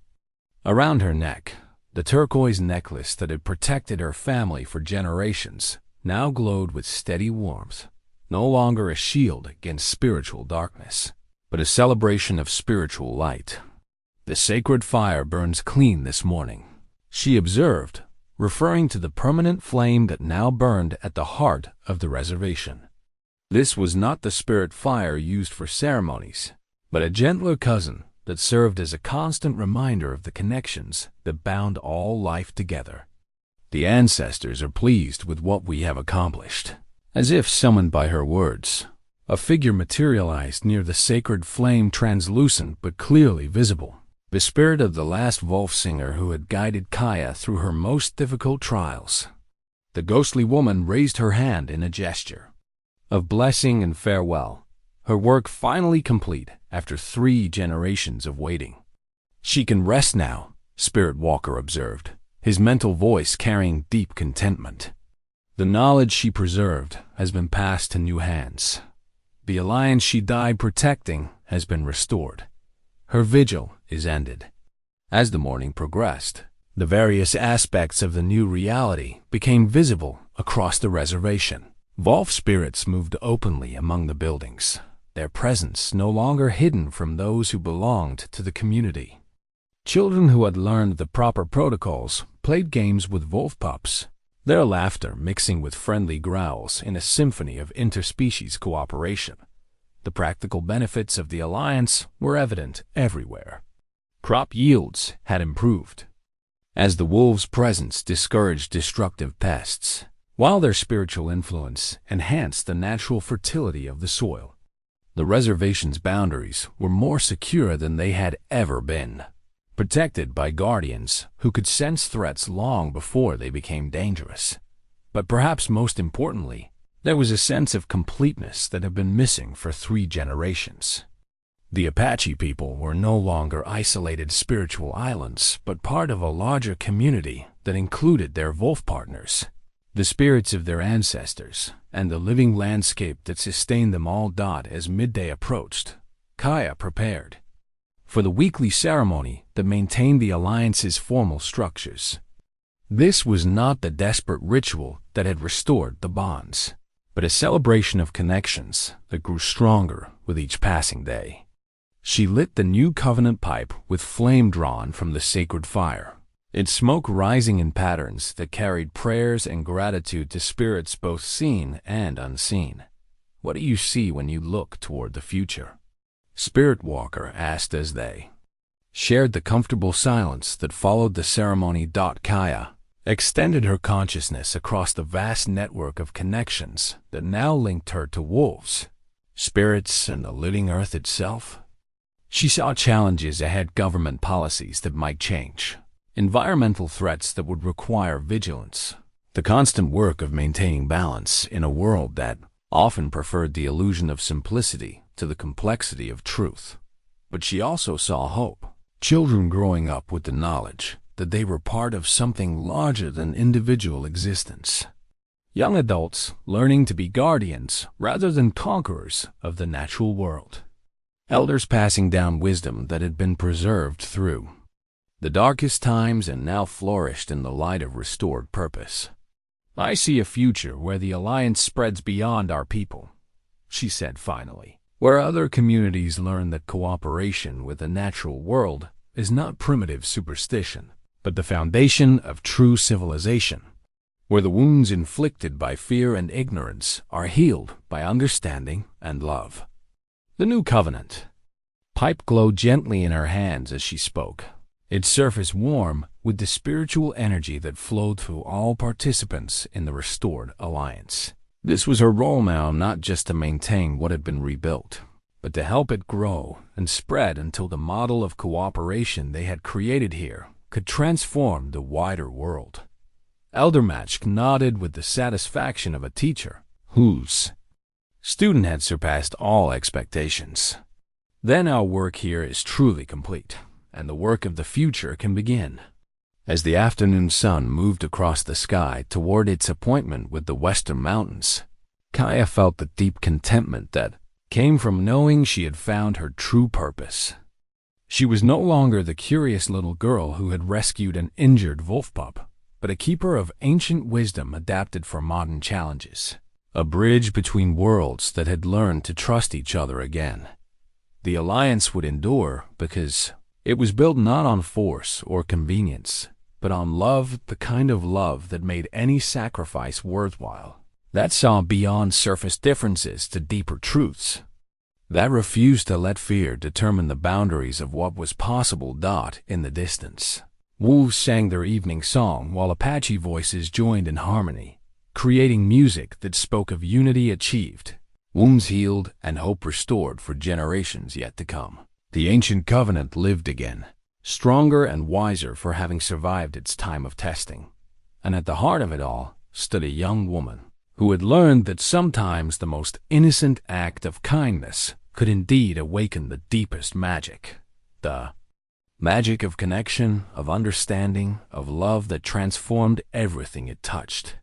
[SPEAKER 1] Around her neck, the turquoise necklace that had protected her family for generations now glowed with steady warmth, no longer a shield against spiritual darkness, but a celebration of spiritual light. "The sacred fire burns clean this morning," she observed, referring to the permanent flame that now burned at the heart of the reservation. This was not the spirit fire used for ceremonies, but a gentler cousin that served as a constant reminder of the connections that bound all life together. "The ancestors are pleased with what we have accomplished." As if summoned by her words, a figure materialized near the sacred flame, translucent but clearly visible. The spirit of the last wolf singer who had guided Kaya through her most difficult trials. The ghostly woman raised her hand in a gesture of blessing and farewell, her work finally complete after 3 generations of waiting. "She can rest now," Spirit Walker observed, his mental voice carrying deep contentment. "The knowledge she preserved has been passed to new hands. The alliance she died protecting has been restored. Her vigil is ended." As the morning progressed, the various aspects of the new reality became visible across the reservation. Wolf spirits moved openly among the buildings, their presence no longer hidden from those who belonged to the community. Children who had learned the proper protocols played games with wolf pups, their laughter mixing with friendly growls in a symphony of interspecies cooperation. The practical benefits of the alliance were evident everywhere. Crop yields had improved, as the wolves' presence discouraged destructive pests, while their spiritual influence enhanced the natural fertility of the soil. The reservation's boundaries were more secure than they had ever been, protected by guardians who could sense threats long before they became dangerous. But perhaps most importantly, there was a sense of completeness that had been missing for 3 generations. The Apache people were no longer isolated spiritual islands, but part of a larger community that included their wolf partners, the spirits of their ancestors, and the living landscape that sustained them all. As midday approached, Kaya prepared for the weekly ceremony that maintained the alliance's formal structures. This was not the desperate ritual that had restored the bonds, but a celebration of connections that grew stronger with each passing day. She lit the new covenant pipe with flame drawn from the sacred fire, its smoke rising in patterns that carried prayers and gratitude to spirits both seen and unseen. "What do you see when you look toward the future?" Spirit Walker asked as they shared the comfortable silence that followed the ceremony. Kaya extended her consciousness across the vast network of connections that now linked her to wolves, spirits, and the living earth itself. She saw challenges ahead: government policies that might change, environmental threats that would require vigilance, the constant work of maintaining balance in a world that often preferred the illusion of simplicity to the complexity of truth. But she also saw hope: children growing up with the knowledge that they were part of something larger than individual existence. Young adults learning to be guardians rather than conquerors of the natural world. Elders passing down wisdom that had been preserved through the darkest times and now flourished in the light of restored purpose. "I see a future where the alliance spreads beyond our people," she said finally, "where other communities learn that cooperation with the natural world is not primitive superstition, but the foundation of true civilization, where the wounds inflicted by fear and ignorance are healed by understanding and love." The new covenant pipe glowed gently in her hands as she spoke, its surface warm with the spiritual energy that flowed through all participants in the restored alliance. This was her role now, not just to maintain what had been rebuilt, but to help it grow and spread until the model of cooperation they had created here could transform the wider world. Elder Match nodded with the satisfaction of a teacher whose student had surpassed all expectations. "Then our work here is truly complete, and the work of the future can begin." As the afternoon sun moved across the sky toward its appointment with the western mountains, Kaya felt the deep contentment that came from knowing she had found her true purpose. She was no longer the curious little girl who had rescued an injured wolf pup, but a keeper of ancient wisdom adapted for modern challenges, a bridge between worlds that had learned to trust each other again. The alliance would endure because it was built not on force or convenience, but on love, the kind of love that made any sacrifice worthwhile, that saw beyond surface differences to deeper truths, that refused to let fear determine the boundaries of what was possible. In the distance, wolves sang their evening song while Apache voices joined in harmony, creating music that spoke of unity achieved, wounds healed, and hope restored for generations yet to come. The ancient covenant lived again, stronger and wiser for having survived its time of testing. And at the heart of it all stood a young woman who had learned that sometimes the most innocent act of kindness could indeed awaken the deepest magic. The magic of connection, of understanding, of love that transformed everything it touched.